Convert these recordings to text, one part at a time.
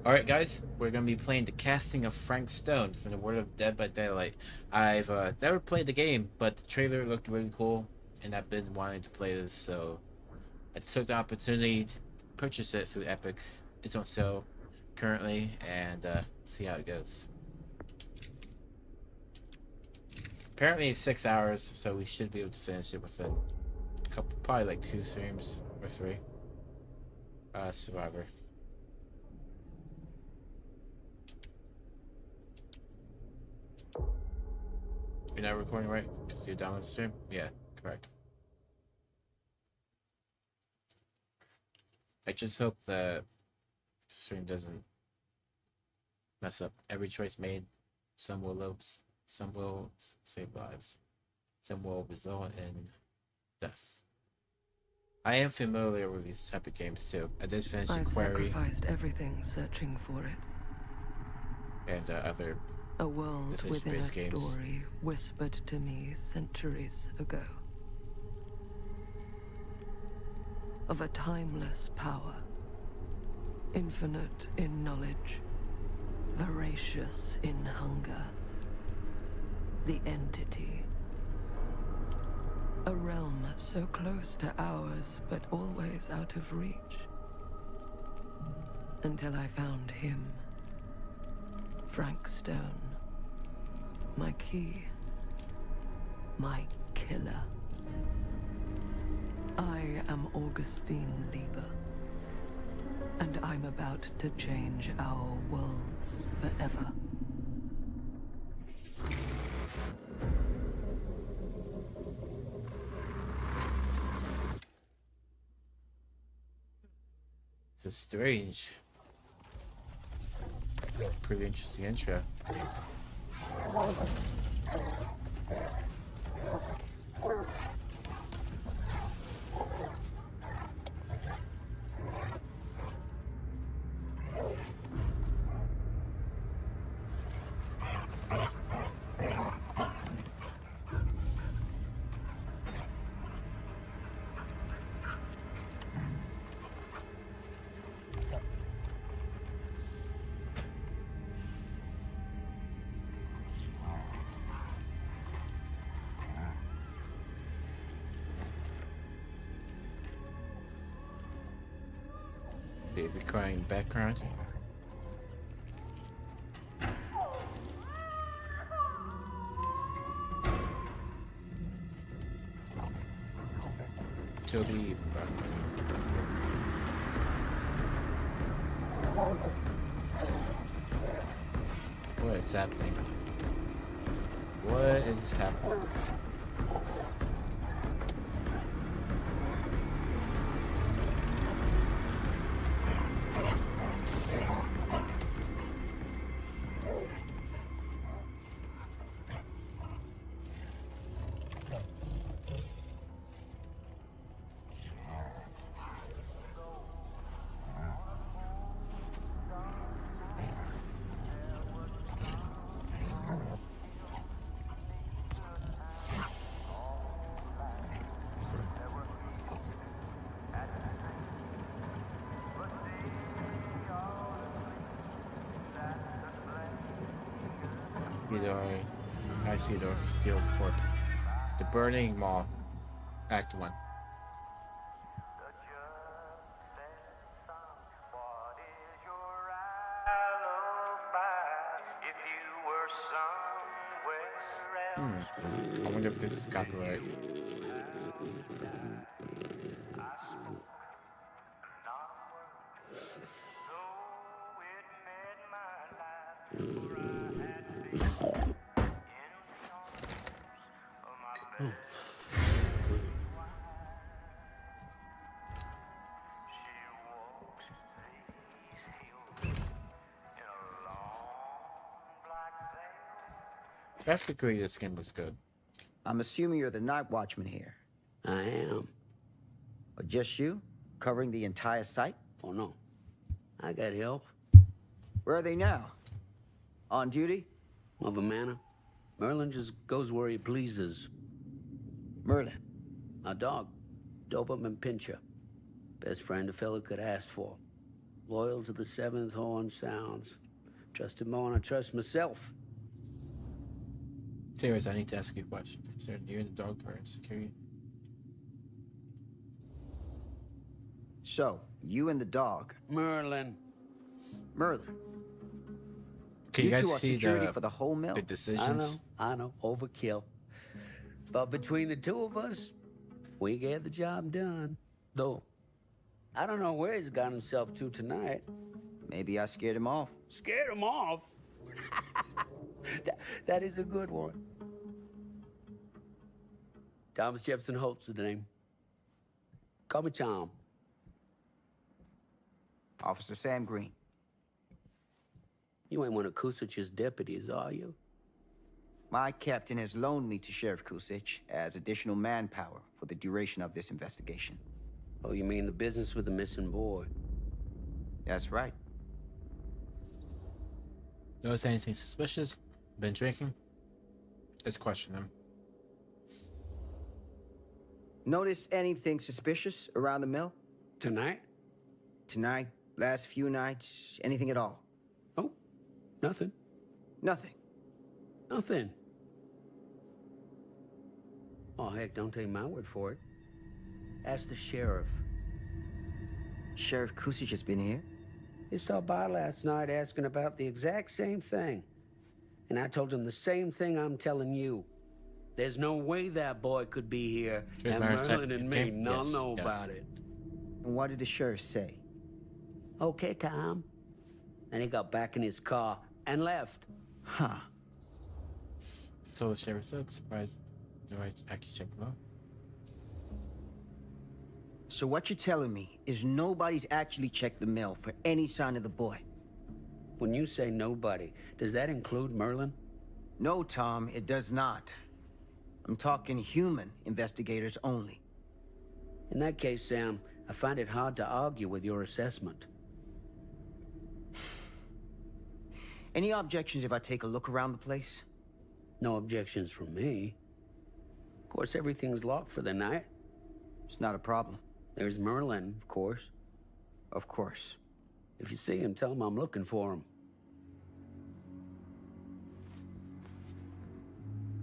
Alright guys, we're going to be playing the casting of Frank Stone from the world of Dead by Daylight. I've never played the game, but the trailer looked really cool, and I've been wanting to play this, so I took the opportunity to purchase it through Epic. It's on sale currently, and see how it goes. Apparently it's 6 hours, so we should be able to finish it within a couple, probably like 2 streams or 3. Survivor. You're not recording, right? Because you're down on the stream? Yeah, correct. I just hope the stream doesn't mess up. Every choice made, some will lose, some will save lives, some will result in death. I am familiar with these type of games too. I did finish I've thequarry sacrificed everything searching for it. and other A world within a decision-based games. story whispered to me centuries ago. Of a timeless power, infinite in knowledge, voracious in hunger. The entity. A realm so close to ours, but always out of reach. Until I found him. Frank Stone. My key. My killer. I am Augustine Lieber. And I'm about to change our worlds forever. So strange. Pretty interesting intro. Baby crying background. Toby. What's happening? What is happening? Isidore Steel Corp. The Burning Mall. Act 1. I wonder if this is copyright. Graphically, this game looks good. I'm assuming you're the night watchman here. I am. Or just you? Covering the entire site? Oh, no. I got help. Where are they now? On duty? Of a manner. Merlin just goes where he pleases. Merlin. A dog. Doberman Pinscher. Best friend a fella could ask for. Loyal to the seventh horn sounds. Trust him more than I trust myself. Serious, I need to ask you a question. Considering you and the dog are in security. So, you and the dog. Merlin. Merlin. Can You you guys two are see security the for the whole mill. decisions? I know. Overkill. But between the two of us, we get the job done. Though, I don't know where he's got himself to tonight. Maybe I scared him off. Scared him off? that is a good one. Thomas Jefferson Holt's the name. Call me Tom. Officer Sam Green. You ain't one of Kusich's deputies, are you? My captain has loaned me to Sheriff Kusich as additional manpower for the duration of this investigation. Oh, you mean the business with the missing boy? That's right. Notice anything suspicious? Been drinking? Let's question him. Notice anything suspicious around the mill? Tonight? Tonight? Last few nights? Anything at all? Oh, nothing. Nothing. Nothing. Oh, heck, don't take my word for it. Ask the sheriff. Sheriff Kusich has been here? He stopped by last night asking about the exact same thing. And I told him the same thing I'm telling you. There's no way that boy could be here, and Merlin and me don't know about it. And what did the sheriff say? Okay, Tom. And he got back in his car and left. Huh. So the sheriff said, surprised. No, I actually checked him out. So what you're telling me is nobody's actually checked the mill for any sign of the boy? When you say nobody, does that include Merlin? No, Tom, it does not. I'm talking human investigators only. In that case, Sam, I find it hard to argue with your assessment. Any objections if I take a look around the place? No objections from me. Of course, everything's locked for the night. It's not a problem. There's Merlin, of course. Of course. If you see him, tell him I'm looking for him.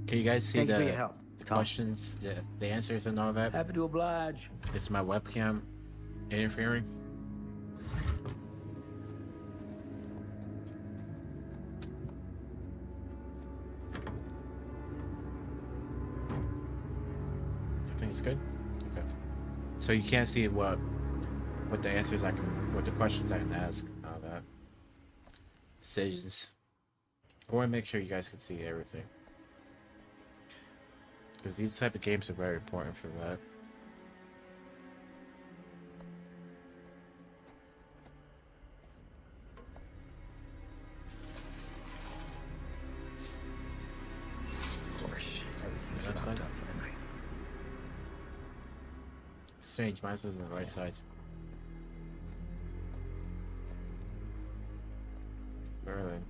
Can you guys see Thank you for your help, the Tom. questions, the answers and all that? Happy to oblige. Is my webcam interfering? Everything's good? Okay. So you can't see what the answers what the questions I can ask and all that. Decisions. I want to make sure you guys can see everything. Because these type of games are very important for that. Of course. Everything's Left locked side? up for the night. Strange, mine's on the right side. Merlin.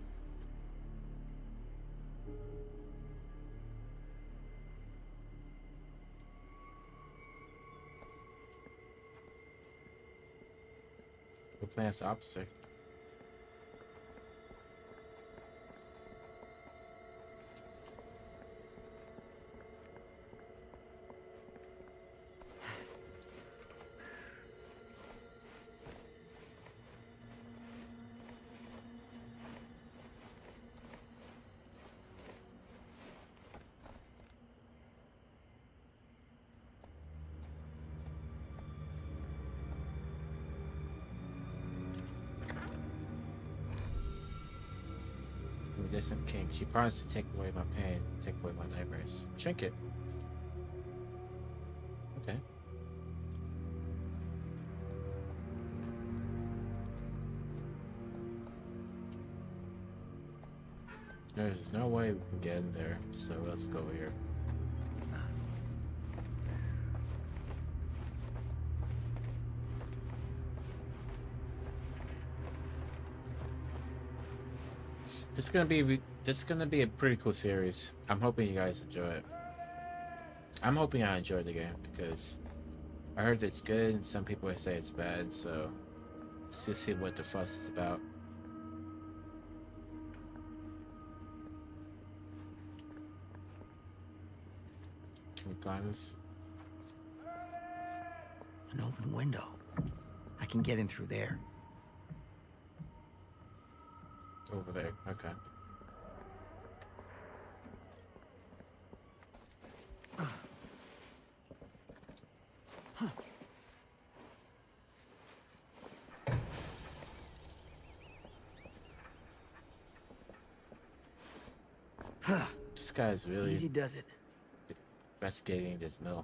We're playing as the opposite. Distant king. She promised to take away my pain, take away my nightmares. Trinket. Okay. There's no way we can get in there, so let's go here. This is gonna be a pretty cool series. I'm hoping you guys enjoy it. I'm hoping I enjoy the game because I heard it's good and some people say it's bad, so Let's just see what the fuss is about. Can we climb this? An open window. I can get in through there. Over there, okay. This guy's really Easy does it. investigating this mill.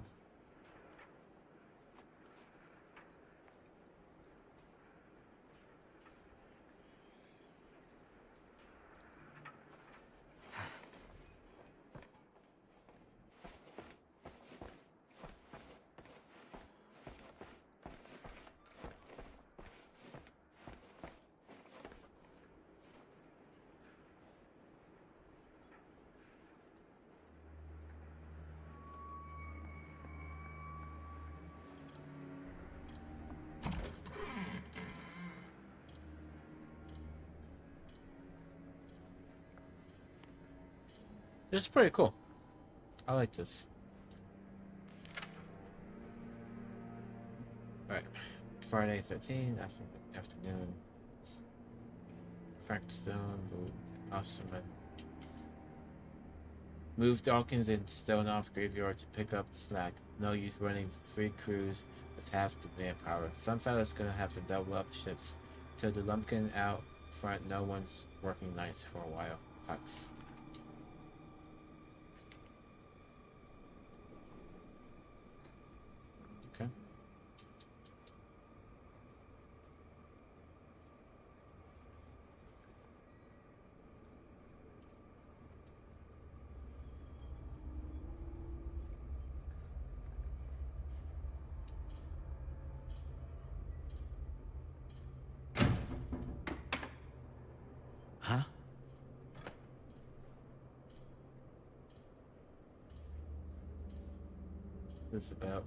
It's pretty cool. I like this. Alright. Friday 13, afternoon. Frankstone, Osterman. Move Dawkins and Stone off graveyard to pick up slack. No use running 3 crews with half the manpower. Some fella's gonna have to double up shifts. Till the lumpkin out front, no one's working nights for a while. Hux. Okay. Huh? This is about.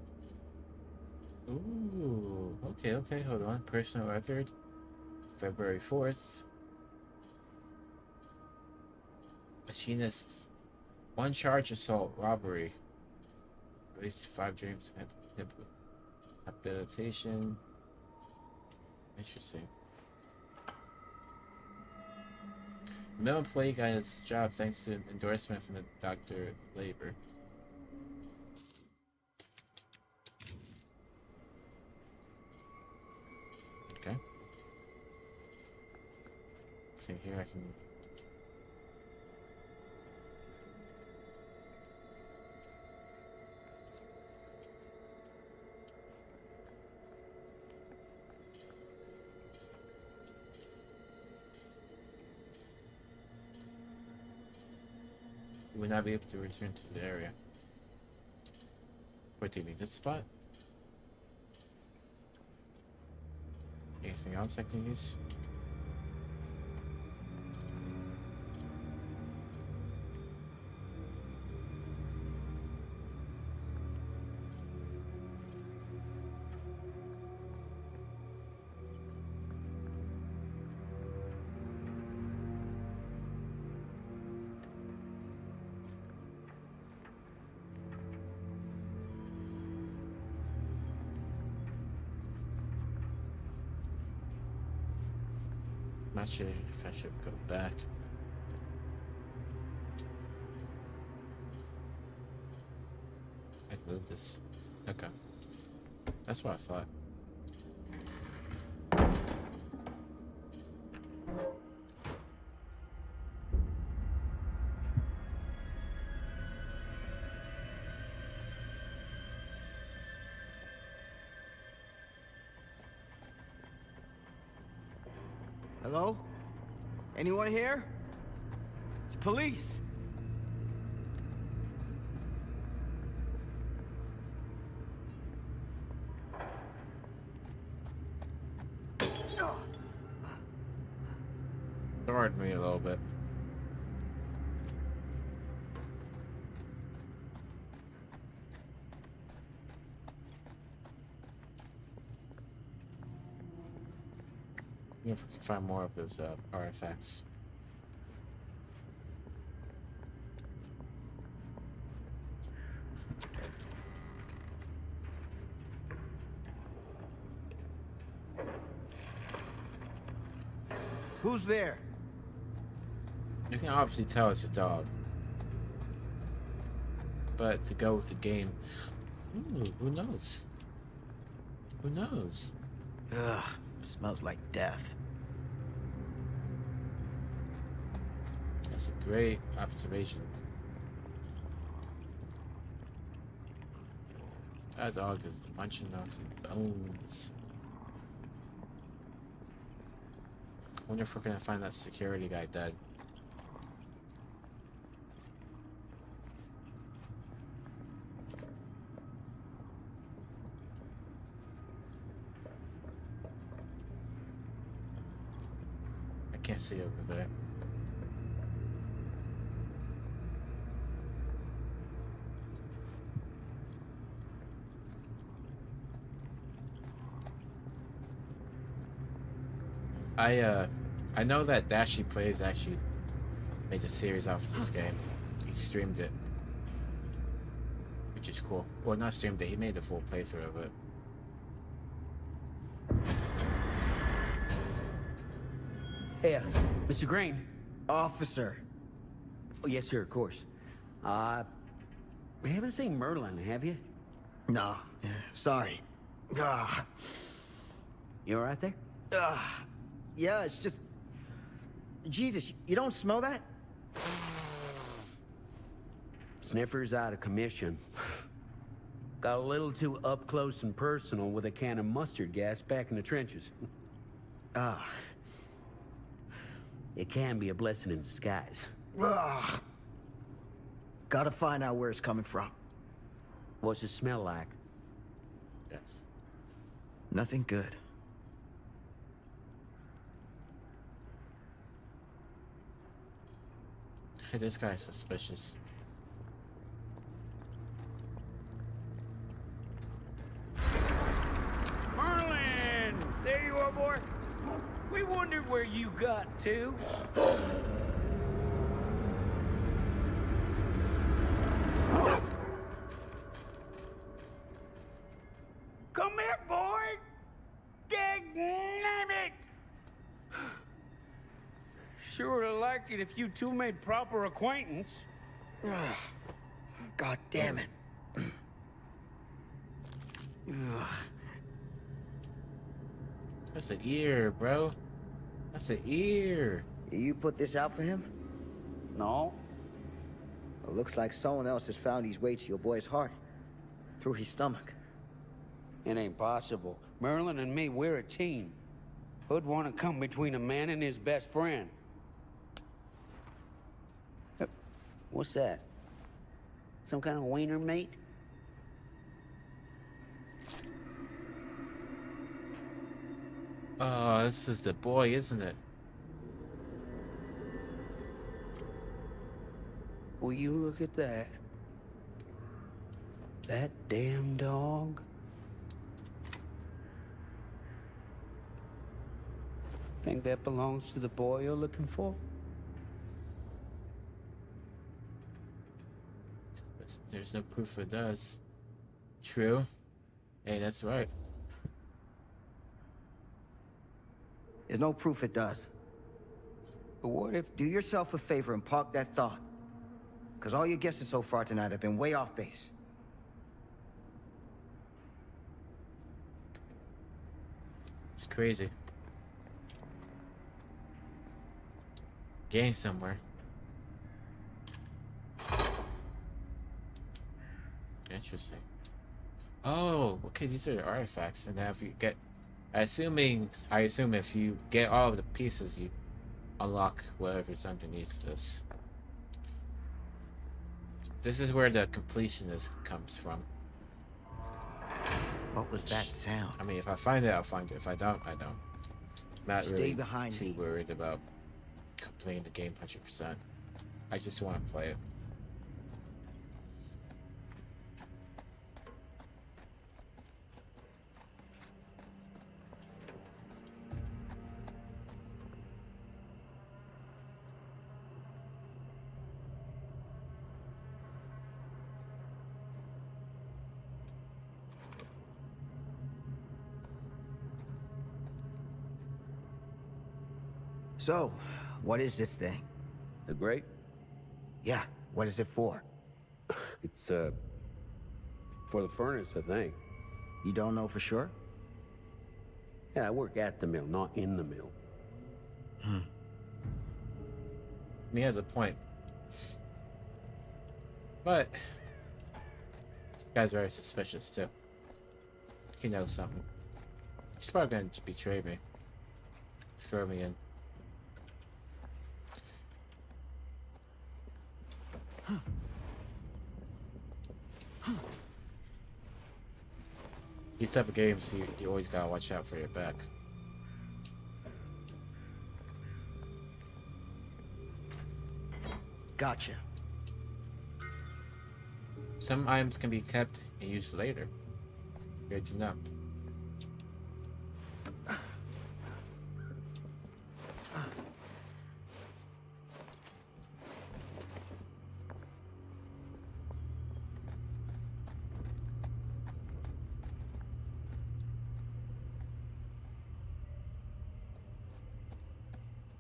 Ooh, okay, hold on. Personal record, February 4th. Machinist, 1 charge assault, robbery. Release 5 dreams, habilitation. Interesting. Mill employee got his job thanks to an endorsement from the Dr. Labor. Okay. See here, I can. You will not be able to return to the area. What do you mean, this spot? Anything else I can use? Not sure if I should go back. I can move this. Okay. That's what I thought. Hello? Anyone here? It's police. Ignored me a little bit. If we can find more of those artifacts. Who's there? You can obviously tell it's a dog. But to go with the game, ooh, who knows? Who knows? Ugh, smells like death. That's a great observation. That dog is munching on some bones. I wonder if we're gonna find that security guy dead. I can't see over there. I know that Dashy Plays actually made a series off of this game. He streamed it, which is cool. Well, not streamed it. He made a full playthrough of it. Hey, Mr. Green. Officer. Oh, yes, sir, of course. We haven't seen Merlin, have you? No, yeah, sorry. Ah, You all right there? yeah, it's just... Jesus, you don't smell that? Sniffer's out of commission. Got a little too up close and personal with a can of mustard gas back in the trenches. Ah. It can be a blessing in disguise. Ugh. Gotta find out where it's coming from. What's it smell like? Yes. Nothing good. Hey, this guy's suspicious. Merlin! There you are, boy. We wondered where you got to. Come here, boy! Dang it! Sure would have liked it if you two made proper acquaintance. Ugh. God damn it. Ugh. That's an ear, bro. That's an ear. You put this out for him? No. It looks like someone else has found his way to your boy's heart. Through his stomach. It ain't possible. Merlin and me, we're a team. Who'd want to come between a man and his best friend? What's that? Some kind of wiener mate? Oh, this is the boy, isn't it? Will you look at that? That damn dog? Think that belongs to the boy you're looking for? There's no proof it does. True. Hey, that's right. There's no proof it does. But what if... Do yourself a favor and park that thought. Because all your guesses so far tonight have been way off base. It's crazy. Getting somewhere. Interesting. Oh, okay, these are artifacts, and now if you get, I assume if you get all of the pieces, you unlock whatever's underneath this. This is where the completionist comes from. What was that sound? I mean, if I find it, I'll find it. If I don't, I don't. Not Stay really behind too me. worried about completing the game 100%. I just want to play it. So, what is this thing? The grate? Yeah, what is it for? It's, for the furnace, I think. You don't know for sure? Yeah, I work at the mill, not in the mill. He has a point. But this guy's very suspicious too. He knows something. He's probably gonna betray me. Throw me in. These type of games, you always gotta watch out for your back. Gotcha. Some items can be kept and used later. Good to know.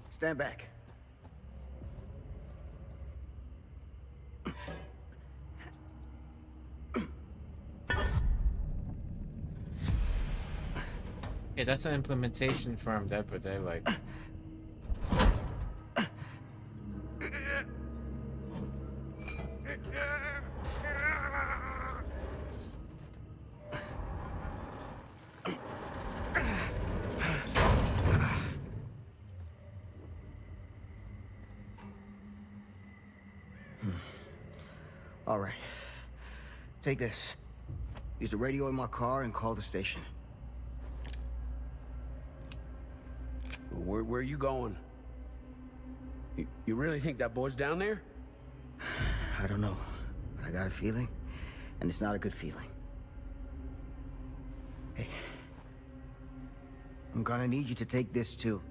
Stand back. Yeah, that's an implementation from Dead by Daylight. All right. Take this. Use the radio in my car and call the station. Where are you going? You really think that boy's down there? I don't know. But I got a feeling, and it's not a good feeling. Hey. I'm gonna need you to take this too.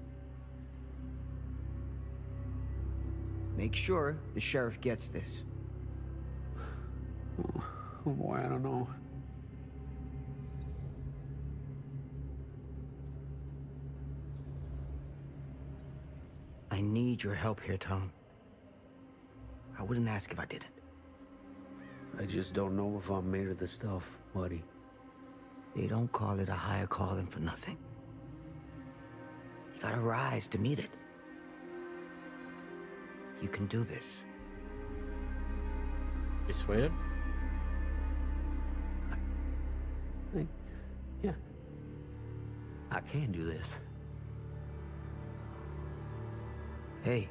Make sure the sheriff gets this. Oh boy, I don't know. I need your help here, Tom. I wouldn't ask if I didn't. I just don't know if I'm made of the stuff, buddy. They don't call it a higher calling for nothing. You gotta rise to meet it. You can do this. Persuaded? Yeah. I can do this. Hey.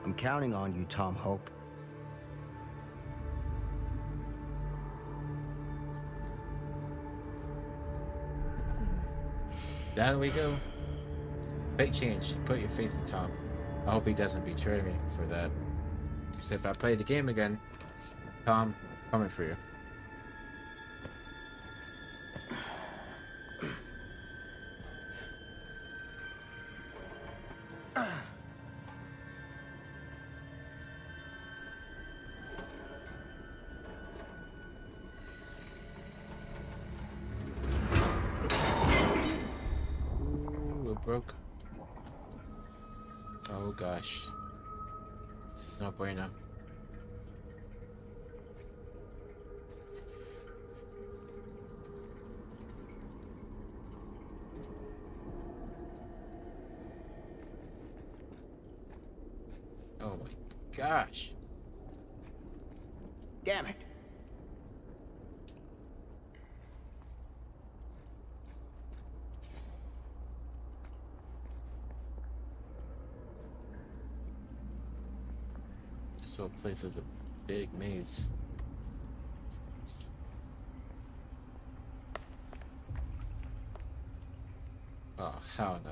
I'm counting on you, Tom Hope. Down we go. Big change. Put your faith in Tom. I hope he doesn't betray me for that. Because if I play the game again, Tom, coming for you. Broke. Oh gosh. This is not bueno. Oh my gosh. Damn it. So place is a big maze. Oh, hell no.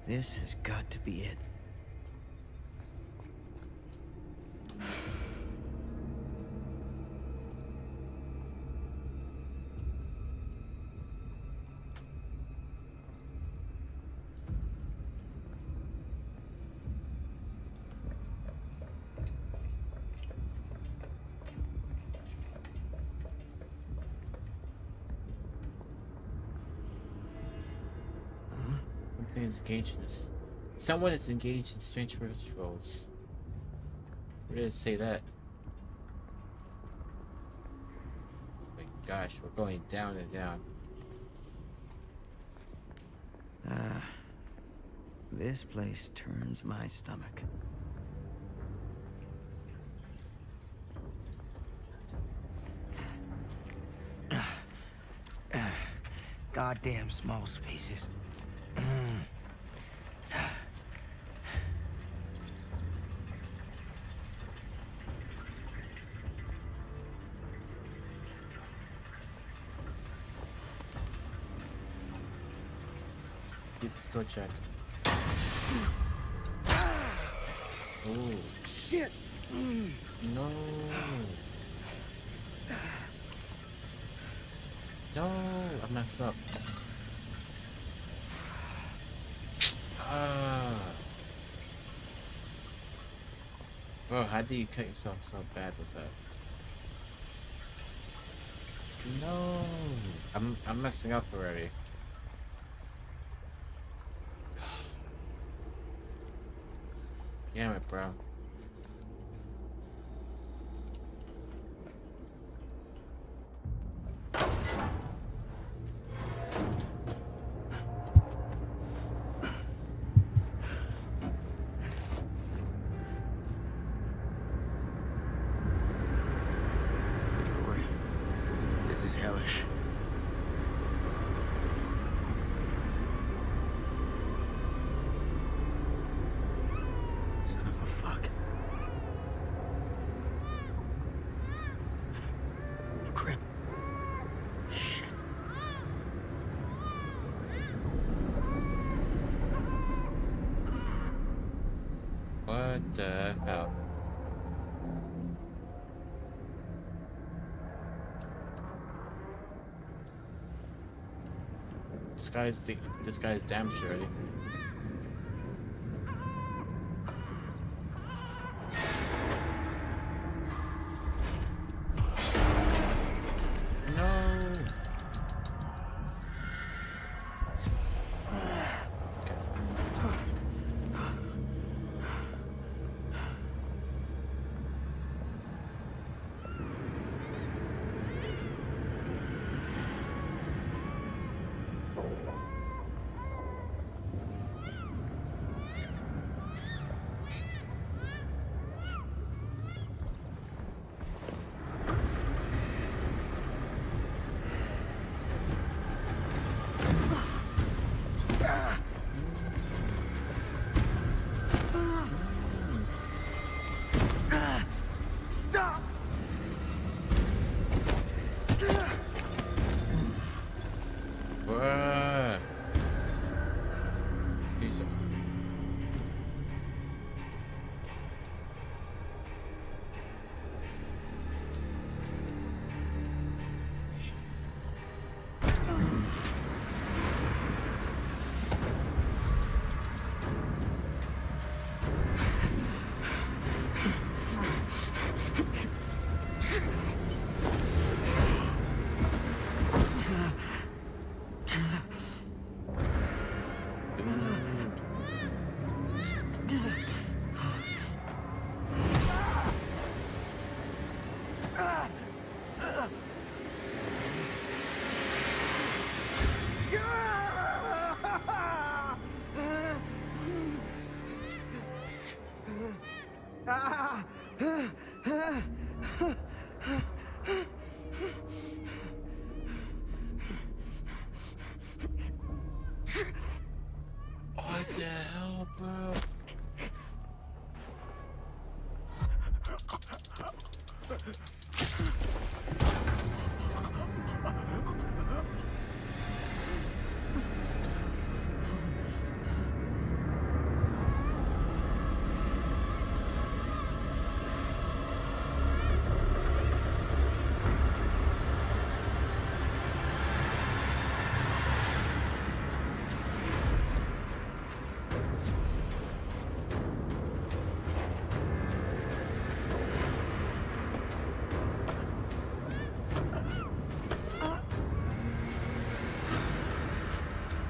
This has got to be it. Something is engaged in this. Someone is engaged in strange rituals. Where did it say that? Oh my gosh, we're going down and down. This place turns my stomach. Goddamn small spaces. Let's go check. Oh Shit! no! No, I messed up. Bro, how do you cut yourself so bad with that? No, I'm messing up already. Damn it, bro. Lord, this is hellish. Son of a fuck. Crap. Shit. What the hell? This guy's damaged already. No. Stop! Bruh. Jesus. What the hell, bro?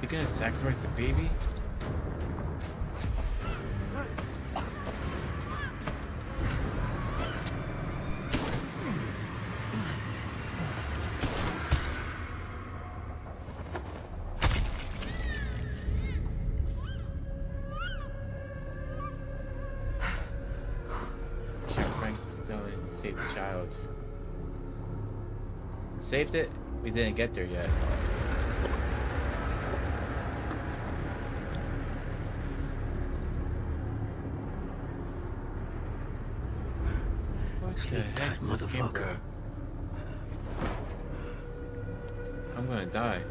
You're gonna sacrifice the baby? road. Saved it? We didn't get there yet. What the heck is this game, bro? I'm gonna die.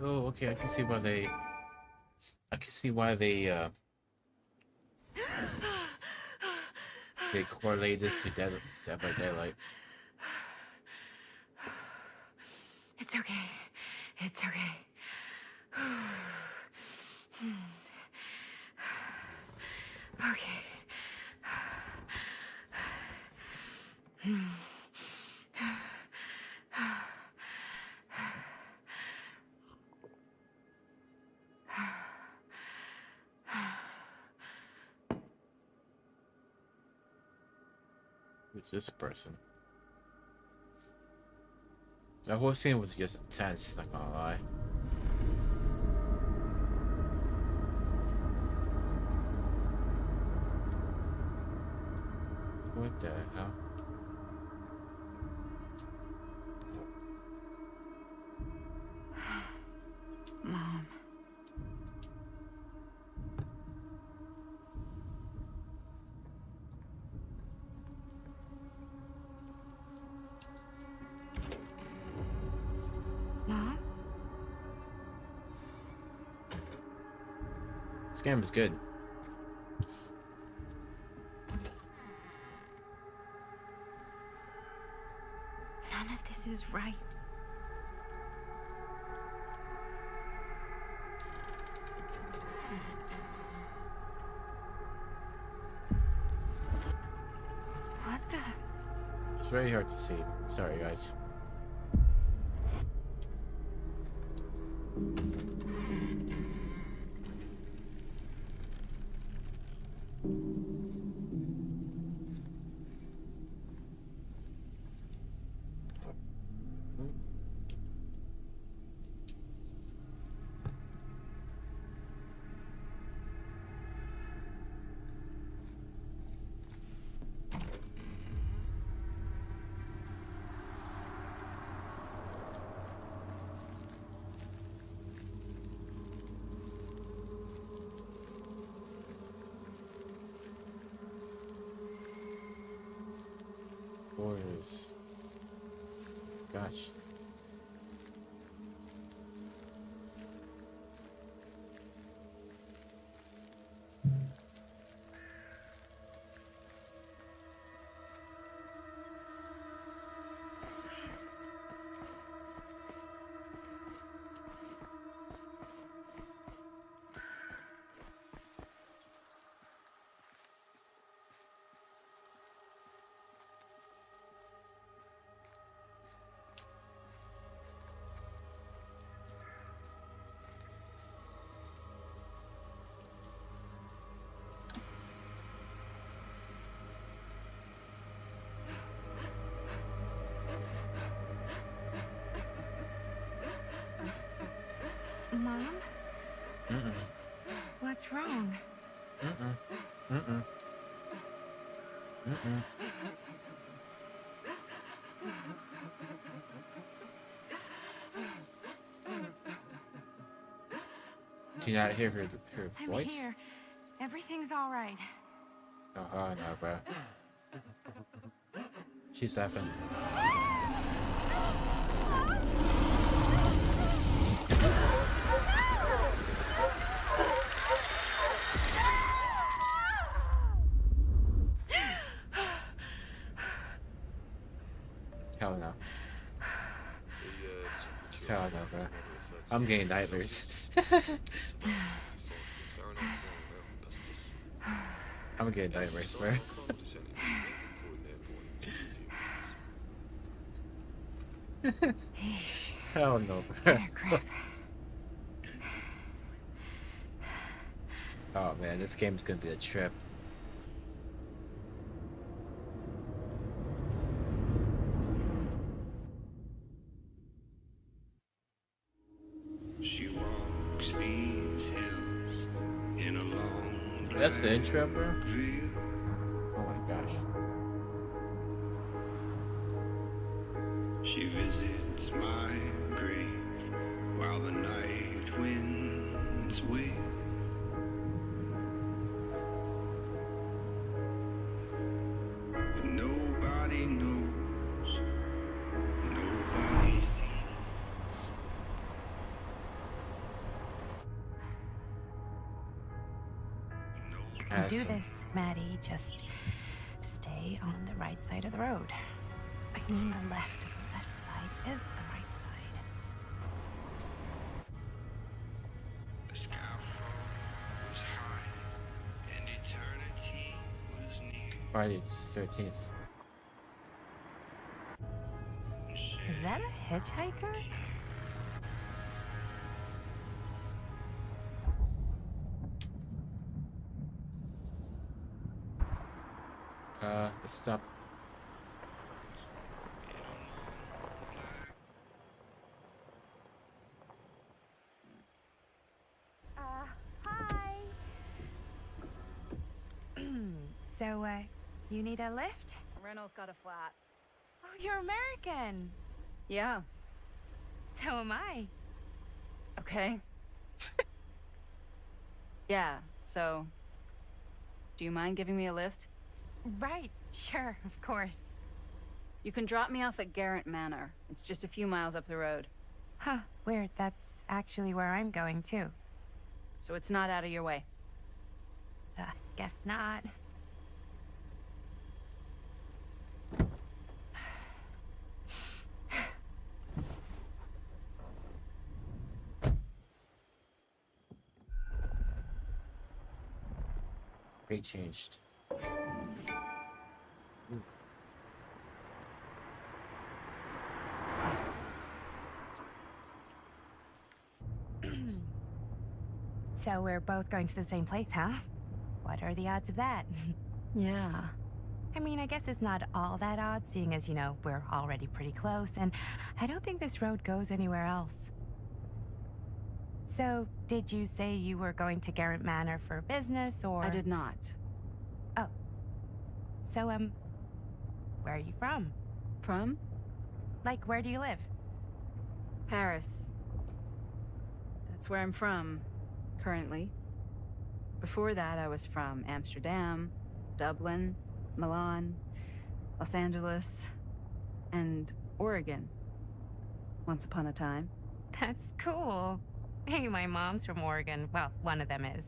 Oh, okay, I can see why they they correlate this to Dead by Daylight. It's okay. It's okay. Okay. Who's this person? The whole scene was just intense, not gonna lie. What the hell? Mom. Mom? This game is good. None of this is right. What the? It's very hard to see. Sorry, guys. Warriors. Gosh. Mom? Mm-mm. What's wrong? Mm-mm. Mm-mm. Mm-mm. Do you not hear her I'm voice? here. Everything's all right. Oh, no, bro. She's laughing. Hell no. Hell no, bro. I'm getting nightmares. I'm gonna get a diet rice spray. Hell no. Better grip. Oh man, this game's gonna be a trip. She walks these hills in a long That's the intro, bro. view. Oh my gosh. She visits my grave while the night winds wail. And nobody knows, nobody sees. You can do Awesome. this, Maddie. Just stay on the right side of the road. I mean, the left side is the right side. The skyfall was high and eternity was near. Friday the 13th. Is that a hitchhiker? Let's stop. Hi. So, you need a lift? Reynolds got a flat. Oh, you're American. Yeah. So am I. Okay. Yeah, so... Do you mind giving me a lift? Right, sure, of course. You can drop me off at Garrett Manor. It's just a few miles up the road. Huh, weird. That's actually where I'm going, too. So it's not out of your way. Guess not. Rate changed. So we're both going to the same place, huh? What are the odds of that? Yeah. I mean, I guess it's not all that odd, seeing as, you know, we're already pretty close, and I don't think this road goes anywhere else. So, did you say you were going to Garrett Manor for business, or...? I did not. Oh. So, where are you from? From? Like, where do you live? Paris. That's where I'm from, currently. Before that, I was from Amsterdam, Dublin, Milan, Los Angeles, and Oregon. Once upon a time. That's cool. Hey, my mom's from Oregon. Well, one of them is.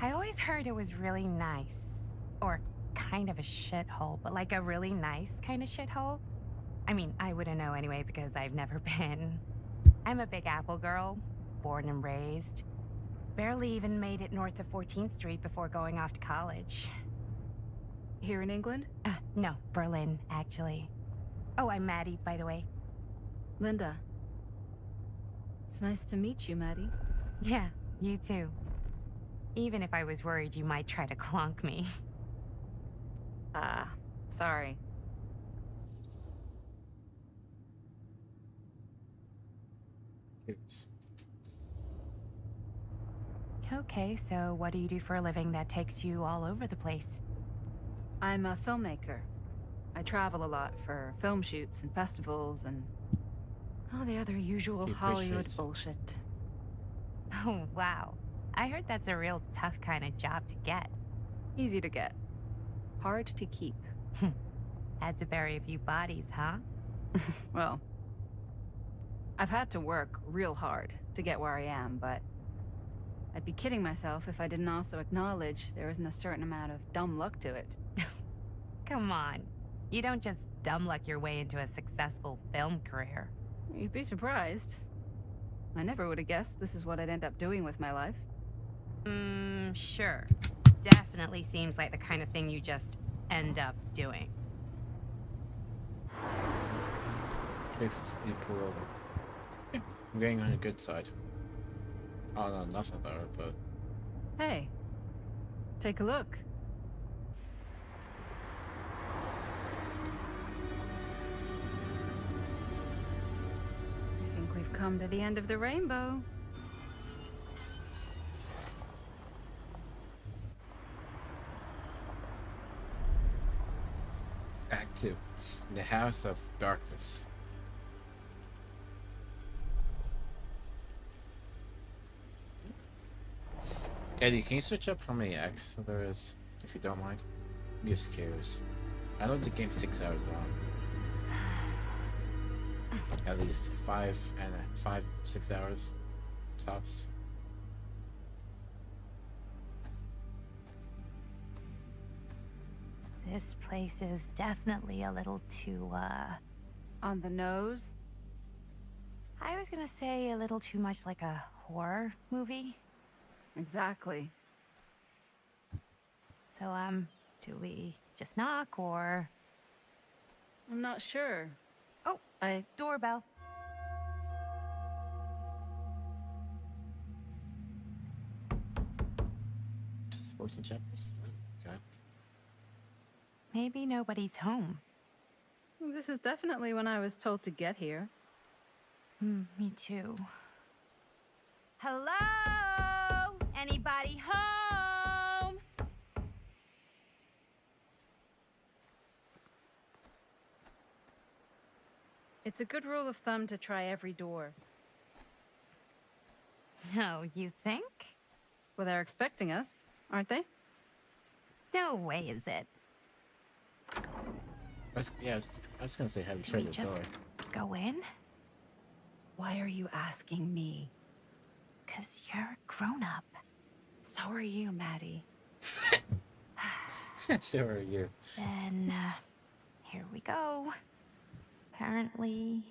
I always heard it was really nice. Or kind of a shithole, but like a really nice kind of shithole. I mean, I wouldn't know anyway because I've never been. I'm a Big Apple girl, born and raised. Barely even made it north of 14th Street before going off to college. Here in England? No, Berlin, actually. Oh, I'm Maddie, by the way. Linda. It's nice to meet you, Maddie. Yeah, you too. Even if I was worried you might try to clonk me. Sorry. Oops. Okay, so what do you do for a living that takes you all over the place? I'm a filmmaker. I travel a lot for film shoots and festivals and all the other usual Keep Hollywood pictures. bullshit. Oh, wow. I heard that's a real tough kind of job to get. Easy to get. Hard to keep. Had to bury a few bodies, huh? Well, I've had to work real hard to get where I am, but I'd be kidding myself if I didn't also acknowledge there isn't a certain amount of dumb luck to it. Come on. You don't just dumb luck your way into a successful film career. You'd be surprised. I never would have guessed this is what I'd end up doing with my life. Sure. definitely seems like the kind of thing you just end up doing. If you pull over. Yeah, I'm getting on the good side. I don't know nothing about it, but Hey, take a look. I think we've come to the end of the rainbow. Act 2. The House of Darkness. Eddie, can you switch up how many acts there is, if you don't mind? I'm just curious. I know the game's 6 hours long. At least 6 hours tops. This place is definitely a little too, On the nose? I was gonna say a little too much like a horror movie. Exactly. So, do we just knock or... I'm not sure. Oh, doorbell. Just 14 chapters? Okay. Maybe nobody's home. This is definitely when I was told to get here. Me too. Hello? Anybody home? It's a good rule of thumb to try every door. No, you think? Well, they're expecting us, aren't they? No way is it. I was gonna say have you Do tried we the just door. go in? Why are you asking me? 'Cause you're a grown-up. So are you, Maddie. So are you. Then, here we go. Apparently...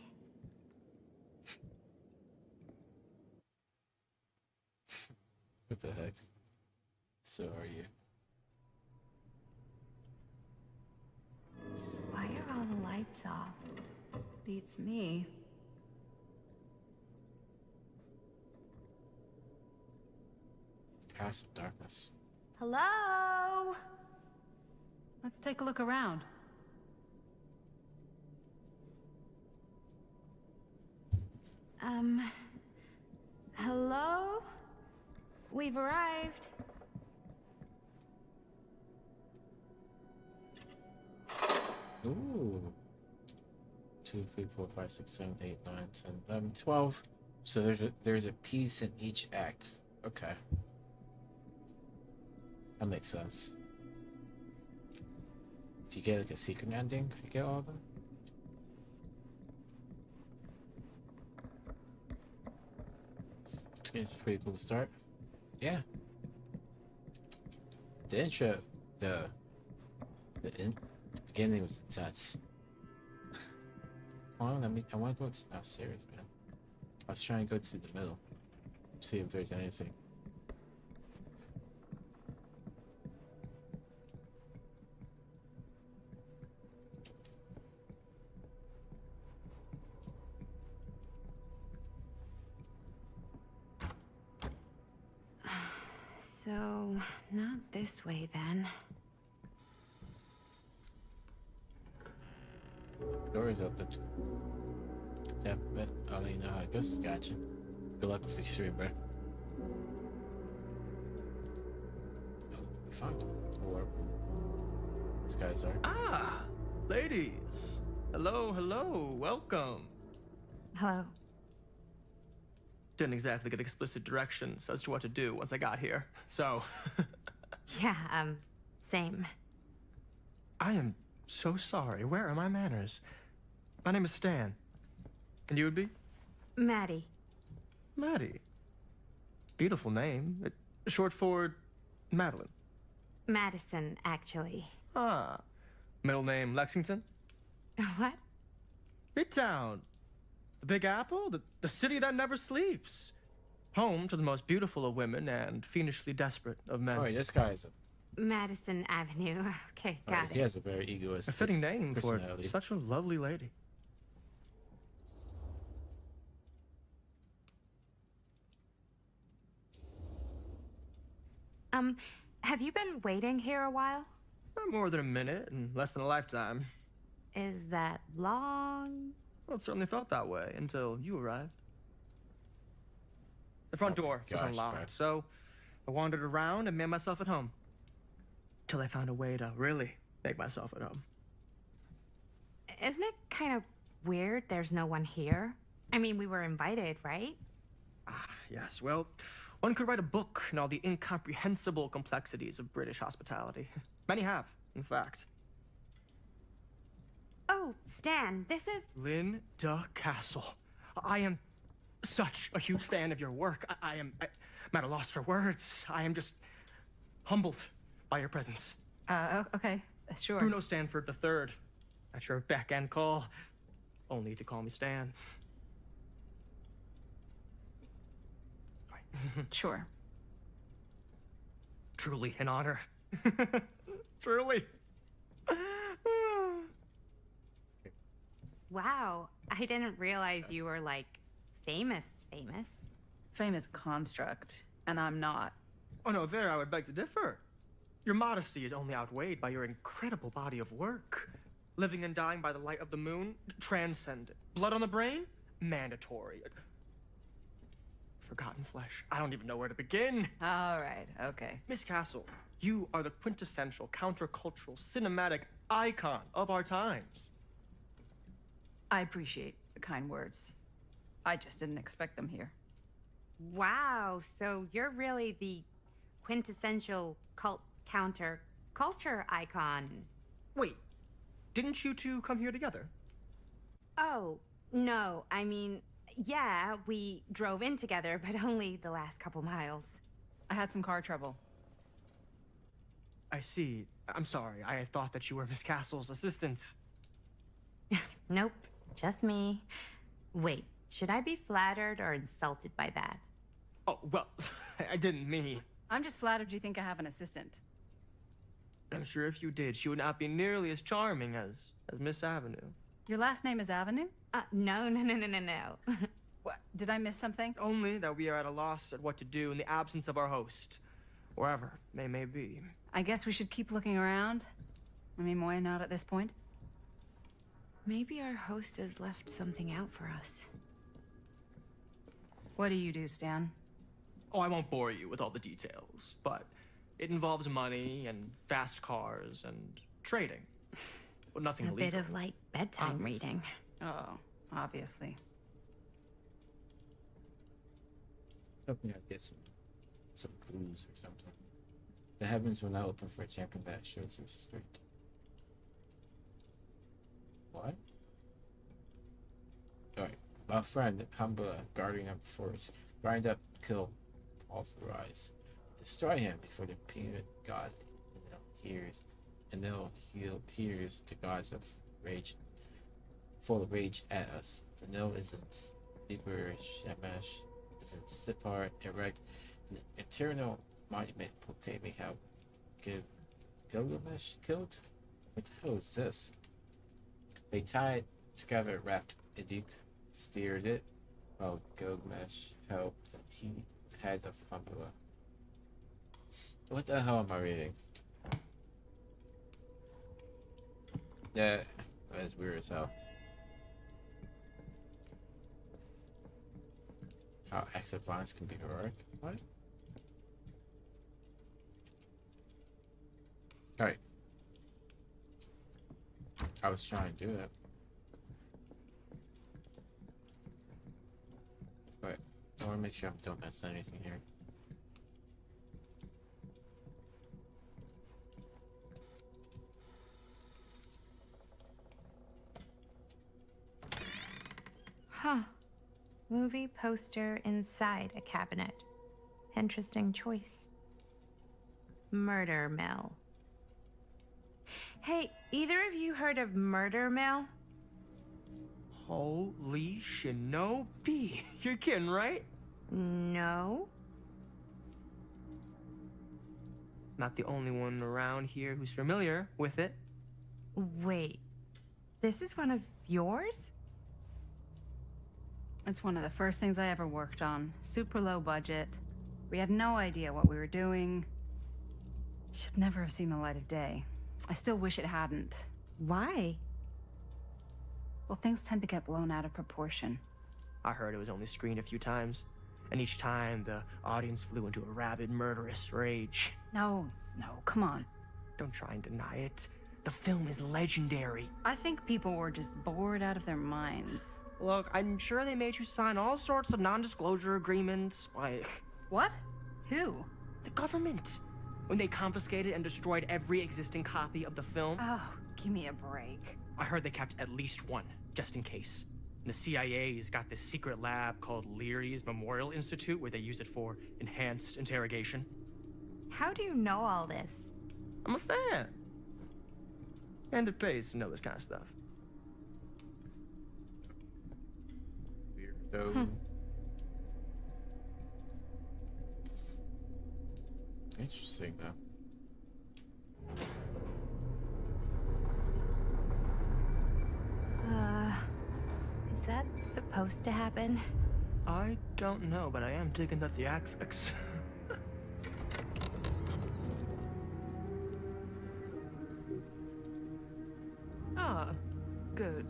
What the heck? So are you. Why are all the lights off? Beats me. House of Darkness. Hello? Let's take a look around. Hello? We've arrived. Ooh. 2, 3, 4, 5, 6, 7, 8, 9, 10, 11, 12. So there's a piece in each act. Okay. That makes sense. Do you get like a secret ending if you get all of them? It's a pretty cool start. Yeah. The intro, the beginning was intense. Hold on, I want to go now. Serious, man. I was trying to go to the middle, see if there's anything. So, not this way then. Door is open. Yep, but I'll let you know how it goes. Gotcha. Good luck with the streamer. Oh, we found him. Or these guys are. Ah, ladies. Hello, hello. Welcome. Hello. Didn't exactly get explicit directions as to what to do once I got here. So, Yeah, same. I am so sorry. Where are my manners? My name is Stan. And you would be? Maddie. Maddie. Beautiful name. Short for Madeline. Madison, actually. Ah. Middle name Lexington? What? Midtown. The Big Apple? The city that never sleeps. Home to the most beautiful of women and fiendishly desperate of men. Oh, wait, this guy is Madison Avenue. Okay, got He it. has a very egoistic A fitting name for personality. such a lovely lady. Have you been waiting here a while? Not more than a minute and less than a lifetime. Is that long? Well, it certainly felt that way until you arrived. The front door was gosh, unlocked, Brad. so I wandered around and made myself at home. Till I found a way to really make myself at home. Isn't it kind of weird there's no one here? I mean, we were invited, right? Ah, yes, well, one could write a book on all the incomprehensible complexities of British hospitality. Many have, in fact. Oh, Stan, this is... Linda Castle. I am such a huge fan of your work. I'm at a loss for words. I am just humbled by your presence. Okay, sure. Bruno Stanford III, at your beck and call. Only to call me Stan. Sure. Truly an honor. Truly. Wow, I didn't realize you were, like, famous. Famous construct, and I'm not. Oh no, there I would beg to differ. Your modesty is only outweighed by your incredible body of work. Living and dying by the light of the moon, transcendent. Blood on the brain, mandatory. Forgotten flesh. I don't even know where to begin. All right, okay. Miss Castle, you are the quintessential countercultural cinematic icon of our times. I appreciate the kind words. I just didn't expect them here. Wow, so you're really the quintessential counter-culture icon. Wait, didn't you two come here together? Oh, no, I mean, yeah, we drove in together, but only the last couple miles. I had some car trouble. I see. I'm sorry. I thought that you were Miss Castle's assistant. Nope, just me. Wait, should I be flattered or insulted by that? Oh, well, I didn't mean. I'm just flattered you think I have an assistant. I'm sure if you did, she would not be nearly as charming as Miss Avenue. Your last name is Avenue? No. What? Did I miss something? Only that we are at a loss at what to do in the absence of our host, wherever they may be. I guess we should keep looking around. I mean, why not at this point? Maybe our host has left something out for us. What do you do, Stan? Oh, I won't bore you with all the details, but it involves money and fast cars and trading. Well, nothing A illegal. bit of light bedtime reading. Oh, obviously. Hoping I get some clues or something. The heavens will not open for a champion that shows restraint. What? Alright. My friend, Humba, guardian of the forest, grind up, kill, authorize. Destroy him before the peanut god hears, and they'll hears the gods of rage, full of rage at us. The no isn't Liber Shamash, isn't Sipar, erect an eternal monument proclaiming how Gilgamesh killed? What the hell is this? They tied together, wrapped Eduk, steered it, while Gilgamesh held the head of Humbua. What the hell am I reading? Yeah, that is weird as hell. How acts of violence can be heroic? What? Alright. I was trying to do it. But I want to make sure I don't miss anything here. Huh. Movie poster inside a cabinet. Interesting choice. Murder Mill. Hey, either of you heard of Murder Mill? Holy shinobi. You're kidding, right? No. Not the only one around here who's familiar with it. Wait, this is one of yours? It's one of the first things I ever worked on. Super low budget. We had no idea what we were doing. Should never have seen the light of day. I still wish it hadn't. Why? Well, things tend to get blown out of proportion. I heard it was only screened a few times, and each time the audience flew into a rabid, murderous rage. No, come on. Don't try and deny it. The film is legendary. I think people were just bored out of their minds. Look, I'm sure they made you sign all sorts of non-disclosure agreements, like... What? Who? The government. When they confiscated and destroyed every existing copy of the film. Oh, give me a break. I heard they kept at least one, just in case. And the CIA's got this secret lab called Leary's Memorial Institute where they use it for enhanced interrogation. How do you know all this? I'm a fan. And it pays to know this kind of stuff. Weirdo. Interesting, though. Is that supposed to happen? I don't know, but I am digging the theatrics. Ah, good.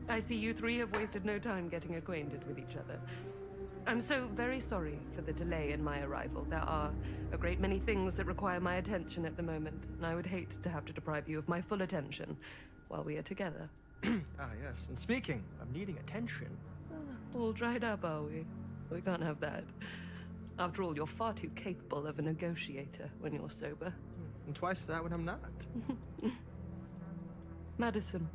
I see you three have wasted no time getting acquainted with each other. I'm so very sorry for the delay in my arrival. There are a great many things that require my attention at the moment, and I would hate to have to deprive you of my full attention while we are together. Ah, yes. And speaking of needing attention... All dried up, are we? We can't have that. After all, you're far too capable of a negotiator when you're sober. And twice that when I'm not. Madison,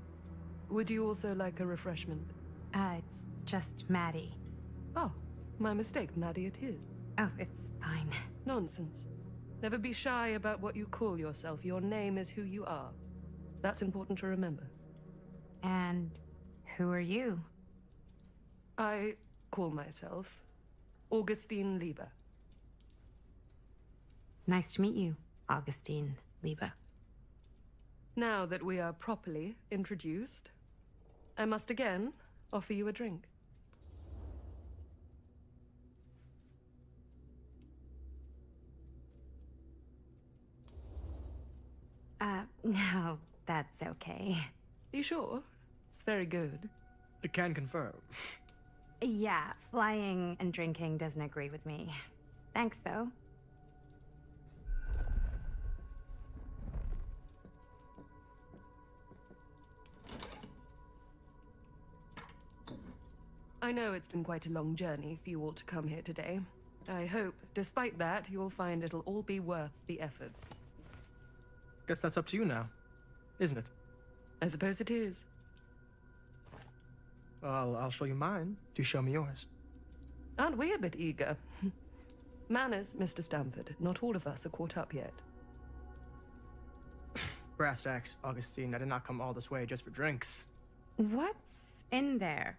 would you also like a refreshment? It's just Maddie. Oh, my mistake. Maddie it is. Oh, it's fine. Nonsense. Never be shy about what you call yourself. Your name is who you are. That's important to remember. And who are you? I call myself Augustine Lieber. Nice to meet you, Augustine Lieber. Now that we are properly introduced, I must again offer you a drink. No, that's okay. You sure? It's very good. I can confirm. Yeah, flying and drinking doesn't agree with me. Thanks, though. I know it's been quite a long journey for you all to come here today. I hope, despite that, you'll find it'll all be worth the effort. Guess that's up to you now, isn't it? I suppose it is. Well, I'll show you mine. Do show me yours. Aren't we a bit eager? Manners, Mr. Stamford. Not all of us are caught up yet. Brass tacks, Augustine. I did not come all this way just for drinks. What's in there?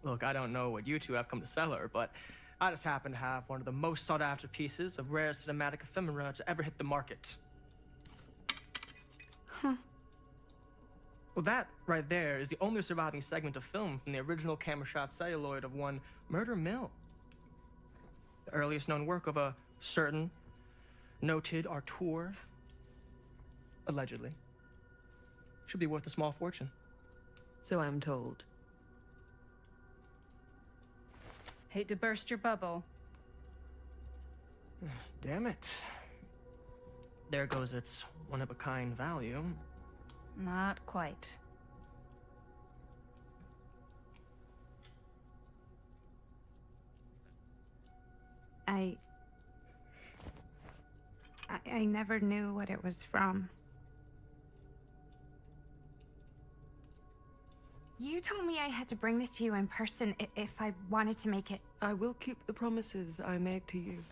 Look, I don't know what you two have come to cellar, but I just happen to have one of the most sought-after pieces of rare cinematic ephemera to ever hit the market. Huh. Well, that right there is the only surviving segment of film from the original camera shot celluloid of one Murder Mill. The earliest known work of a certain noted auteur, allegedly. Should be worth a small fortune. So I'm told. Hate to burst your bubble. Damn it. There goes its one-of-a-kind value. Not quite. I never knew what it was from. You told me I had to bring this to you in person if I wanted to make it. I will keep the promises I make to you.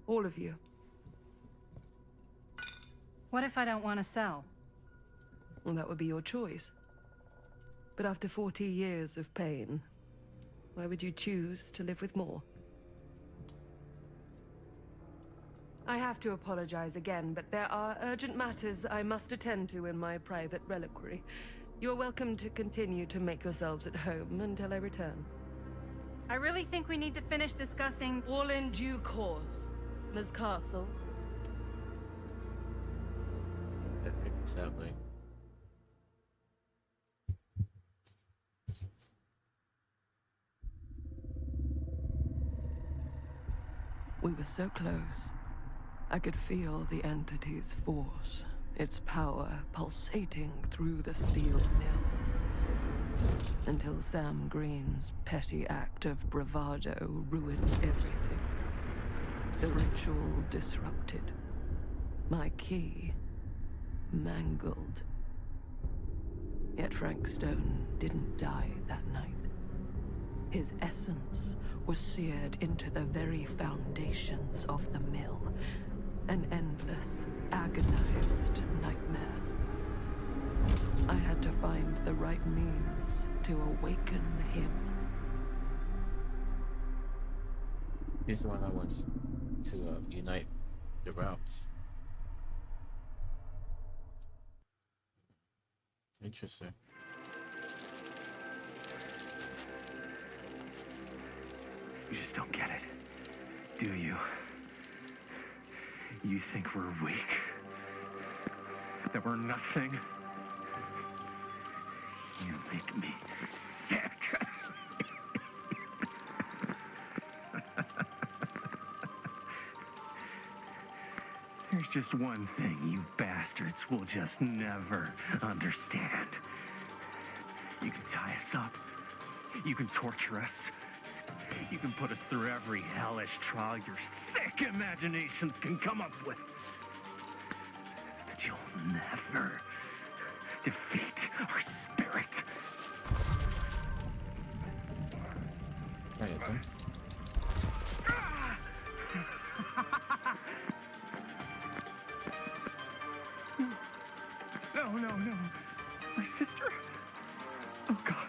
All of you. What if I don't want to sell? Well, that would be your choice. But after 40 years of pain, why would you choose to live with more? I have to apologize again, but there are urgent matters I must attend to in my private reliquary. You're welcome to continue to make yourselves at home until I return. I really think we need to finish discussing... All in due course, Ms. Castle. Sadly. We were so close. I could feel the entity's force, its power pulsating through the steel mill. Until Sam Green's petty act of bravado ruined everything. The ritual disrupted. My key mangled. Yet Frank Stone didn't die that night. His essence was seared into the very foundations of the mill. An endless, agonized nightmare. I had to find the right means to awaken him. He's the one that wants to unite the realms. Interesting. You just don't get it, do you? You think we're weak? That we're nothing? You make me sick. There's just one thing you bastards will just never understand. You can tie us up. You can torture us. You can put us through every hellish trial your sick imaginations can come up with. But you'll never defeat our spirit. That is him. No, no, no. My sister? Oh, God.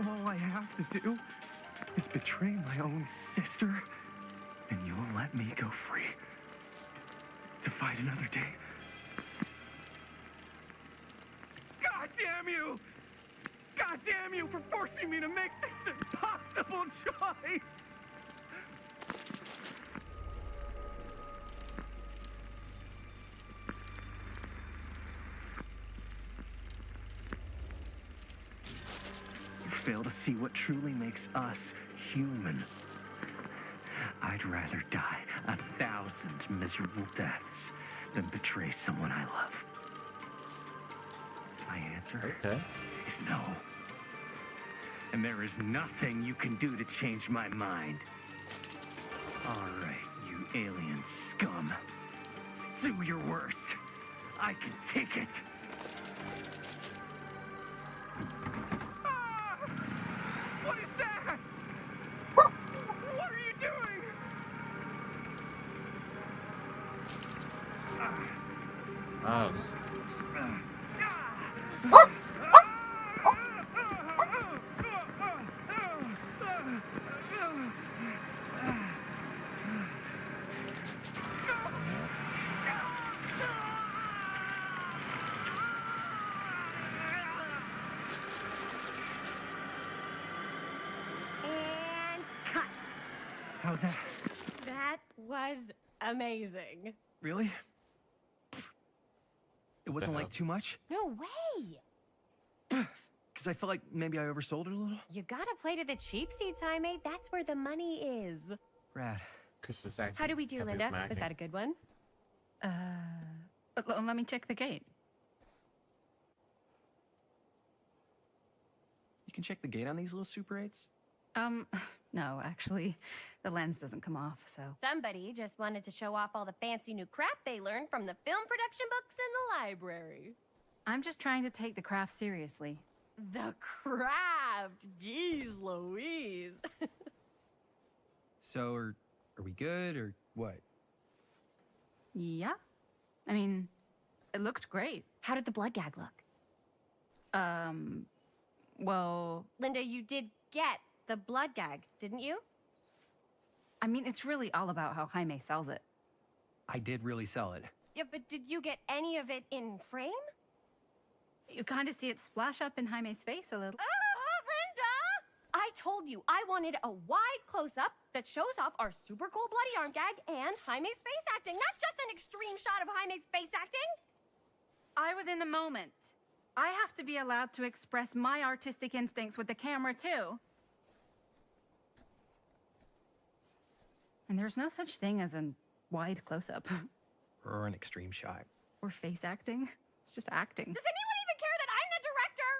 All I have to do is betray my own sister, and you'll let me go free to fight another day. God damn you! God damn you for forcing me to make this impossible choice! Fail to see what truly makes us human. I'd rather die 1,000 miserable deaths than betray someone I love. My answer is no. And there is nothing you can do to change my mind. All right, you alien scum. Do your worst. I can take it. What is that? What are you doing? Oh. And cut. How's that? That was amazing. Really? It wasn't like too much? No way. Because I felt like maybe I oversold it a little? You gotta play to the cheap seats, Jaime. That's where the money is. Rad. How do we do, Linda? Was that a good one? Let me check the gate. You can check the gate on these little Super 8s? No, actually, the lens doesn't come off, so... Somebody just wanted to show off all the fancy new crap they learned from the film production books in the library. I'm just trying to take the craft seriously. The craft! Jeez Louise! So, are we good, or what? Yeah. I mean, it looked great. How did the blood gag look? Well... Linda, you did get the blood gag, didn't you? I mean, it's really all about how Jaime sells it. I did really sell it. Yeah, but did you get any of it in frame? You kind of see it splash up in Jaime's face a little. Linda! I told you I wanted a wide close-up that shows off our super cool bloody arm gag and Jaime's face acting, not just an extreme shot of Jaime's face acting. I was in the moment. I have to be allowed to express my artistic instincts with the camera, too. And there's no such thing as a wide close-up. Or an extreme shot. Or face acting. It's just acting. Does anyone even care that I'm the director?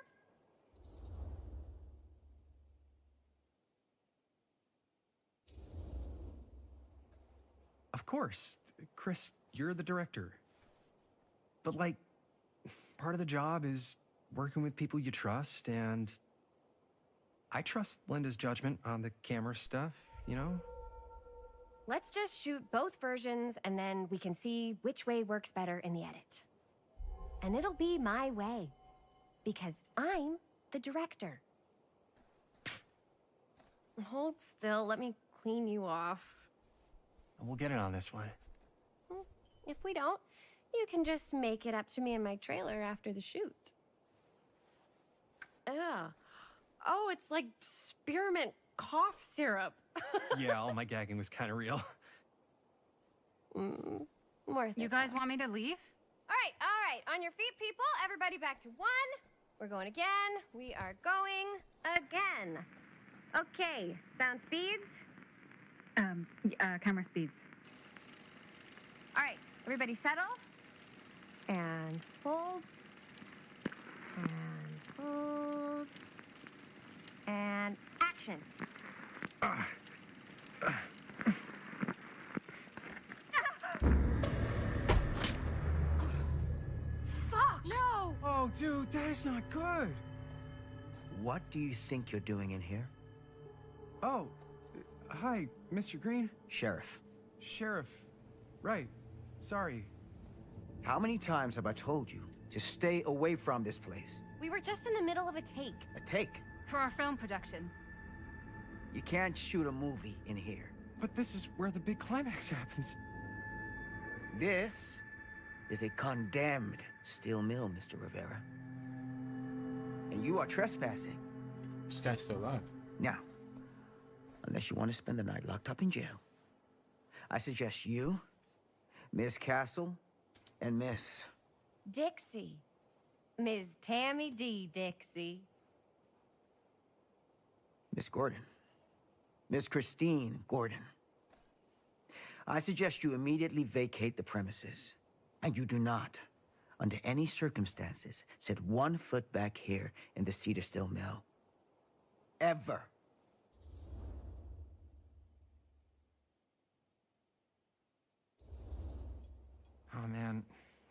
Of course. Chris, you're the director. But, like, part of the job is working with people you trust, and I trust Linda's judgment on the camera stuff, you know? Let's just shoot both versions and then we can see which way works better in the edit. And it'll be my way, because I'm the director. Hold still, let me clean you off. We'll get it on this one. If we don't, you can just make it up to me in my trailer after the shoot. Ugh. Oh, it's like spearmint cough syrup. Yeah, all my gagging was kind of real. Worth it. You guys want me to leave? All right. On your feet, people. Everybody back to 1. We're going again. We are going again. Okay, sound speeds. Camera speeds. All right, everybody settle. And hold. And hold. And action. Fuck! No! Oh, dude, that is not good. What do you think you're doing in here? Oh, hi, Mr. Green. Sheriff. Sheriff. Right. Sorry. How many times have I told you to stay away from this place? We were just in the middle of a take. A take? For our film production. You can't shoot a movie in here. But this is where the big climax happens. This is a condemned steel mill, Mr. Rivera. And you are trespassing. This guy's so loud. Now, unless you want to spend the night locked up in jail, I suggest you, Miss Castle, and Miss... Dixie. Ms. Tammy D. Dixie. Miss Gordon. Miss Christine Gordon. I suggest you immediately vacate the premises. And you do not, under any circumstances, set 1 foot back here in the Cedar Steel Mill. Ever. Oh, man.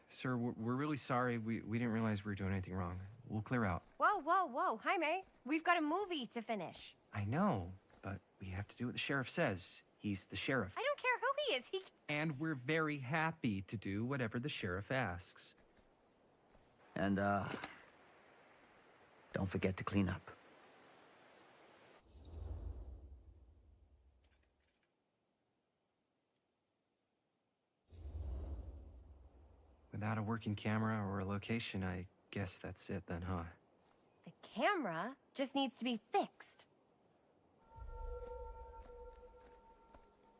Sir, we're really sorry. We didn't realize we were doing anything wrong. We'll clear out. Whoa. Jaime, we've got a movie to finish. I know, but we have to do what the sheriff says. He's the sheriff. I don't care who he is. And we're very happy to do whatever the sheriff asks. And, don't forget to clean up. Without a working camera or a location, I guess that's it then, huh? The camera just needs to be fixed.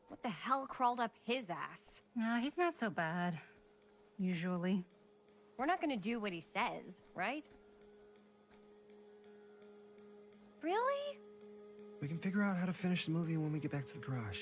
What the hell crawled up his ass? No, he's not so bad. Usually. We're not gonna do what he says, right? Really? We can figure out how to finish the movie when we get back to the garage.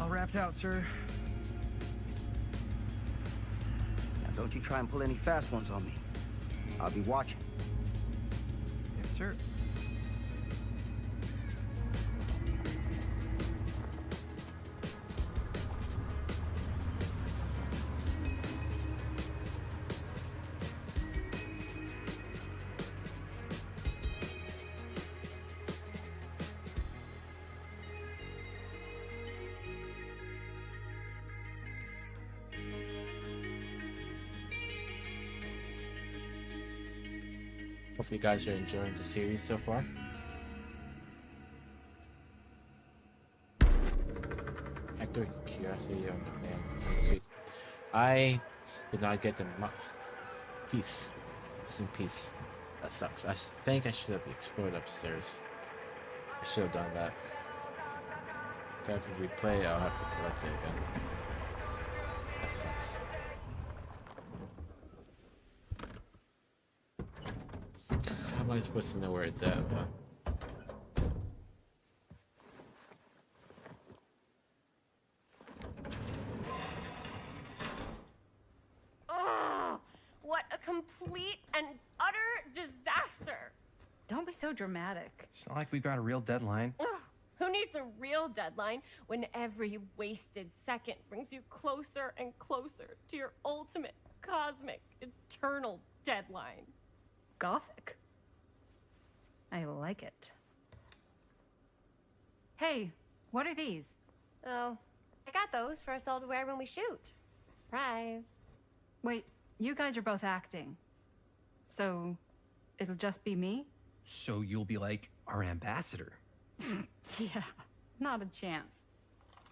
All wrapped out, sir. Now Don't you try and pull any fast ones on me. I'll be watching. Yes, sir. Hopefully you guys are enjoying the series so far. Actor Curiosity on the man. Sweet. I did not get the piece. Missing piece. That sucks. I think I should have explored upstairs. I should have done that. If I have to replay it, I'll have to collect it again. That sucks. How am I supposed to know where it's at? Oh, what a complete and utter disaster! Don't be so dramatic. It's not like we've got a real deadline. Ugh, who needs a real deadline when every wasted second brings you closer and closer to your ultimate, cosmic, eternal deadline? Gothic. I like it. Hey, what are these? Oh, I got those for us all to wear when we shoot. Surprise. Wait, you guys are both acting. So, it'll just be me? So you'll be like our ambassador. Yeah, not a chance.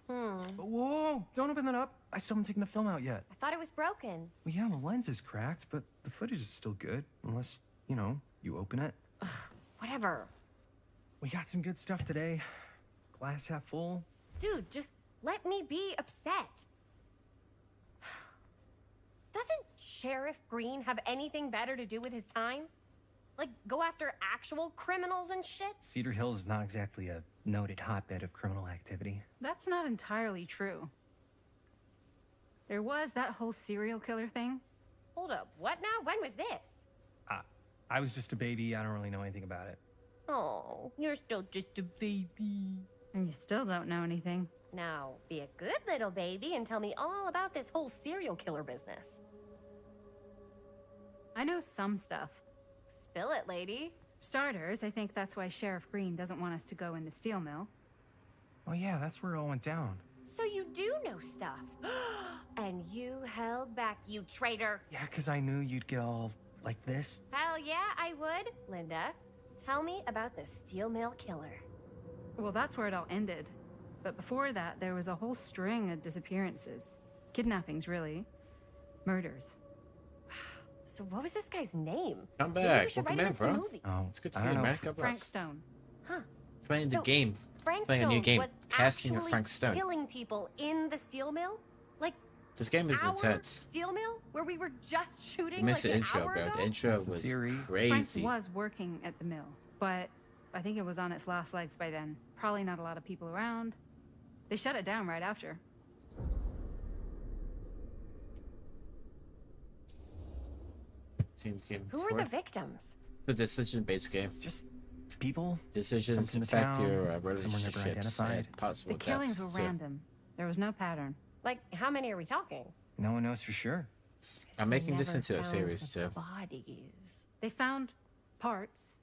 Whoa, don't open that up. I still haven't taken the film out yet. I thought it was broken. Well, yeah, the lens is cracked, but the footage is still good. Unless, you know, you open it. Ugh, whatever. We got some good stuff today. Glass half full. Dude, just let me be upset. Doesn't Sheriff Green have anything better to do with his time? Like, go after actual criminals and shit? Cedar Hills is not exactly a noted hotbed of criminal activity. That's not entirely true. There was that whole serial killer thing. Hold up, what now? When was this? I was just a baby. I don't really know anything about it. Oh, you're still just a baby. And you still don't know anything. Now, be a good little baby and tell me all about this whole serial killer business. I know some stuff. Spill it, lady. For starters, I think that's why Sheriff Green doesn't want us to go in the steel mill. Oh yeah, that's where it all went down. So you do know stuff. And you held back, you traitor. Yeah, because I knew you'd get all like this. Hell yeah, I would. Linda, tell me about the steel mill killer. Well, that's where it all ended. But before that, there was a whole string of disappearances. Kidnappings, really. Murders. So what was this guy's name? Come Maybe back. we should Welcome write in, it for the bro. movie. Oh, It's good to I see you, don't know. man. God Frank bless. Stone. Huh. Playing So, the game. Frank Playing a new Stone game. was Casting a actually Frank Stone. killing people in the steel mill? Like, This game is our intense. steel mill? Where we were just shooting You missed like the an intro, hour bro. ago? The intro That's the was theory. Frank crazy. was working at the mill, but I think it was on its last legs by then. Probably not a lot of people around. They shut it down right after. Who were the victims? The decision-based game. Just people. Decisions some from the affect town, your some were never relationships identified. and possible The killings were deaths. So, random. There was no pattern. Like, how many are we talking? No one knows for sure. I'm They making this never into a found series the too. bodies. They found parts.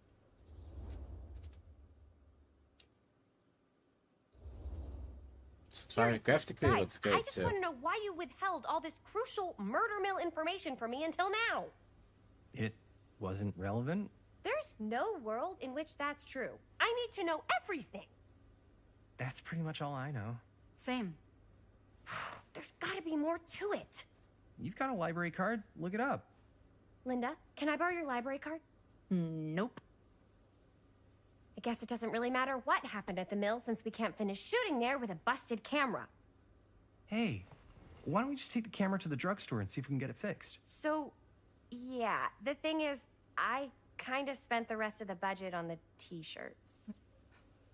Sorry, Seriously, graphically it guys, looks good I just too. want to know why you withheld all this crucial murder mill information from me until now. It wasn't relevant. There's no world in which that's true. I need to know everything. That's pretty much all I know. Same. There's gotta be more to it. You've got a library card. Look it up. Linda, can I borrow your library card? Nope. I guess it doesn't really matter what happened at the mill since we can't finish shooting there with a busted camera. Hey, why don't we just take the camera to the drugstore and see if we can get it fixed? So, yeah, the thing is, I kind of spent the rest of the budget on the t-shirts.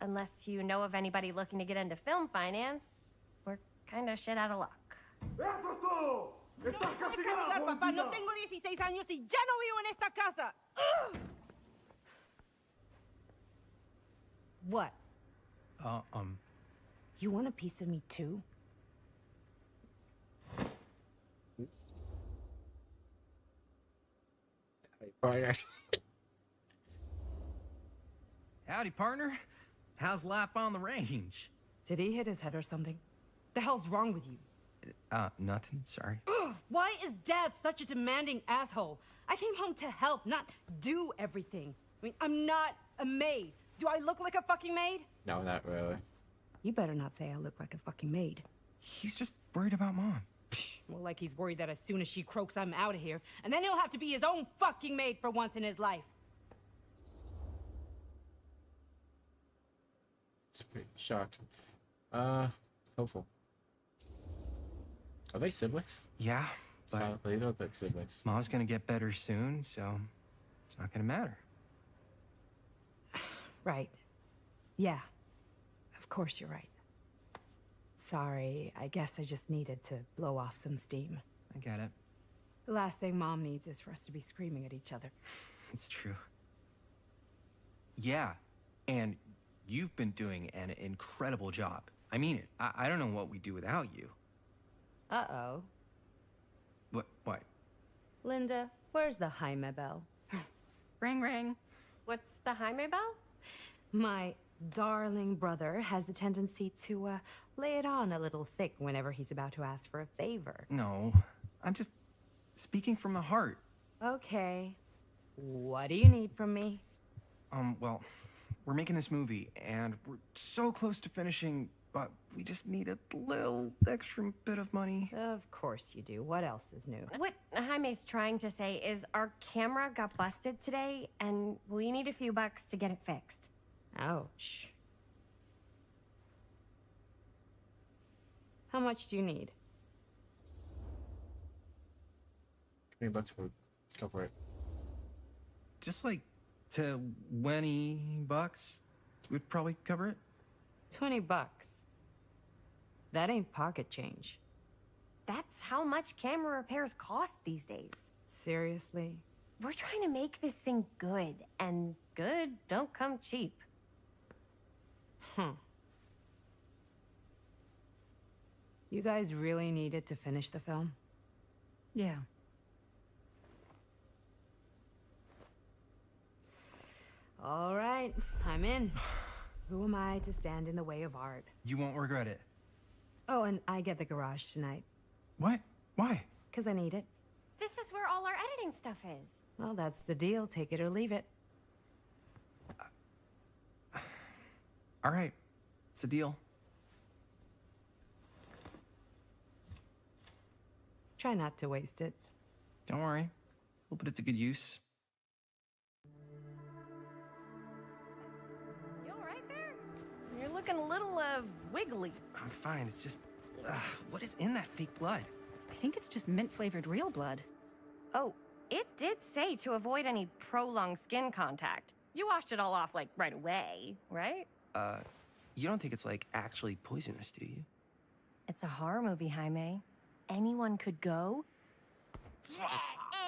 Unless you know of anybody looking to get into film finance, we're kind of shit out of luck. No me puedes castigar, papá. No tengo 16 años y ya no vivo en esta casa. Ugh. What? You want a piece of me too? Howdy, partner. How's life on the range? Did he hit his head or something? The hell's wrong with you? Nothing, sorry. Ugh, why is Dad such a demanding asshole? I came home to help, not do everything. I mean, I'm not a maid. Do I look like a fucking maid? No, not really. You better not say I look like a fucking maid. He's just worried about Mom. More like he's worried that as soon as she croaks, I'm out of here. And then he'll have to be his own fucking maid for once in his life. It's pretty shocked. Hopeful. Are they siblings? Yeah, but So, they look like siblings. Mom's gonna get better soon, so it's not gonna matter. Right. Yeah. Of course you're right. Sorry, I guess I just needed to blow off some steam. I get it. The last thing Mom needs is for us to be screaming at each other. It's true. Yeah, and you've been doing an incredible job. I mean it. I don't know what we'd do without you. Uh-oh. What? Linda, where's the Jaime bell? Ring, ring. What's the Jaime bell? My darling brother has the tendency to, lay it on a little thick whenever he's about to ask for a favor. No, I'm just speaking from the heart. Okay. What do you need from me? Well, we're making this movie, and we're so close to finishing, but we just need a little extra bit of money. Of course you do. What else is new? What Jaime's trying to say is our camera got busted today, and we need a few bucks to get it fixed. Ouch. How much do you need? $20 for go for it. Just like $20 would probably cover it. $20. That ain't pocket change. That's how much camera repairs cost these days. Seriously? We're trying to make this thing good, and good don't come cheap. You guys really needed to finish the film? Yeah. All right, I'm in. Who am I to stand in the way of art? You won't regret it. Oh, and I get the garage tonight. What? Why? Because I need it. This is where all our editing stuff is. Well, that's the deal. Take it or leave it. All right. It's a deal. Try not to waste it. Don't worry. We'll put it to good use. You all right there? You're looking a little, wiggly. I'm fine. It's just... what is in that fake blood? I think it's just mint-flavored real blood. Oh, it did say to avoid any prolonged skin contact. You washed it all off, like, right away, right? You don't think it's, like, actually poisonous, do you? It's a horror movie, Jaime. Anyone could go.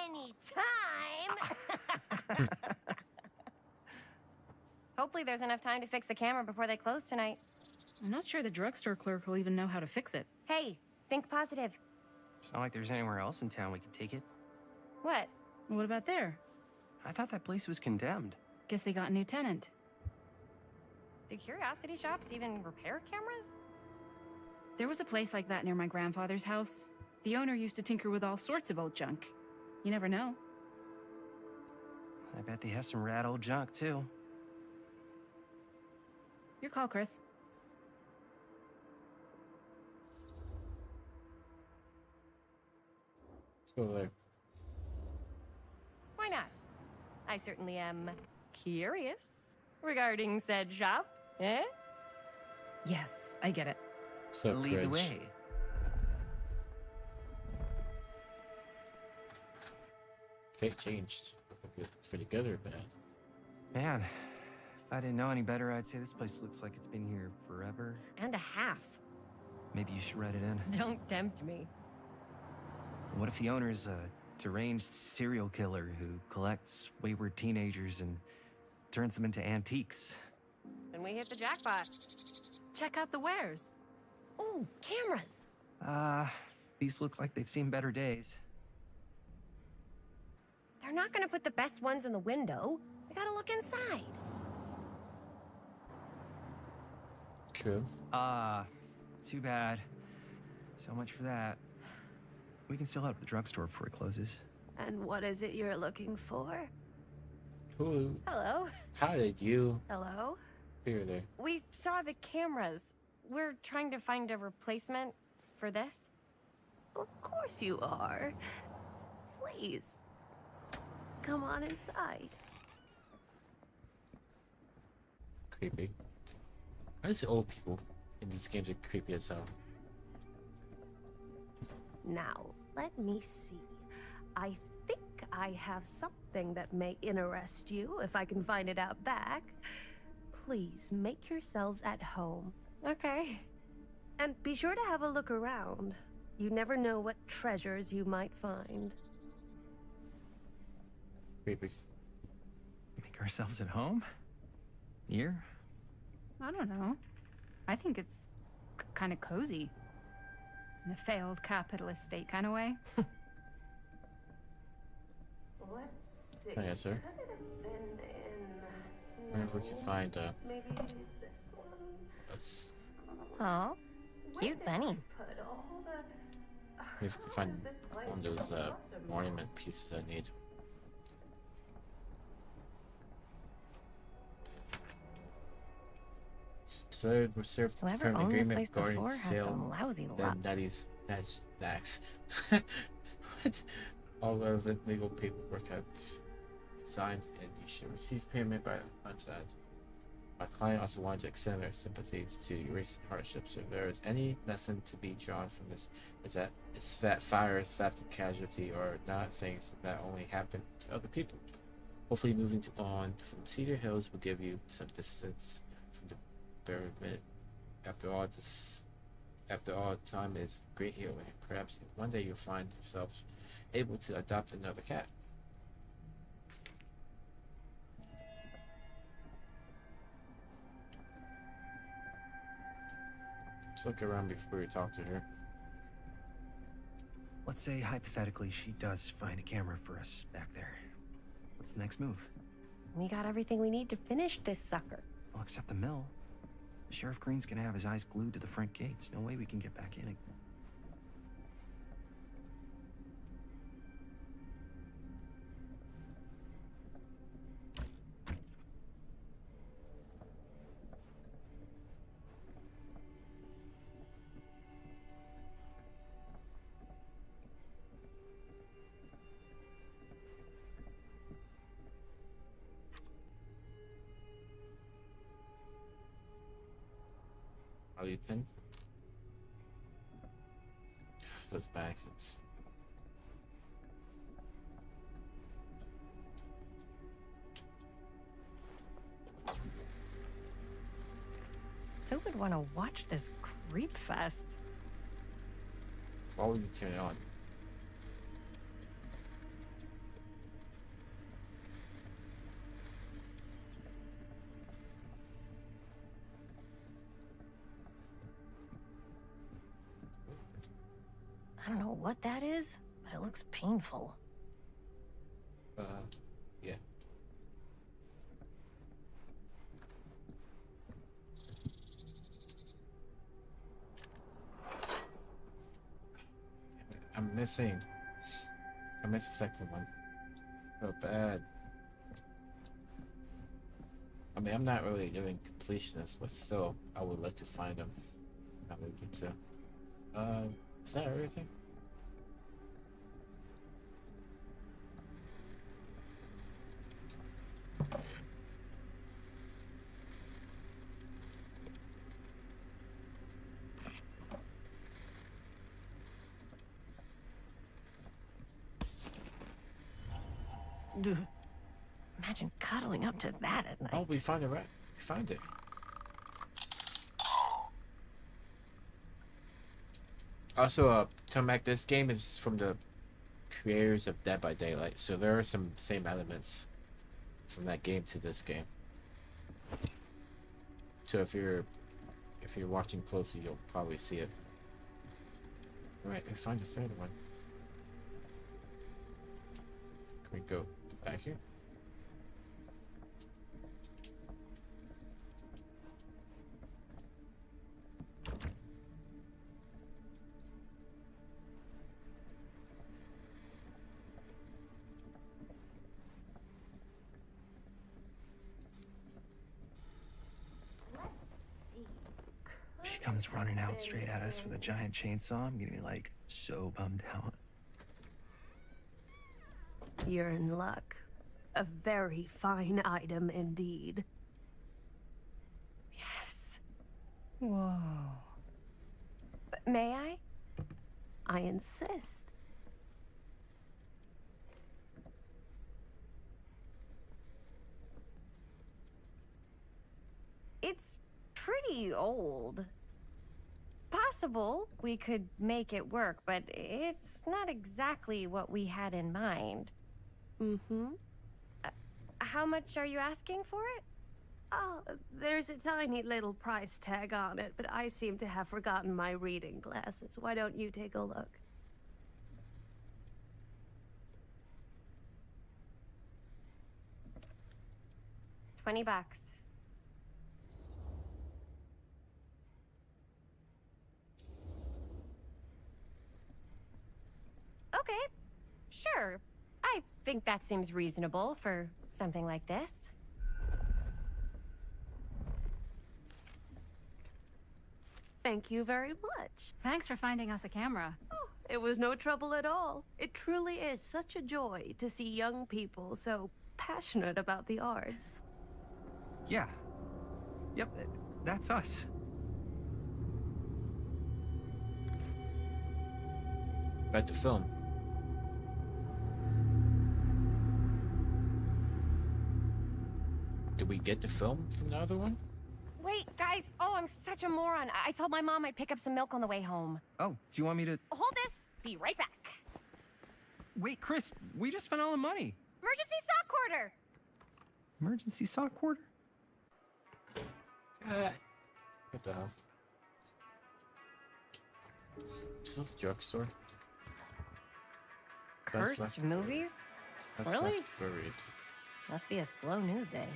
Any time. Hopefully there's enough time to fix the camera before they close tonight. I'm not sure the drugstore clerk will even know how to fix it. Hey, think positive. It's not like there's anywhere else in town we could take it. What? What about there? I thought that place was condemned. Guess they got a new tenant. Do curiosity shops even repair cameras? There was a place like that near my grandfather's house. The owner used to tinker with all sorts of old junk. You never know. I bet they have some rad old junk, too. Your call, Chris. Let's go there. Why not? I certainly am curious regarding said shop, eh? Yes, I get it. So lead the way. Fate changed. For the good or bad? Man, if I didn't know any better, I'd say this place looks like it's been here forever. And a half. Maybe you should write it in. Don't tempt me. What if the owner's a deranged serial killer who collects wayward teenagers and turns them into antiques? And we hit the jackpot. Check out the wares. Ooh, cameras. These look like they've seen better days. They're not gonna put the best ones in the window. We gotta look inside. True. Too bad. So much for that. We can still head to the drugstore before it closes. And what is it you're looking for? Who? Hello. How did you Hello? figure there? We saw the cameras. We're trying to find a replacement for this. Of course you are. Please. Come on inside. Creepy. Why is old people in these games are creepy as hell? Now, let me see. I think I have something that may interest you, if I can find it out back. Please make yourselves at home. Okay. And be sure to have a look around. You never know what treasures you might find. Creepy. Make ourselves at home? Here? I don't know. I think it's kind of cozy. In a failed capitalist state kind of way. Let's see. Oh, yes, sir. I wonder if we can find maybe this one. let's Oh, cute bunny. if we can find one of those ornament pieces I need. So we served Whoever from owned this agreement place regarding before had sale. some lousy luck. That's what? All relevant legal paperwork have signed, and you should receive payment by lunchtime. My client also wanted to extend their sympathies to your recent hardships. If there is any lesson to be drawn from this, it's that fire, theft, and casualty are not things that only happen to other people. Hopefully, moving on from Cedar Hills will give you some distance from the bereavement. After all, time is great healing. Perhaps one day you'll find yourself able to adopt another cat. Let's look around before we talk to her. Let's say, hypothetically, she does find a camera for us back there. What's the next move? We got everything we need to finish this sucker. Well, except the mill. Sheriff Green's gonna have his eyes glued to the front gates. No way we can get back in again. Are you pin? Those baskets. Who would want to watch this creep fest? Why would you turn it on? I don't know what that is, but it looks painful. Yeah. I'm missing. I missed the second one. So bad. I mean, I'm not really doing completionist, but still, I would like to find them. I'm able to. Is that everything? Imagine cuddling up to that at night. Oh, we found it, right? We found it. Also, to make this game is from the creators of Dead by Daylight, so there are some same elements from that game to this game. So if you're watching closely, you'll probably see it. All right, and find the third one. Can we go back here? She comes running out straight at us with a giant chainsaw. I'm gonna be like so bummed out. You're in luck. A very fine item indeed. Yes. Whoa. May I? I insist. It's pretty old. Possible we could make it work, but it's not exactly what we had in mind. Mm-hmm. How much are you asking for it? Oh, there's a tiny little price tag on it, but I seem to have forgotten my reading glasses. Why don't you take a look? $20. Okay, sure. I think that seems reasonable for something like this. Thank you very much. Thanks for finding us a camera. Oh, it was no trouble at all. It truly is such a joy to see young people so passionate about the arts. Yeah. Yep, that's us. About the film. Did we get the film from the other one? Wait, guys. Oh, I'm such a moron. I told my mom I'd pick up some milk on the way home. Oh, do you want me to... Hold this. Be right back. Wait, Chris, we just spent all the money. Emergency sock quarter. Emergency sock quarter? What the hell? Is this a drugstore? Cursed movies? That's Really? left buried. Must be a slow news day.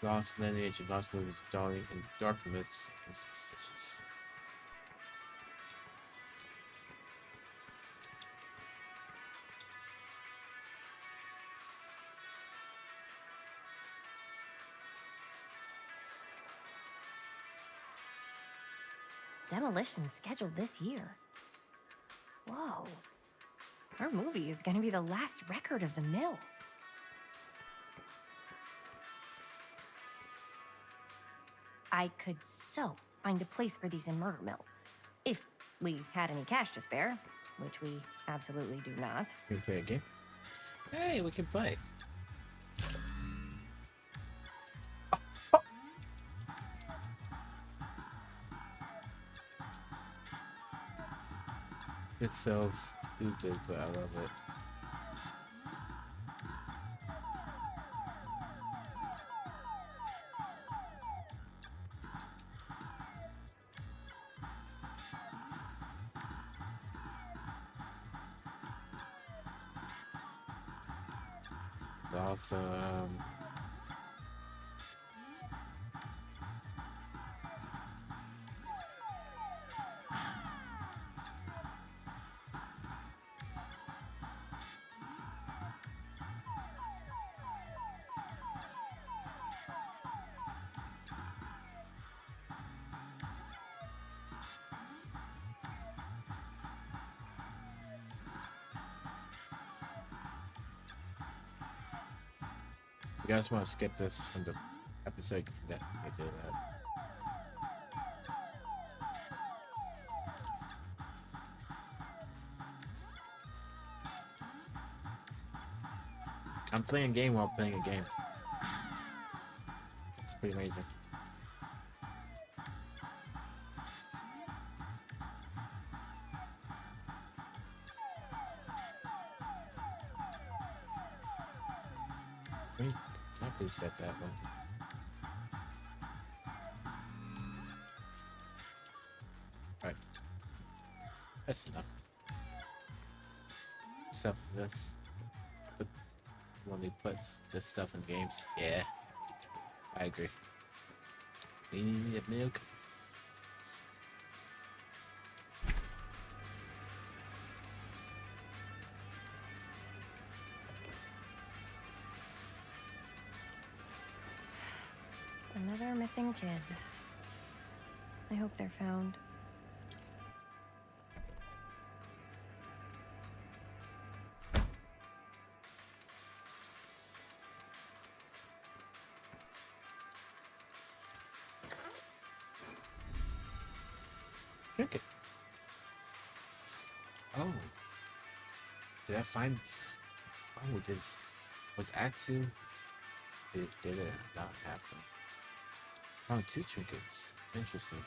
Lost lineage of lost movies, darling in dark myths and superstitions. Demolition scheduled this year. Whoa. Our movie is gonna be the last record of the mill. I could so find a place for these in Murder Mill. If we had any cash to spare, which we absolutely do not. Can we play a game? Hey, we can play. It's so stupid, but I love it. Awesome. If you guys want to skip this from the episode, you can do that. I'm playing a game while playing a game. It's pretty amazing. I didn't expect that one. Alright. That's enough. Except for this. When they put this stuff in games. Yeah. I agree. We need milk. Another missing kid. I hope they're found. Drink it. Oh. Did I find... Oh, this... Was Act 2... Did it not happen? Found 2 trinkets. Interesting.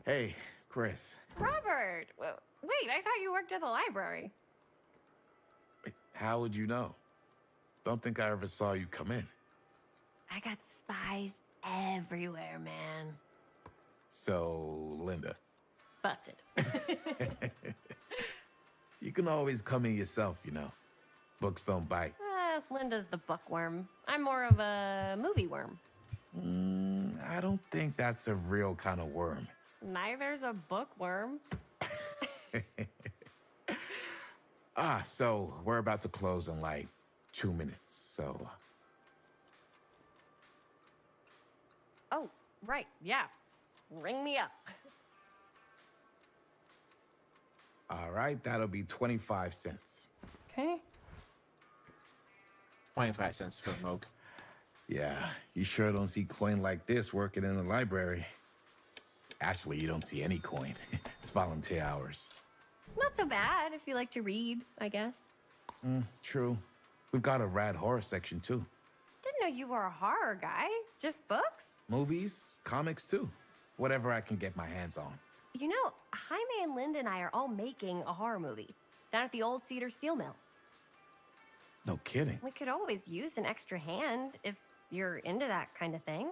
Hey, Chris. Robert! Wait, I thought you worked at the library. How would you know? Don't think I ever saw you come in. I got spies everywhere, man. So, Linda. Busted. You can always come in yourself, you know. Books don't bite. Linda's the bookworm. I'm more of a movie worm. I don't think that's a real kind of worm. Neither's a bookworm. So we're about to close in like 2 minutes, so... Oh, right, yeah. Ring me up. All right, that'll be 25 cents. Okay. 25 cents for a mug. Yeah, you sure don't see coin like this working in the library. Actually, you don't see any coin. It's volunteer hours. Not so bad if you like to read, I guess. True. We've got a rad horror section, too. Didn't know you were a horror guy. Just books? Movies, comics, too. Whatever I can get my hands on. You know, Jaime and Linda and I are all making a horror movie down at the old Cedar Steel Mill. No kidding. We could always use an extra hand if you're into that kind of thing.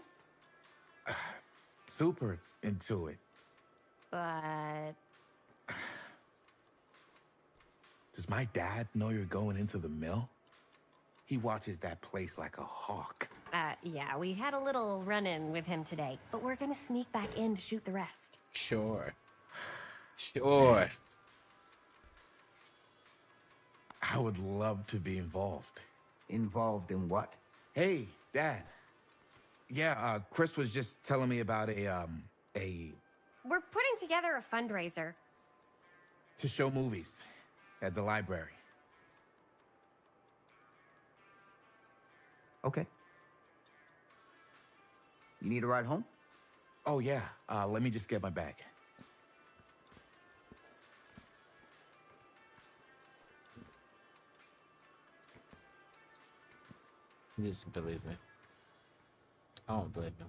Super into it. But... Does my dad know you're going into the mill? He watches that place like a hawk. Yeah, we had a little run-in with him today, but we're gonna sneak back in to shoot the rest. Sure. Sure. I would love to be involved. Involved in what? Hey, Dad. Yeah, Chris was just telling me about a... We're putting together a fundraiser. to show movies at the library. Okay. You need a ride home? Oh, yeah. Let me just get my bag. He doesn't believe me. I don't believe him.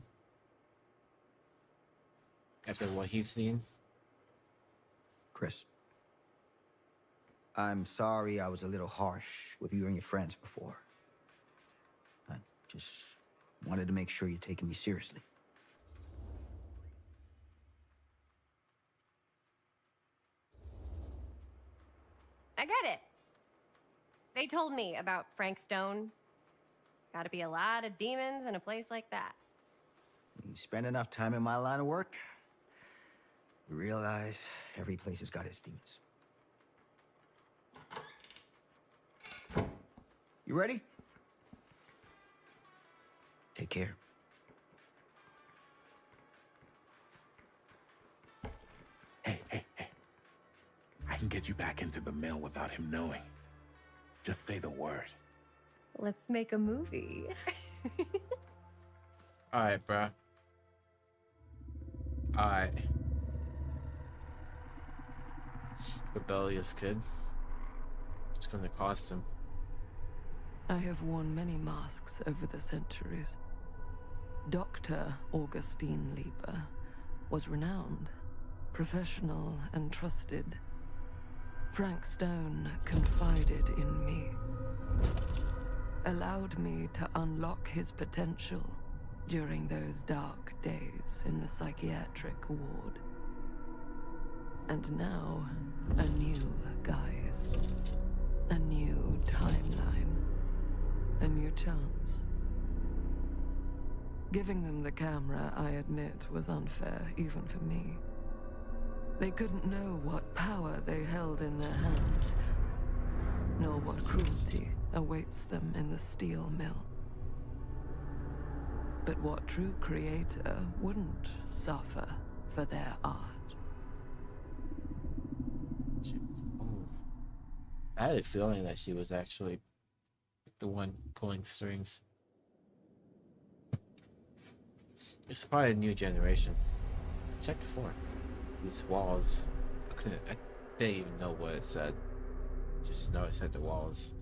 After what he's seen. Chris. I'm sorry I was a little harsh with you and your friends before. I just wanted to make sure you're taking me seriously. I get it. They told me about Frank Stone. Gotta be a lot of demons in a place like that. You spend enough time in my line of work, you realize every place has got its demons. You ready? Take care. Hey. I can get you back into the mill without him knowing. Just say the word. Let's make a movie. Alright, bro. Alright. Rebellious kid. It's gonna cost him. I have worn many masks over the centuries. Dr. Augustine Lieber was renowned, professional, and trusted. Frank Stone confided in me, allowed me to unlock his potential during those dark days in the psychiatric ward. And now, a new guise, a new timeline, a new chance. Giving them the camera, I admit, was unfair, even for me. They couldn't know what power they held in their hands, nor what cruelty awaits them in the steel mill. But what true creator wouldn't suffer for their art? I had a feeling that she was actually the one pulling strings. It's probably a new generation. Check before. These walls. I didn't even know what it said. Just know it said the walls.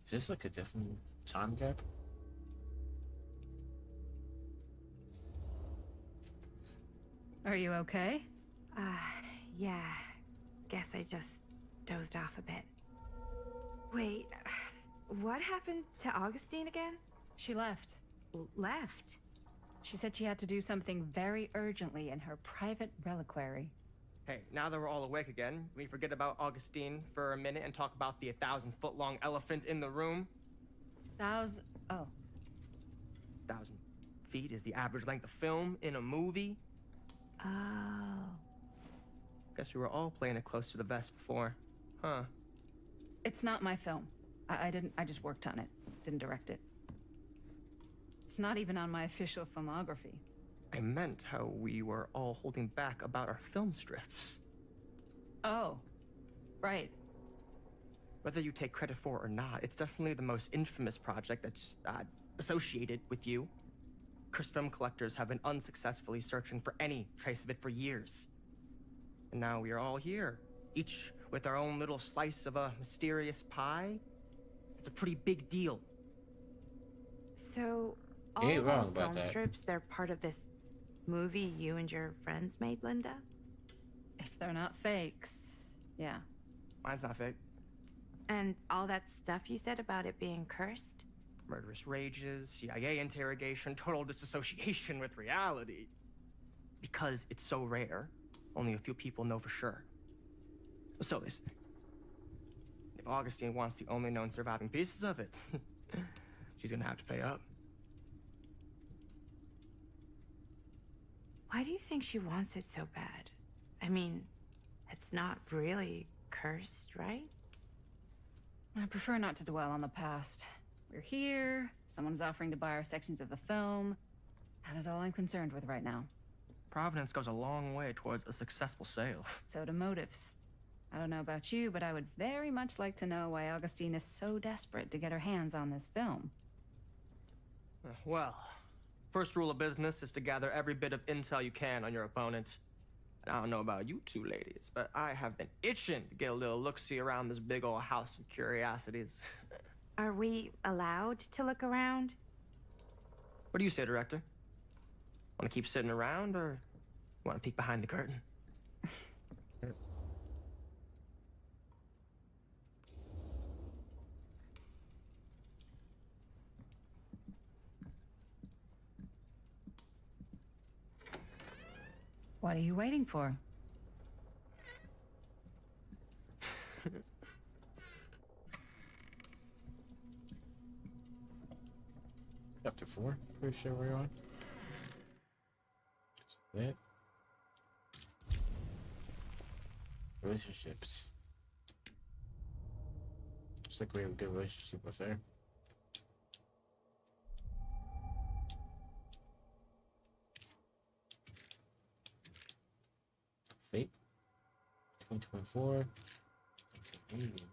Is this like a different time gap? Are you okay? Yeah. Guess I just dozed off a bit. Wait, what happened to Augustine again? She left. Left? She said she had to do something very urgently in her private reliquary. Hey, now that we're all awake again, we forget about Augustine for a minute and talk about the 1,000-foot-long elephant in the room. Oh. 1,000 feet is the average length of film in a movie. Oh. Guess we were all playing it close to the vest before, huh? It's not my film. I just worked on it. Didn't direct it. It's not even on my official filmography. I meant how we were all holding back about our film strips. Oh, right. Whether you take credit for it or not, it's definitely the most infamous project that's associated with you. Cursed film collectors have been unsuccessfully searching for any trace of it for years. And now we are all here, each with our own little slice of a mysterious pie. It's a pretty big deal. So, all You ain't wrong the about film that. strips, they're part of this movie you and your friends made, Linda? If they're not fakes, yeah. Mine's not fake. And all that stuff you said about it being cursed? Murderous rages, CIA interrogation, total disassociation with reality. Because it's so rare, only a few people know for sure. So listen. If Augustine wants the only known surviving pieces of it, she's gonna have to pay up. Why do you think she wants it so bad? I mean, it's not really cursed, right? I prefer not to dwell on the past. We're here, someone's offering to buy our sections of the film. That is all I'm concerned with right now. Providence goes a long way towards a successful sale. So do motives. I don't know about you, but I would very much like to know why Augustine is so desperate to get her hands on this film. Well, first rule of business is to gather every bit of intel you can on your opponent. And I don't know about you two ladies, but I have been itching to get a little look-see around this big old house of curiosities. Are we allowed to look around? What do you say, director? Want to keep sitting around, or want to peek behind the curtain? What are you waiting for? Chapter 4, pretty sure we're on. That. Relationships. Looks like we have a good relationship with her. Fate. 2024. 1980.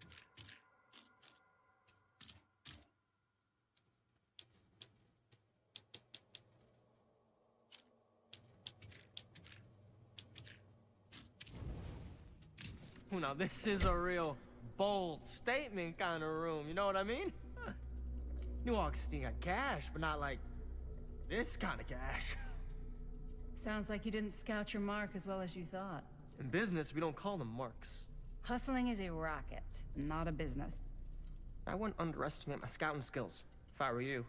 Now this is a real bold statement kind of room, you know what I mean? New Augustine got cash, but not like this kind of cash. Sounds like you didn't scout your mark as well as you thought. In business, we don't call them marks. Hustling is a racket, not a business. I wouldn't underestimate my scouting skills, if I were you.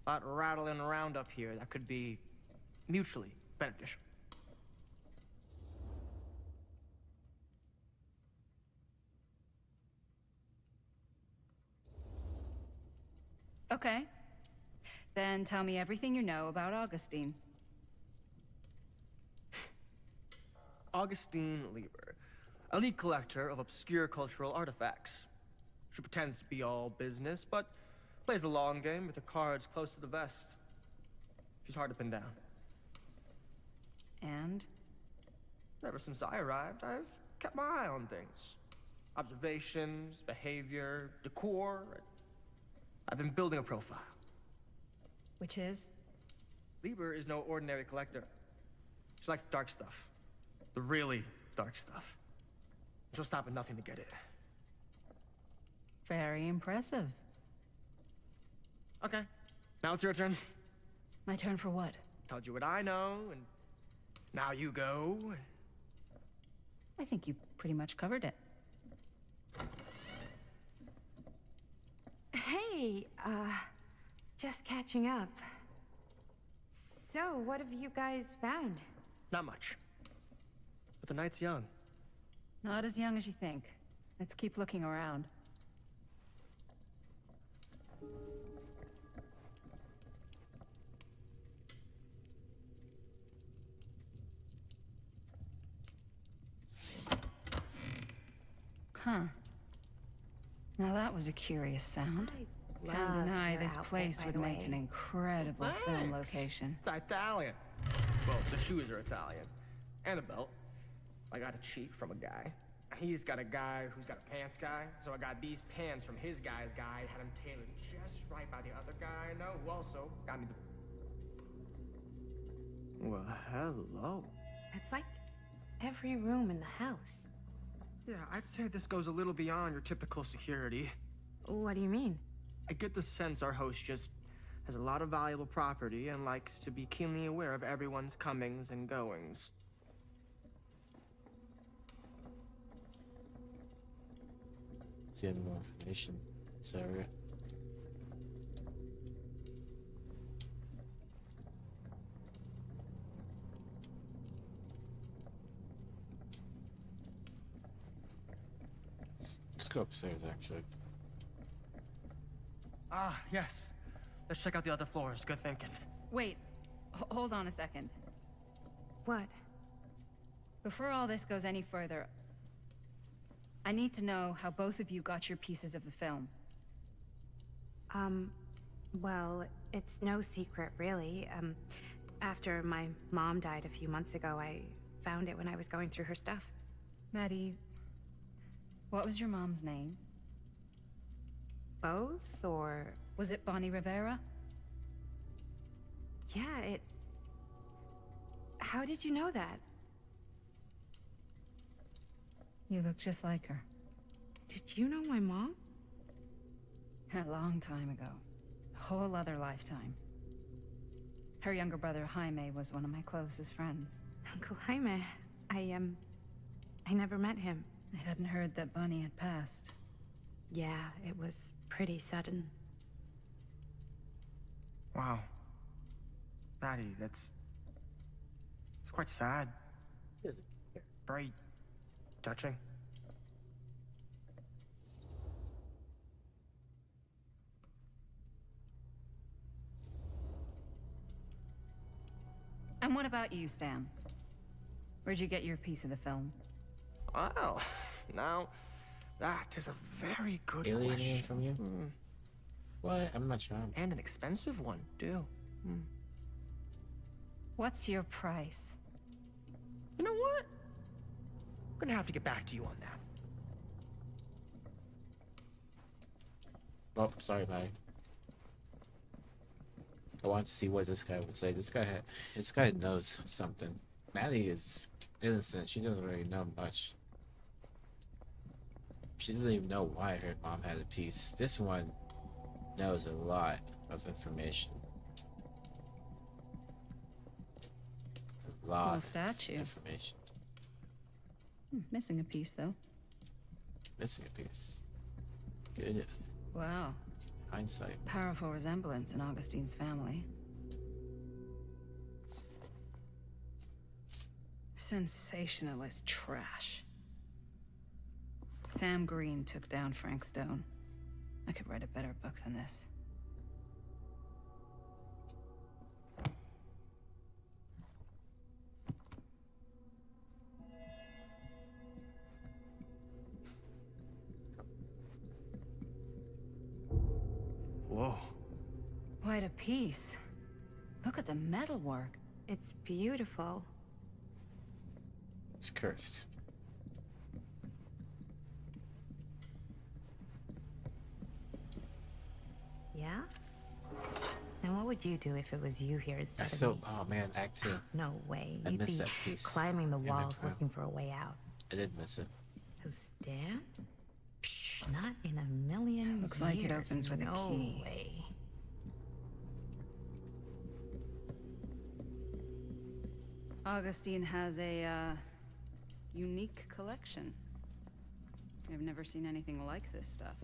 A lot rattling around up here that could be mutually beneficial. Okay. Then tell me everything you know about Augustine. Augustine Lieber, elite collector of obscure cultural artifacts. She pretends to be all business, but plays the long game with the cards close to the vest. She's hard to pin down. And? Ever since I arrived, I've kept my eye on things. Observations, behavior, decor. I've been building a profile. Which is? Lieber is no ordinary collector. She likes the dark stuff. The really dark stuff. She'll stop at nothing to get it. Very impressive. Okay, now it's your turn. My turn for what? Told you what I know, and now you go. I think you pretty much covered it. Hey, just catching up. So, what have you guys found? Not much. But the night's young. Not as young as you think. Let's keep looking around. Huh. Now that was a curious sound. Can't deny this place would make an incredible film location. It's Italian. Well, the shoes are Italian. And a belt. I got a cheap from a guy. He's got a guy who's got a pants guy. So I got these pants from his guy's guy. Had him tailored just right by the other guy I know, who also got me the... Well, hello. It's like every room in the house. Yeah, I'd say this goes a little beyond your typical security. What do you mean? I get the sense our host just has a lot of valuable property and likes to be keenly aware of everyone's comings and goings. See any more information in this area. Let's go upstairs, actually. Ah, yes. Let's check out the other floors. Good thinking. Wait, hold on a second. What? Before all this goes any further, I need to know how both of you got your pieces of the film. Well, it's no secret, really. After my mom died a few months ago, I found it when I was going through her stuff. Maddie, what was your mom's name? Both, or... Was it Bonnie Rivera? Yeah, it... How did you know that? You look just like her. Did you know my mom? A long time ago. A whole other lifetime. Her younger brother, Jaime, was one of my closest friends. Uncle Jaime. I never met him. I hadn't heard that Bonnie had passed. Yeah, it was pretty sudden. Wow. Maddie, it's quite sad. Is it? Very touching. And what about you, Stan? Where'd you get your piece of the film? Well, now, that is a very good Alienating question. from you? What? I'm not sure. And an expensive one, too. What's your price? You know what? I'm gonna have to get back to you on that. Oh, sorry, Maddie. I wanted to see what this guy would say. This guy knows something. Maddie is innocent. She doesn't really know much. She doesn't even know why her mom had a piece. This one knows a lot of information. A lot Cool statue. of information. Missing a piece, though. Missing a piece. Good Wow. hindsight. Powerful resemblance in Augustine's family. Sensationalist trash. Sam Green took down Frank Stone. I could write a better book than this. Whoa. Quite a piece. Look at the metalwork. It's beautiful. It's cursed. Yeah? And what would you do if it was you here instead of me? Oh man, Act 2. No way. I You'd missed be that piece. climbing the in walls Ep1. looking for a way out. I did miss it. To stand? Psh, not in a million Looks like it years. opens with a No key. way. Augustine has a, unique collection. I've never seen anything like this stuff.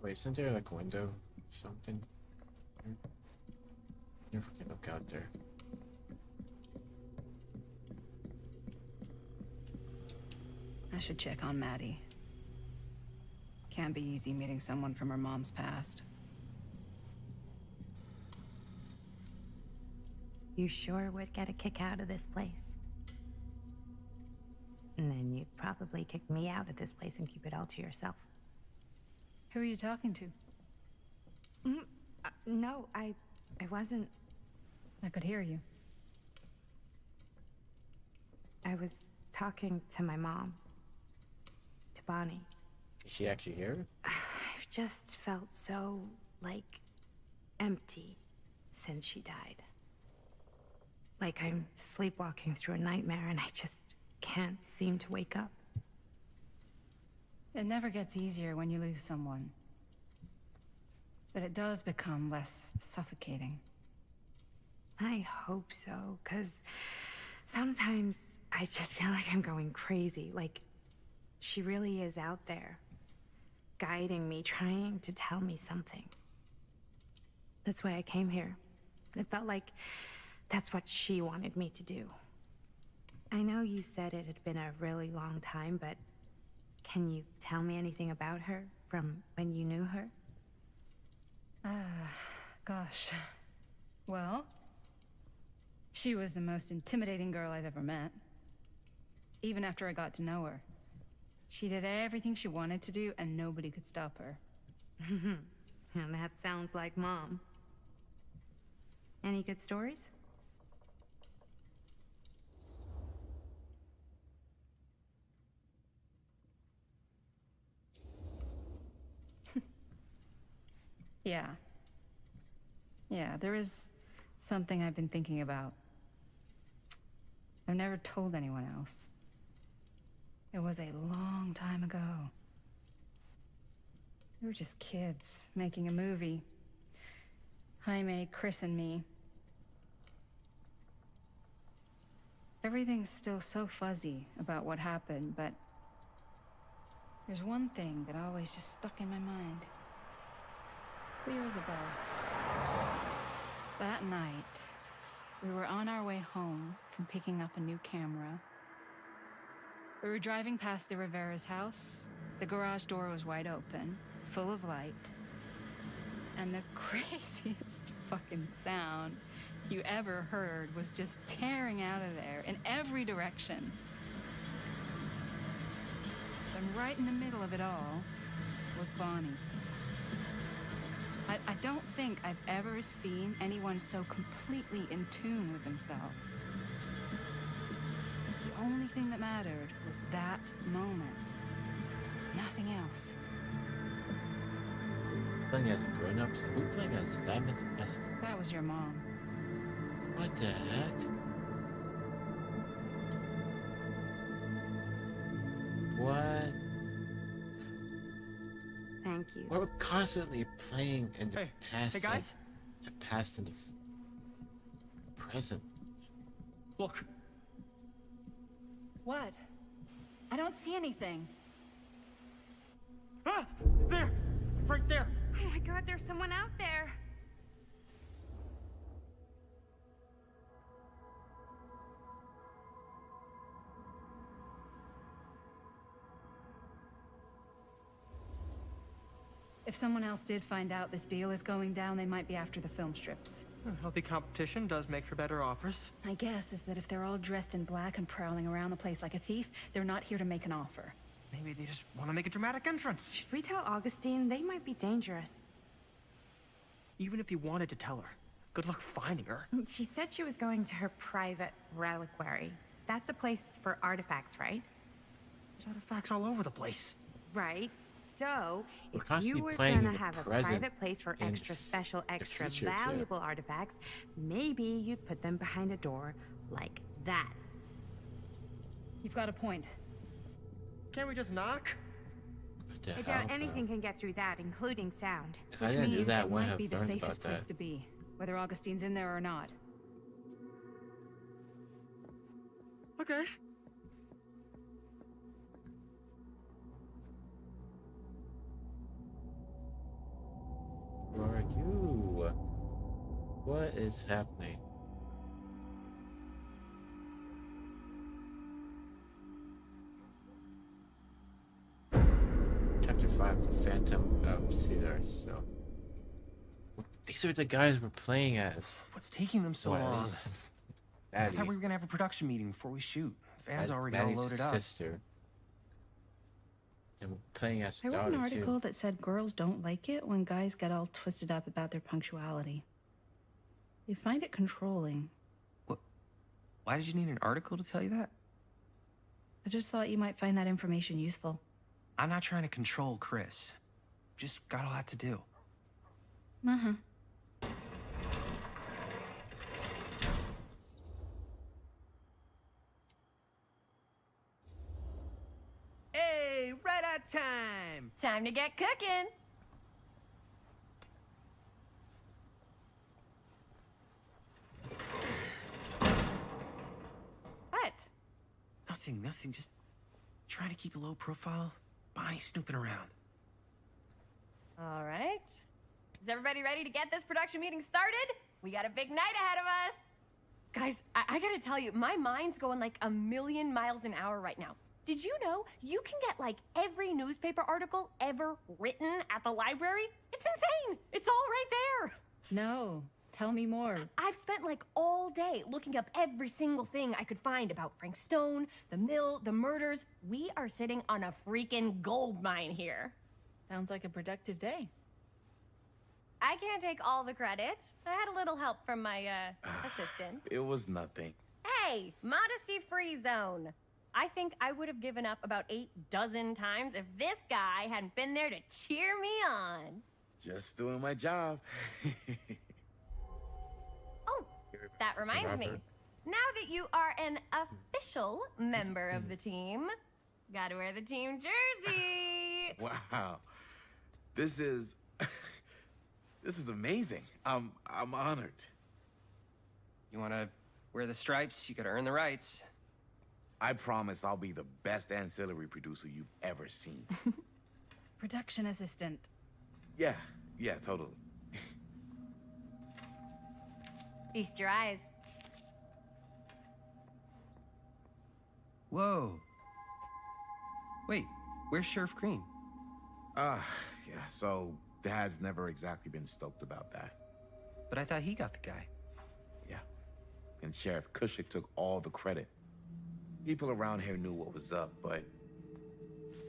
Wait, isn't there like a window or something? Never can look out there. I should check on Maddie. Can't be easy meeting someone from her mom's past. You sure would get a kick out of this place. And then you'd probably kick me out of this place and keep it all to yourself. Who are you talking to? No, I wasn't. I could hear you. I was talking to my mom. To Bonnie. Is she actually here? I've just felt so, like, empty since she died. Like I'm sleepwalking through a nightmare and I just can't seem to wake up. It never gets easier when you lose someone. But it does become less suffocating. I hope so, 'cause sometimes I just feel like I'm going crazy. Like, she really is out there, guiding me, trying to tell me something. That's why I came here. It felt like that's what she wanted me to do. I know you said it had been a really long time, but can you tell me anything about her from when you knew her? Gosh. Well, she was the most intimidating girl I've ever met. Even after I got to know her. She did everything she wanted to do, and nobody could stop her. And that sounds like Mom. Any good stories? Yeah. Yeah, there is something I've been thinking about. I've never told anyone else. It was a long time ago. We were just kids, making a movie. Jaime, Chris, and me. Everything's still so fuzzy about what happened, but there's one thing that always just stuck in my mind. Clear as a bell. That night, we were on our way home from picking up a new camera. We were driving past the Rivera's house. The garage door was wide open, full of light. And the craziest fucking sound you ever heard was just tearing out of there in every direction. And right in the middle of it all was Bonnie. I don't think I've ever seen anyone so completely in tune with themselves. The only thing that mattered was that moment. Nothing else. Playing as grown-ups? Who playing as Diamond? That was your mom. What the heck? Thank you. We're constantly playing in the past. Hey guys. The past and the present. Look. What? I don't see anything. Ah! There! Right there! Oh my god, there's someone out there. If someone else did find out this deal is going down, they might be after the film strips. Healthy competition does make for better offers. My guess is that if they're all dressed in black and prowling around the place like a thief, they're not here to make an offer. Maybe they just want to make a dramatic entrance. Should we tell Augustine? They might be dangerous. Even if you wanted to tell her, good luck finding her. She said she was going to her private reliquary. That's a place for artifacts, right? There's artifacts all over the place. Right. So, We're if constantly you were playing in gonna the have a present private place for and extra special, the extra future, too. valuable artifacts, maybe you'd put them behind a door like that. You've got a point. Can't we just knock? What the I hell, doubt bro? anything can get through that, including sound. If I Which didn't do means that, I it wouldn't might have be the learned safest about place that. to be, whether Augustine's in there or not. Okay. Who are you? What is happening? Chapter 5, The Phantom of Cedars. So, these are the guys we're playing as. What's taking them so Well, at long? least I Maddie. thought we were gonna have a production meeting before we shoot. Van's already all Maddie's loaded up. sister. And we're playing as I her read an daughter, article too. that said girls don't like it when guys get all twisted up about their punctuality. They find it controlling. Why did you need an article to tell you that? I just thought you might find that information useful. I'm not trying to control Chris. Just got a lot to do. Uh-huh. Hey, right on time! Time to get cooking. What? Nothing. Just trying to keep a low profile. Bonnie snooping around. All right. Is everybody ready to get this production meeting started? We got a big night ahead of us. Guys, I gotta tell you, my mind's going like a million miles an hour right now. Did you know you can get like every newspaper article ever written at the library? It's insane. It's all right there. No. Tell me more. I've spent like all day looking up every single thing I could find about Frank Stone, the mill, the murders. We are sitting on a freaking gold mine here. Sounds like a productive day. I can't take all the credit. I had a little help from my assistant. It was nothing. Hey, modesty-free zone. I think I would have given up about 8 dozen times if this guy hadn't been there to cheer me on. Just doing my job. Oh, that reminds me. Now that you are an official member of the team, gotta wear the team jersey. Wow. This is amazing. I'm honored. You wanna wear the stripes? You gotta earn the rights. I promise I'll be the best ancillary producer you've ever seen. Production assistant. Yeah, totally. Feast your eyes. Whoa. Wait, where's Sheriff Green? Yeah, so Dad's never exactly been stoked about that. But I thought he got the guy. Yeah. And Sheriff Cushik took all the credit. People around here knew what was up, but...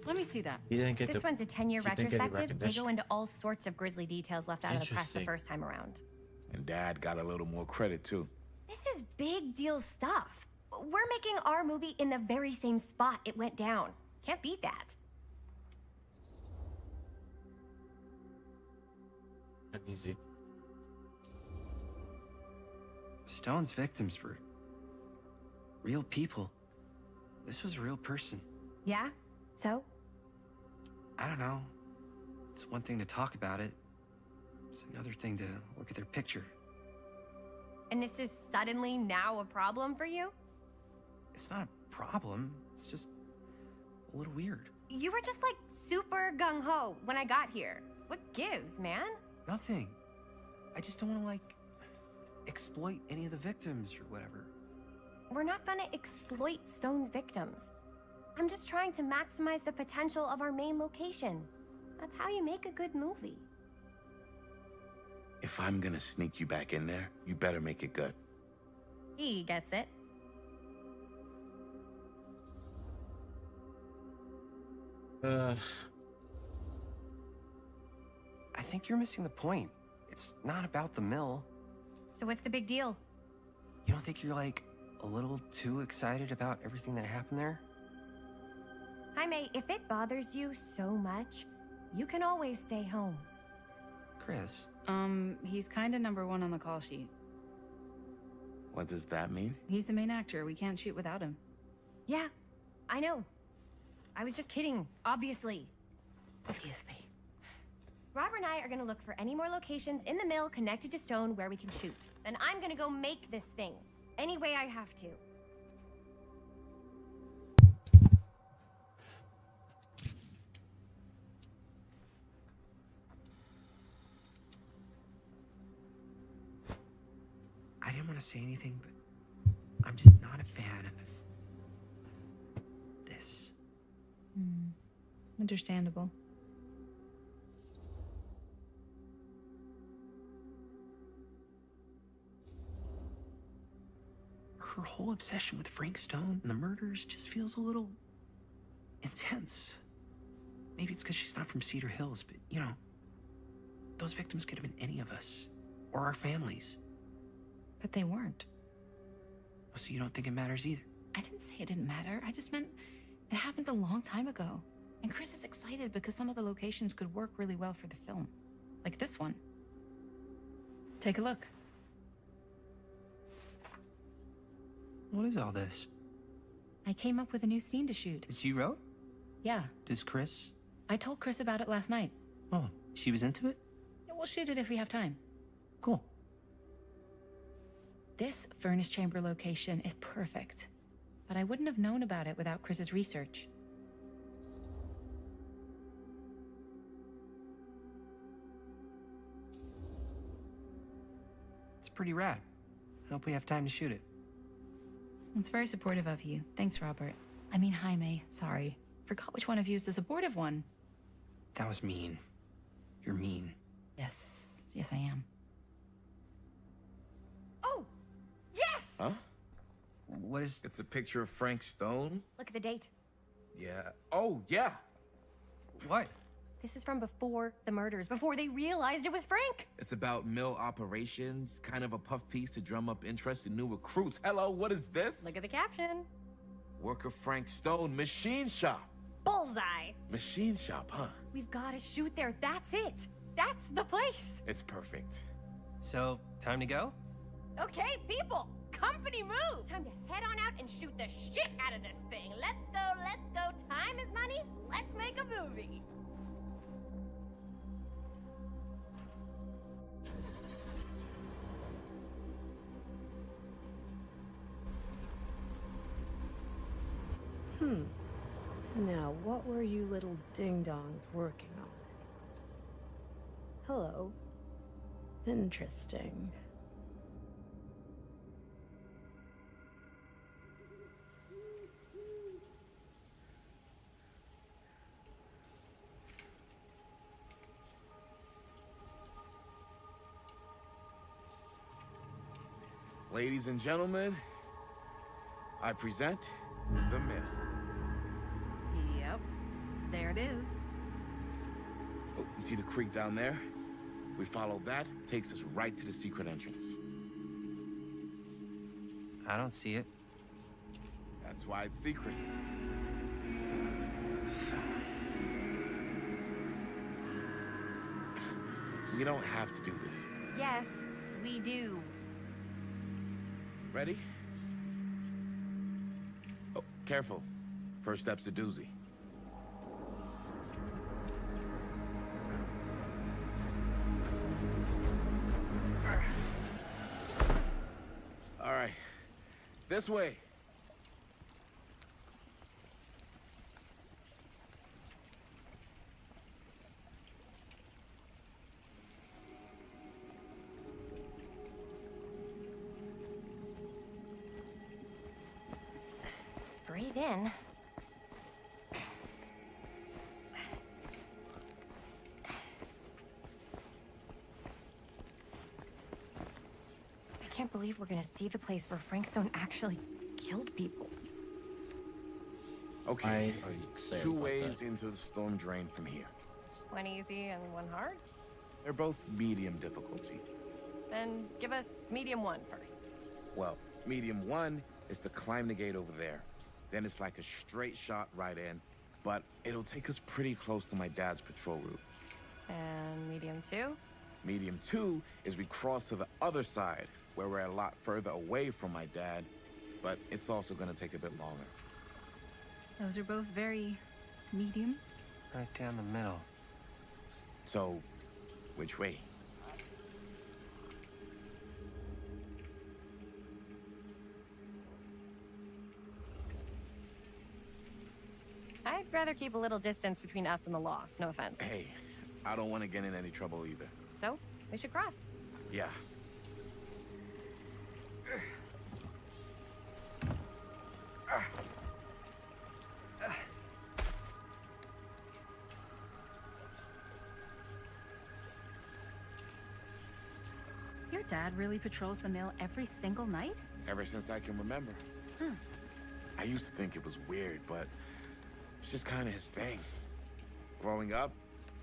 Let me see that. He didn't get This one's a 10-year he didn't get the retrospective. They recognition. go into all sorts of grisly details left out of the press the Interesting. first time around. And Dad got a little more credit, too. This is big deal stuff. We're making our movie in the very same spot it went down. Can't beat that. Uneasy. Stone's victims were real people. This was a real person. Yeah? So? I don't know. It's one thing to talk about it. It's another thing to look at their picture. And this is suddenly now a problem for you? It's not a problem. It's just a little weird. You were just like super gung-ho when I got here. What gives, man? Nothing. I just don't want to, like, exploit any of the victims or whatever. We're not gonna exploit Stone's victims. I'm just trying to maximize the potential of our main location. That's how you make a good movie. If I'm gonna sneak you back in there, you better make it good. He gets it. I think you're missing the point. It's not about the mill. So what's the big deal? You don't think you're, like, a little too excited about everything that happened there? Jaime, if it bothers you so much, you can always stay home. Chris. He's kinda #1 on the call sheet. What does that mean? He's the main actor. We can't shoot without him. Yeah, I know. I was just kidding, obviously. Obviously. Robert and I are gonna look for any more locations in the mill connected to Stone where we can shoot. Then I'm gonna go make this thing, any way I have to. I didn't want to say anything, but I'm just not a fan of this. Understandable. Her whole obsession with Frank Stone and the murders just feels a little intense. Maybe it's because she's not from Cedar Hills, but, you know, those victims could have been any of us, or our families. But they weren't. So you don't think it matters either? I didn't say it didn't matter. I just meant it happened a long time ago. And Chris is excited because some of the locations could work really well for the film. Like this one. Take a look. What is all this? I came up with a new scene to shoot. That you wrote? Yeah. Does Chris? I told Chris about it last night. Oh, she was into it? Yeah, we'll shoot it if we have time. Cool. This furnace chamber location is perfect. But I wouldn't have known about it without Chris's research. It's pretty rad. I hope we have time to shoot it. It's very supportive of you. Thanks, Robert. I mean, Jaime, sorry. Forgot which one of you is the supportive one. That was mean. You're mean. Yes. Yes, I am. Oh! Yes! Huh? What is... It's a picture of Frank Stone? Look at the date. Yeah. Oh, yeah. What? This is from before the murders, before they realized it was Frank. It's about mill operations, kind of a puff piece to drum up interest in new recruits. Hello, what is this? Look at the caption. Worker Frank Stone, machine shop. Bullseye. Machine shop, huh? We've got to shoot there. That's it. That's the place. It's perfect. So, time to go? Okay, people. Company move. Time to head on out and shoot the shit out of this thing. Let's go, let's go. Time is money. Let's make a movie. Now, what were you little ding-dongs working on? Hello. Interesting. Ladies and gentlemen, I present the mill. Yep. There it is. Oh, you see the creek down there? We follow that, takes us right to the secret entrance. I don't see it. That's why it's secret. We don't have to do this. Yes, we do. Ready? Oh, careful. First step's a doozy. This way. Breathe in. I can't believe we're gonna see the place where Frank Stone actually killed people. Okay, Why are you excited 2 about ways that? into the storm drain from here. One easy and one hard? They're both medium difficulty. Then give us medium one first. Well, medium 1 is to climb the gate over there. Then it's like a straight shot right in, but it'll take us pretty close to my dad's patrol route. And medium two? Medium 2 is we cross to the other side, where we're a lot further away from my dad, but it's also gonna take a bit longer. Those are both very medium. Right down the middle. So, which way? I'd rather keep a little distance between us and the law. No offense. Hey, I don't want to get in any trouble either. So, we should cross. Yeah. Your dad really patrols the mill every single night? Ever since I can remember. Huh. I used to think it was weird, but it's just kind of his thing. Growing up,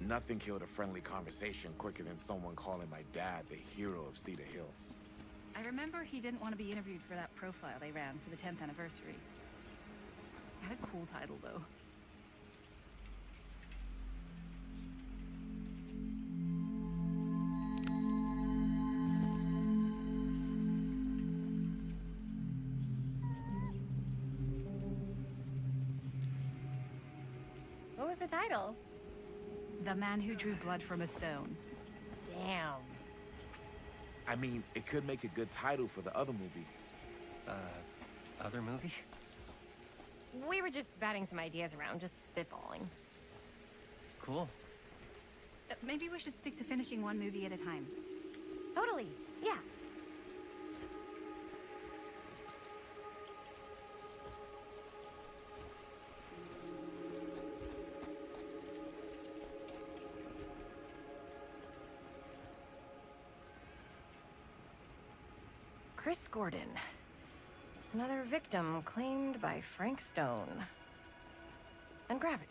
nothing killed a friendly conversation quicker than someone calling my dad the hero of Cedar Hills. I remember he didn't want to be interviewed for that profile they ran for the 10th anniversary. Had a cool title, though. What was the title? The Man Who Drew Blood from a Stone. Damn. I mean, it could make a good title for the other movie. Other movie? We were just batting some ideas around, just spitballing. Cool. Maybe we should stick to finishing one movie at a time. Totally. Yeah. Chris Gordon. Another victim claimed by Frank Stone. And gravity.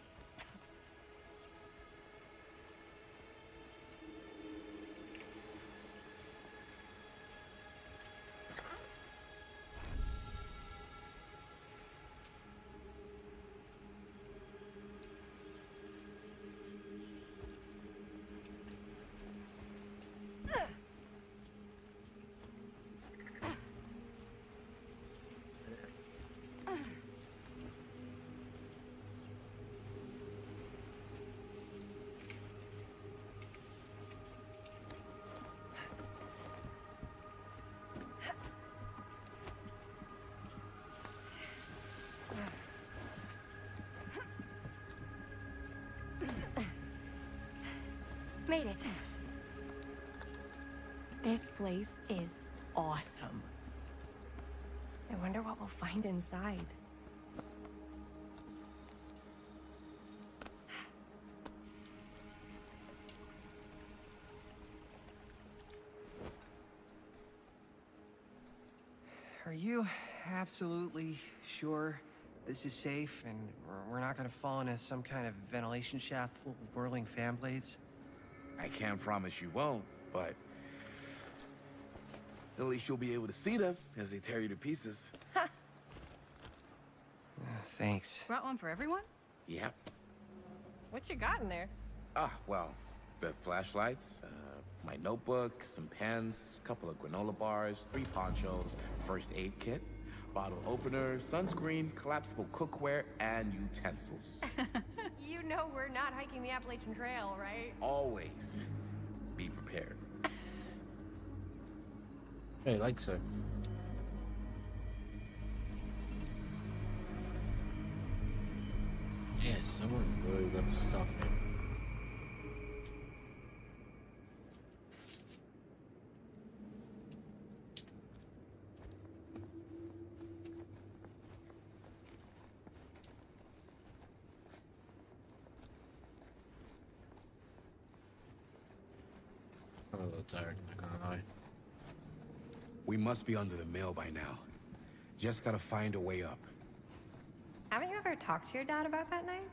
Made it. This place is awesome. I wonder what we'll find inside. Are you absolutely sure this is safe and we're not gonna fall into some kind of ventilation shaft full of whirling fan blades? I can't promise you won't, but at least you'll be able to see them as they tear you to pieces. Thanks. Brought one for everyone? Yep. What you got in there? Ah, well, the flashlights, my notebook, some pens, a couple of granola bars, 3 ponchos, first aid kit, bottle opener, sunscreen, collapsible cookware, and utensils. You know we're not hiking the Appalachian Trail, right? Always be prepared. Hey, like so. Yeah, someone really loves to stop me. I'm a little tired, not gonna lie. We must be under the mill by now. Just gotta find a way up. Haven't you ever talked to your dad about that night?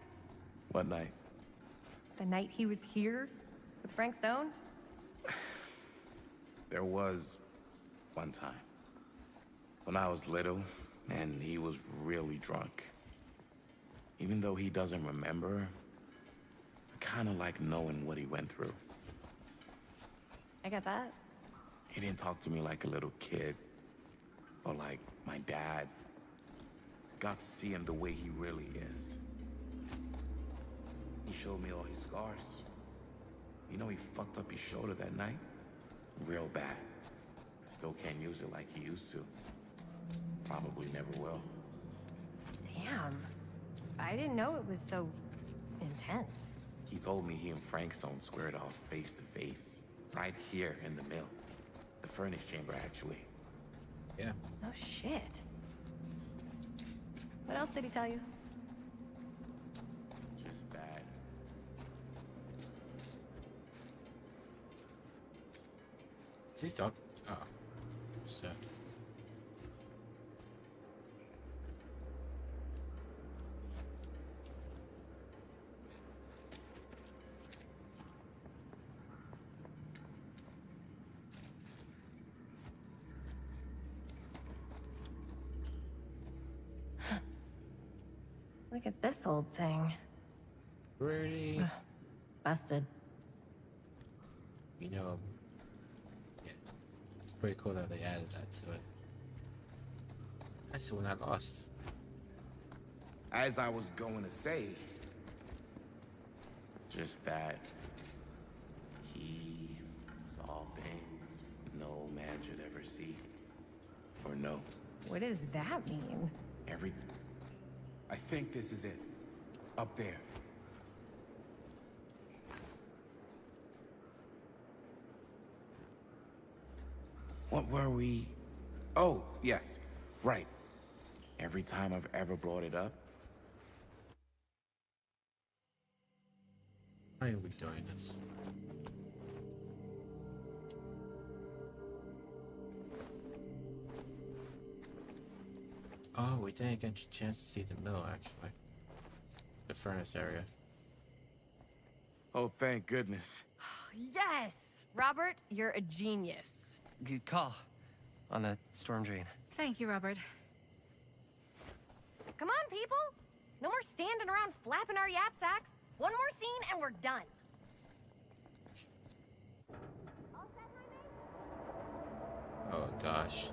What night? The night he was here with Frank Stone? There was one time. When I was little, and he was really drunk. Even though he doesn't remember, I kinda like knowing what he went through. I get that. He didn't talk to me like a little kid, or like my dad. Got to see him the way he really is. He showed me all his scars. You know, he fucked up his shoulder that night? Real bad. Still can't use it like he used to. Probably never will. Damn. I didn't know it was so intense. He told me he and Frank Stone squared off face to face, right here in the mill. The furnace chamber, actually. Yeah. Oh, shit. What else did he tell you? Just that. Is he talking? Oh. So. Look at this old thing. Pretty. Busted. You know, yeah, it's pretty cool that they added that to it. That's the one I lost. As I was going to say, just that he saw things no man should ever see or know. What does that mean? I think this is it. Up there. What were we? Oh, yes. Right. Every time I've ever brought it up. Why are we doing this? Oh, we didn't get a chance to see the mill, actually. The furnace area. Oh, thank goodness. Yes! Robert, you're a genius. Good call on that storm drain. Thank you, Robert. Come on, people! No more standing around flapping our yap sacks. One more scene and we're done. Oh, gosh.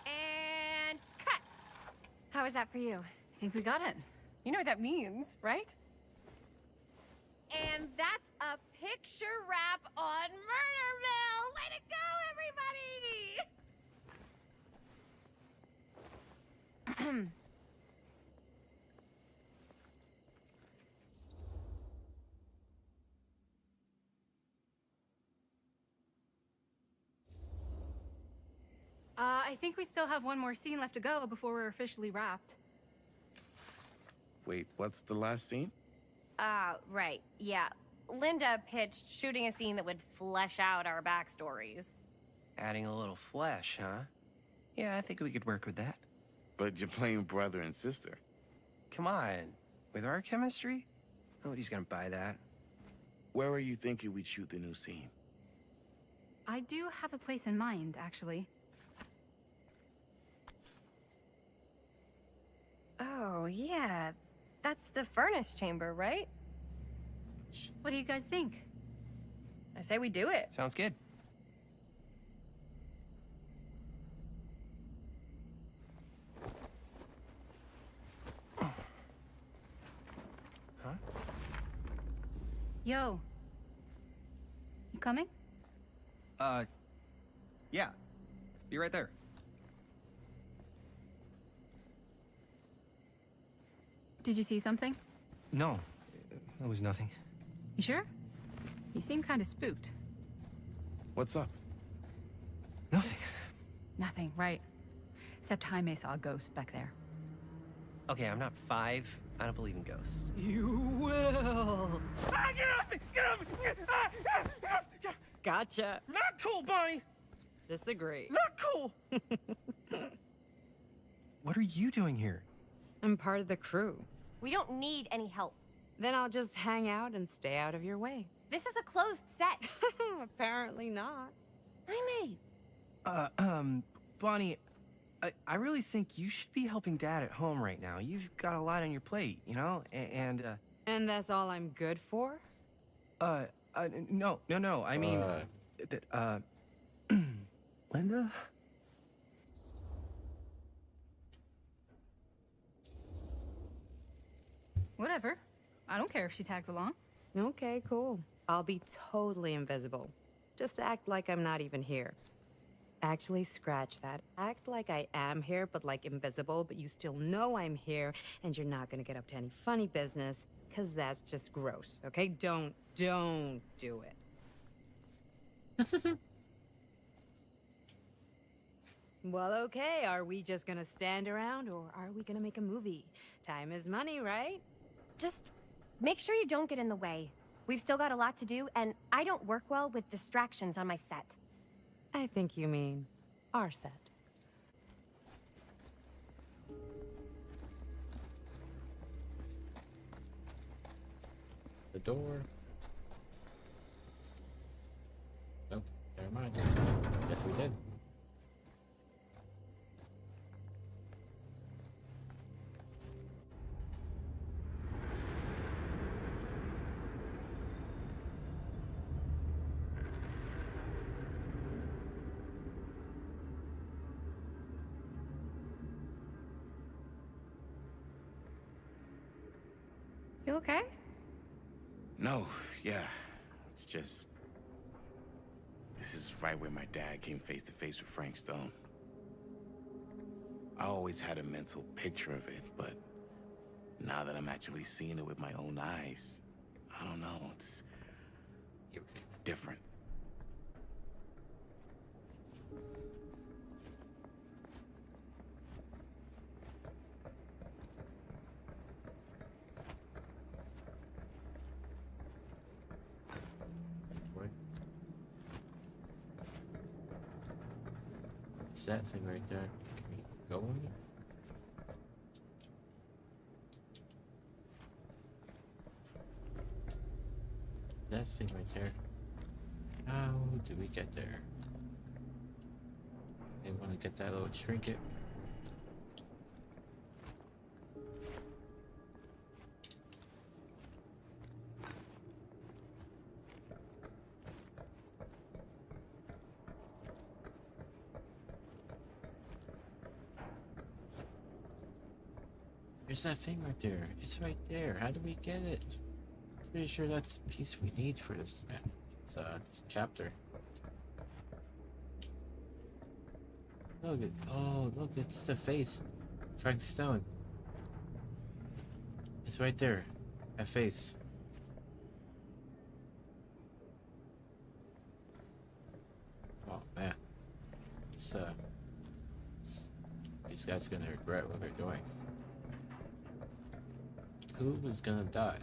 And cut! How was that for you? I think we got it. You know what that means, right? And that's a picture wrap on Murder Mill! Way to go, everybody! I think we still have one more scene left to go before we're officially wrapped. Wait, what's the last scene? Right, yeah. Linda pitched shooting a scene that would flesh out our backstories. Adding a little flesh, huh? Yeah, I think we could work with that. But you're playing brother and sister. Come on. With our chemistry? Nobody's gonna buy that. Where are you thinking we'd shoot the new scene? I do have a place in mind, actually. Oh, yeah. That's the furnace chamber, right? What do you guys think? I say we do it. Sounds good. Huh? Yo. You coming? Yeah. Be right there. Did you see something? No, that was nothing. You sure? You seem kind of spooked. What's up? Nothing. Nothing, right. Except Jaime saw a ghost back there. Okay, I'm not 5. I don't believe in ghosts. You will. Ah, get off me! Get off me! Gotcha. Not cool, Bonnie! Disagree. Not cool! What are you doing here? I'm part of the crew. We don't need any help. Then I'll just hang out and stay out of your way. This is a closed set. Apparently not. Jaime! Bonnie, I really think you should be helping Dad at home right now. You've got a lot on your plate, you know? And that's all I'm good for? No. I mean, Linda? Whatever. I don't care if she tags along. Okay, cool. I'll be totally invisible. Just act like I'm not even here. Actually, scratch that. Act like I am here, but like invisible, but you still know I'm here, and you're not gonna get up to any funny business, because that's just gross, okay? Don't do it. Well, okay, are we just gonna stand around, or are we gonna make a movie? Time is money, right? Just make sure you don't get in the way. We've still got a lot to do, and I don't work well with distractions on my set. I think you mean our set. The door. Nope, never mind. Yes, we did. You okay? No, yeah. It's just... This is right where my dad came face to face with Frank Stone. I always had a mental picture of it, but now that I'm actually seeing it with my own eyes, I don't know, it's different. What's that thing right there? Can we go on it? That thing right there. How do we get there? They want to get that little trinket. There's that thing right there. It's right there. How do we get it? Pretty sure that's the piece we need for this this chapter. Look at look, it's the face. Frank Stone. It's right there. That face. Oh man. It's these guys are gonna regret what they're doing. Who was gonna die?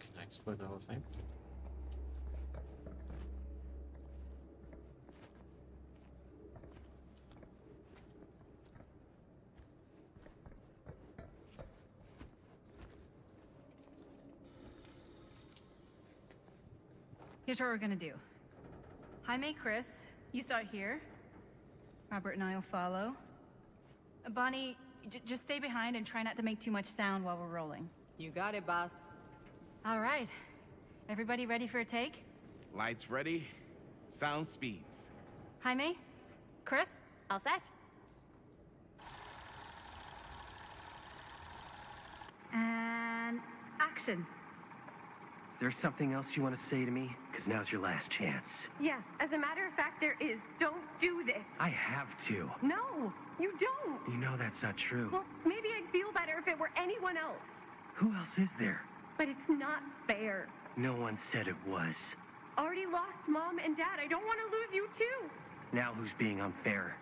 Can I explore the whole thing? Here's what we're gonna do. Jaime, Chris, you start here. Robert and I will follow. Bonnie, just stay behind and try not to make too much sound while we're rolling. You got it, boss. All right. Everybody ready for a take? Lights ready, sound speeds. Jaime? Chris? All set? And action. Is there something else you want to say to me? Because now's your last chance. Yeah, as a matter of fact, there is. Don't do this. I have to. No, you don't. You know that's not true. Well, maybe I'd feel better if it were anyone else. Who else is there? But it's not fair. No one said it was. Already lost Mom and Dad. I don't want to lose you too. Now who's being unfair?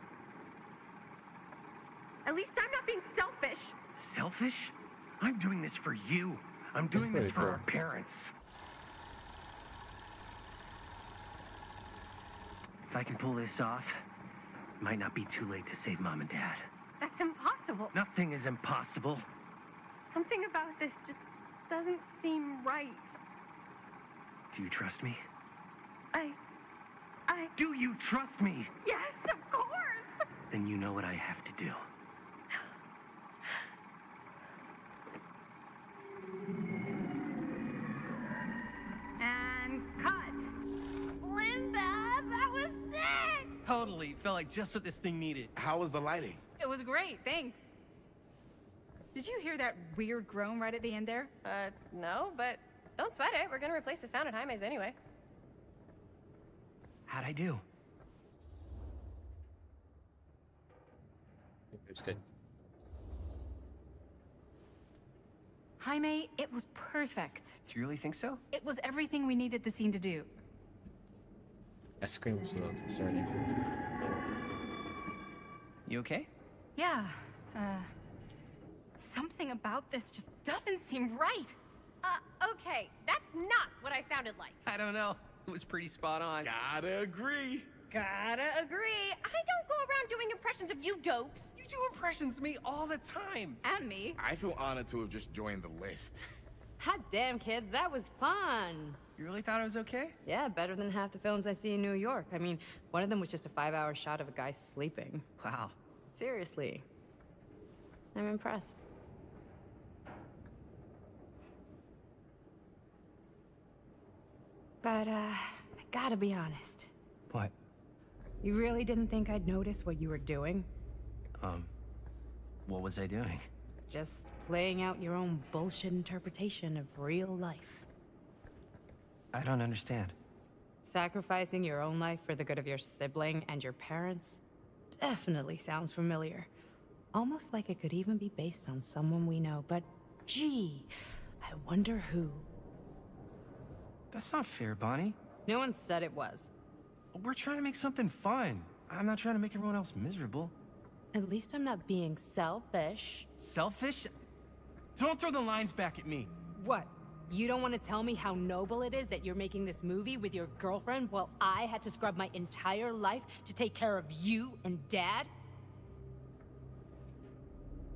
At least I'm not being selfish. Selfish? I'm doing this for you. I'm doing this for our parents. If I can pull this off, it might not be too late to save Mom and Dad. That's impossible. Nothing is impossible. Something about this just doesn't seem right. Do you trust me? I... Do you trust me? Yes, of course! Then you know what I have to do. And cut. Linda, that was sick! Totally. Felt like just what this thing needed. How was the lighting? It was great, thanks. Did you hear that weird groan right at the end there? No, but don't sweat it. We're gonna replace the sound at Jaime's anyway. How'd I do? It was good. Jaime, it was perfect. Do you really think so? It was everything we needed the scene to do. That scream was a little concerning. You okay? Yeah, something about this just doesn't seem right. Okay, that's not what I sounded like. I don't know. It was pretty spot on. Gotta agree. Gotta agree. I don't go around doing impressions of you dopes. You do impressions of me all the time. And me. I feel honored to have just joined the list. Hot damn, kids, that was fun. You really thought I was okay? Yeah, better than half the films I see in New York. I mean, one of them was just a 5-hour shot of a guy sleeping. Wow. Seriously. I'm impressed. But, I gotta be honest. What? You really didn't think I'd notice what you were doing? What was I doing? Just playing out your own bullshit interpretation of real life. I don't understand. Sacrificing your own life for the good of your sibling and your parents definitely sounds familiar. Almost like it could even be based on someone we know, but gee, I wonder who. That's not fair, Bonnie. No one said it was. We're trying to make something fun. I'm not trying to make everyone else miserable. At least I'm not being selfish. Selfish? Don't throw the lines back at me. What? You don't want to tell me how noble it is that you're making this movie with your girlfriend while I had to scrub my entire life to take care of you and Dad?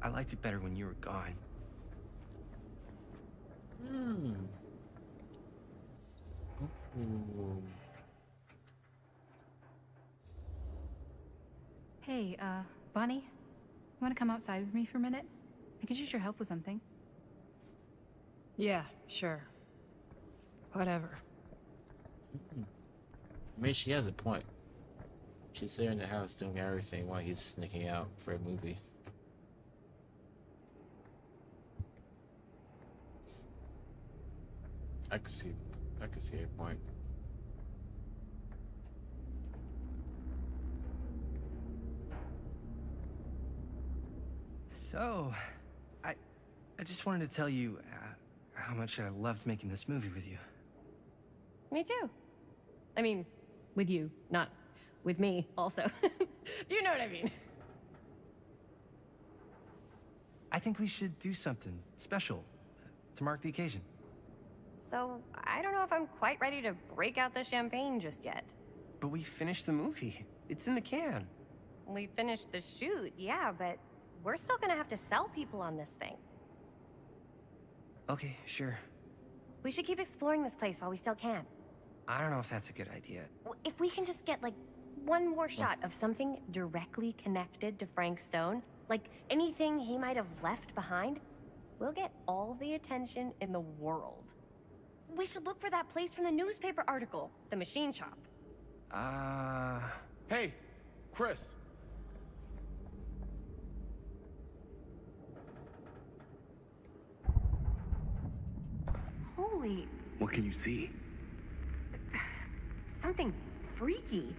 I liked it better when you were gone. Hey, Bonnie, you want to come outside with me for a minute? I could use your help with something. Yeah, sure. Whatever. Maybe she has a point. She's there in the house doing everything while he's sneaking out for a movie. I could see her point. So, I just wanted to tell you how much I loved making this movie with you. Me too. I mean, with you, not with me, also. You know what I mean. I think we should do something special to mark the occasion. So, I don't know if I'm quite ready to break out the champagne just yet. But we finished the movie. It's in the can. We finished the shoot, yeah, but we're still gonna have to sell people on this thing. Okay, sure. We should keep exploring this place while we still can. I don't know if that's a good idea. If we can just get, like, one more shot of something directly connected to Frank Stone, like anything he might have left behind, we'll get all the attention in the world. We should look for that place from the newspaper article, the machine shop. Hey, Chris. Holy, What can you see? something freaky.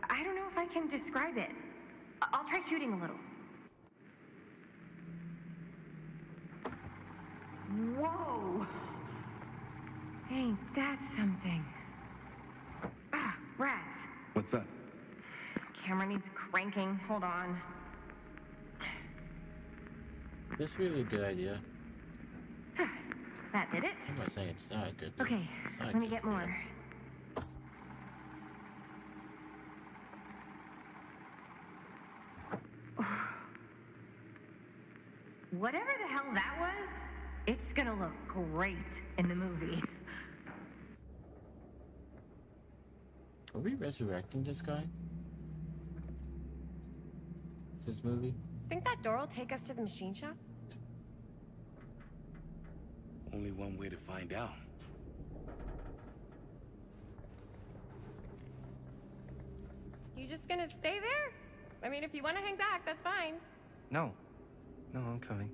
I don't know if I can describe it. I'll try shooting a little. Whoa! Ain't that something? Ah, rats. What's up? Camera needs cranking. Hold on. This is really a good idea. That did it. I'm not saying it's not good. Okay, It's not let me good, get more. Whatever the hell that was, it's gonna look great in the movie. Are we resurrecting this guy? Is this movie? Think that door will take us to the machine shop? Only one way to find out. You just gonna stay there? I mean, if you want to hang back, that's fine. No. No, I'm coming.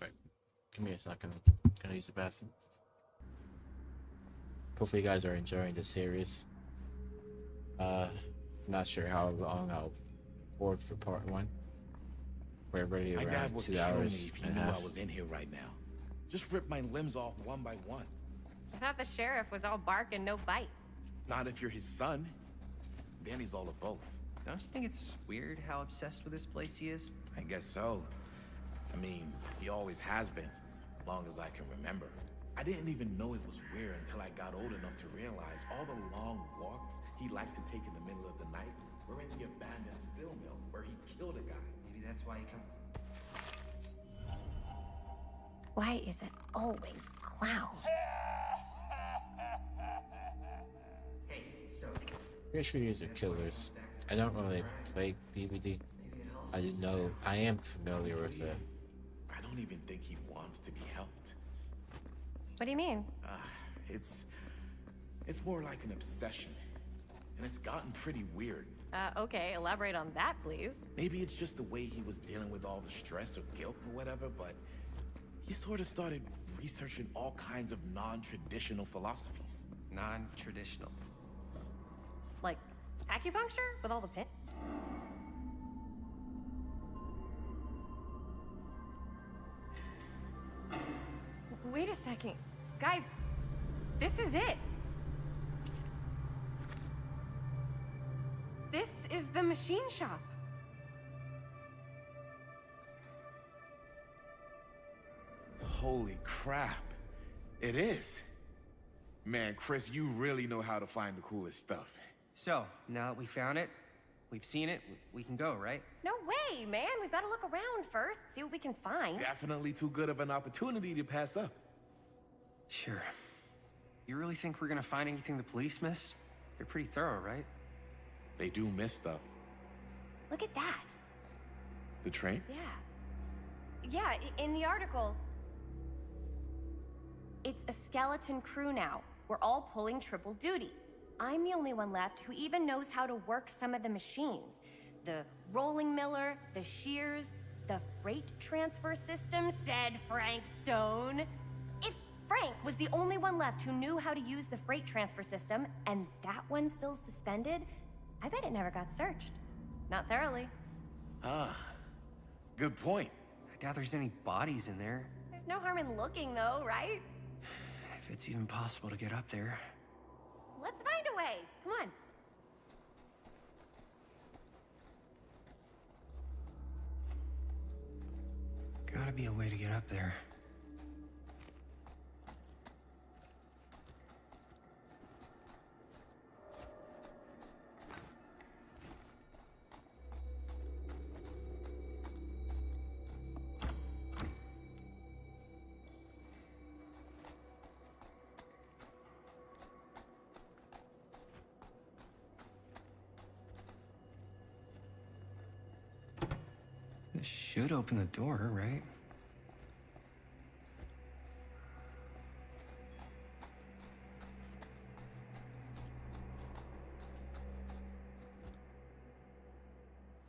Right. Give me a second. Gonna use the bathroom. Hopefully you guys are enjoying the series. Not sure how long I'll record for part 1. We're already My dad around would 2 kill me hours if he and knew a I half. was in here right now. Just rip my limbs off one by one. I thought the sheriff was all bark and no bite. Not if you're his son. Then he's all of both. Don't you think it's weird how obsessed with this place he is? I guess so. I mean, he always has been, long as I can remember. I didn't even know it was weird until I got old enough to realize all the long walks he liked to take in the middle of the night were in the abandoned steel mill where he killed a guy. Maybe that's why he Why is it always clowns? Hey, so Pretty sure these are killers. I don't really play DVD. I didn't know. I am familiar with it. I don't even think he wants to be helped. What do you mean? It's more like an obsession. And it's gotten pretty weird. Okay, elaborate on that, please. Maybe it's just the way he was dealing with all the stress or guilt or whatever, but he sort of started researching all kinds of non-traditional philosophies. Non-traditional. Like acupuncture with all the pin? Wait a second. Guys, this is it. This is the machine shop. Holy crap. It is. Man, Chris, you really know how to find the coolest stuff. So, now that we found it, we've seen it, we can go, right? No way, man. We've got to look around first, see what we can find. Definitely too good of an opportunity to pass up. Sure. You really think we're gonna find anything the police missed? They're pretty thorough, right? They do miss stuff. Look at that. The train? Yeah, in the article, it's a skeleton crew now. We're all pulling triple duty. I'm the only one left who even knows how to work some of the machines. The rolling miller, the shears, the freight transfer system, said Frank Stone. If Frank was the only one left who knew how to use the freight transfer system, and that one's still suspended, I bet it never got searched. Not thoroughly. Ah, good point. I doubt there's any bodies in there. There's no harm in looking, though, right? If it's even possible to get up there. Let's find a way. Come on. Gotta be a way to get up there. This should open the door, right?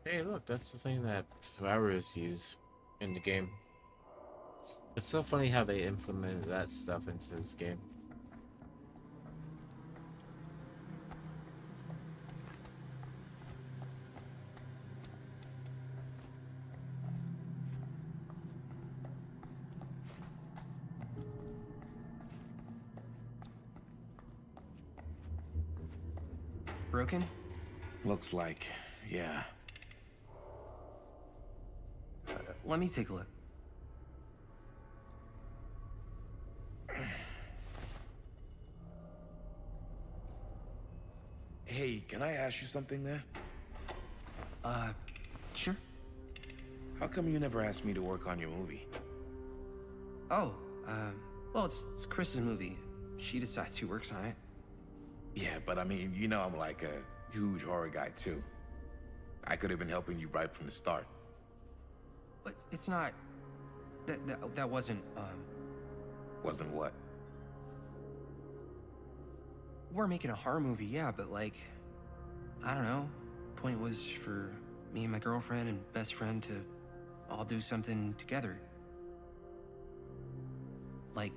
Hey, look, that's the thing that survivors use in the game. It's so funny how they implemented that stuff into this game. Broken? Looks like, yeah. Let me take a look. Hey, can I ask you something, man? Sure. How come you never asked me to work on your movie? Oh, well, it's Chris's movie. She decides who works on it. Yeah, but I mean, you know I'm like a huge horror guy, too. I could have been helping you right from the start. But it's not... That wasn't, Wasn't what? We're making a horror movie, yeah, but like... I don't know. Point was for me and my girlfriend and best friend to all do something together. Like...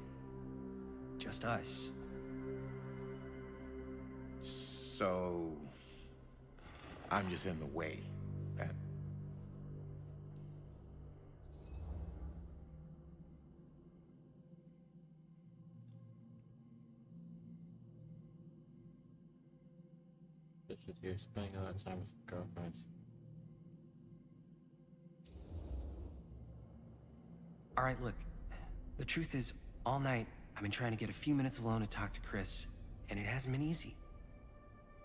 just us. So... I'm just in the way. That... Just with you spending a lot of time with girlfriends. All right, look. The truth is, all night, I've been trying to get a few minutes alone to talk to Chris, and it hasn't been easy.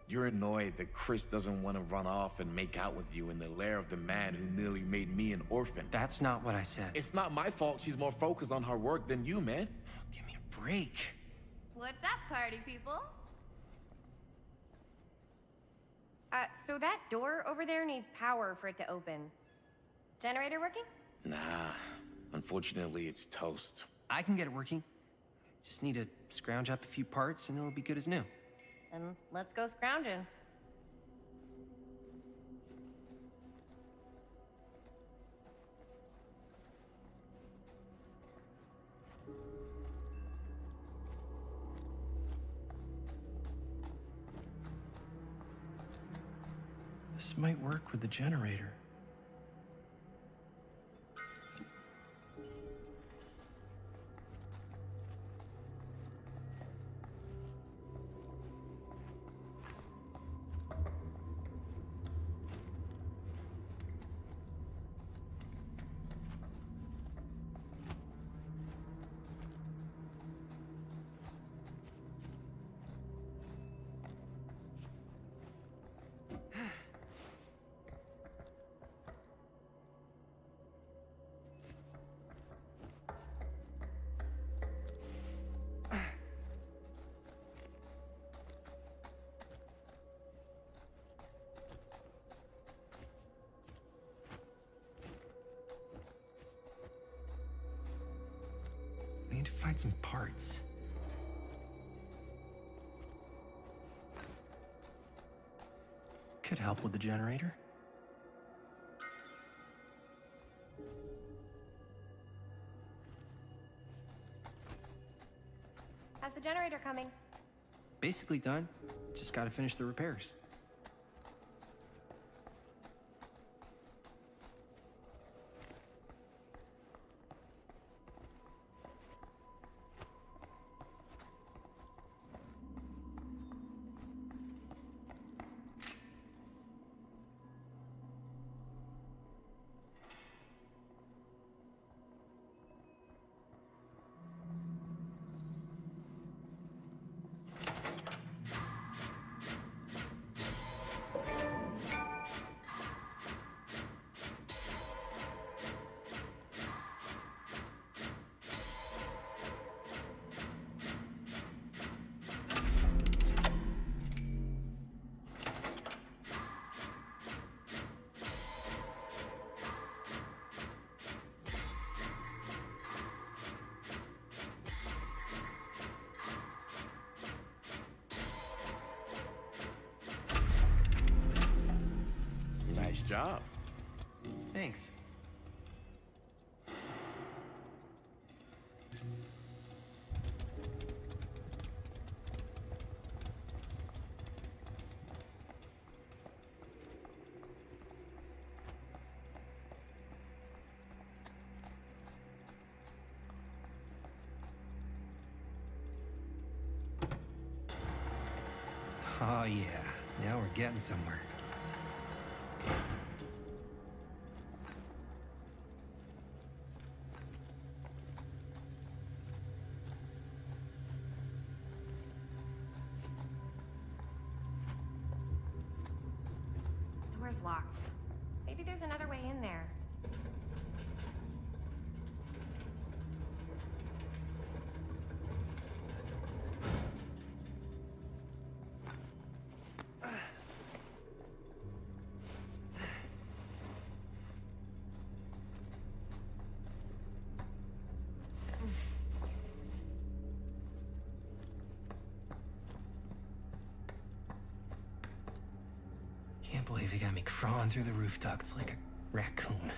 You're annoyed that Chris doesn't want to run off and make out with you in the lair of the man who nearly made me an orphan. That's not what I said. It's not my fault she's more focused on her work than you, man. Give me a break. What's up, party people? So that door over there needs power for it to open. Generator working? Nah, unfortunately it's toast. I can get it working. Just need to scrounge up a few parts and it'll be good as new. Then let's go scrounging. This might work with the generator. I need to find some parts. Could help with the generator. How's the generator coming? Basically done. Just gotta finish the repairs. Nice job. Thanks. Oh yeah, now we're getting somewhere. Door's locked. Maybe there's another way in there. Can't believe they got me crawling through the roof ducts like a raccoon.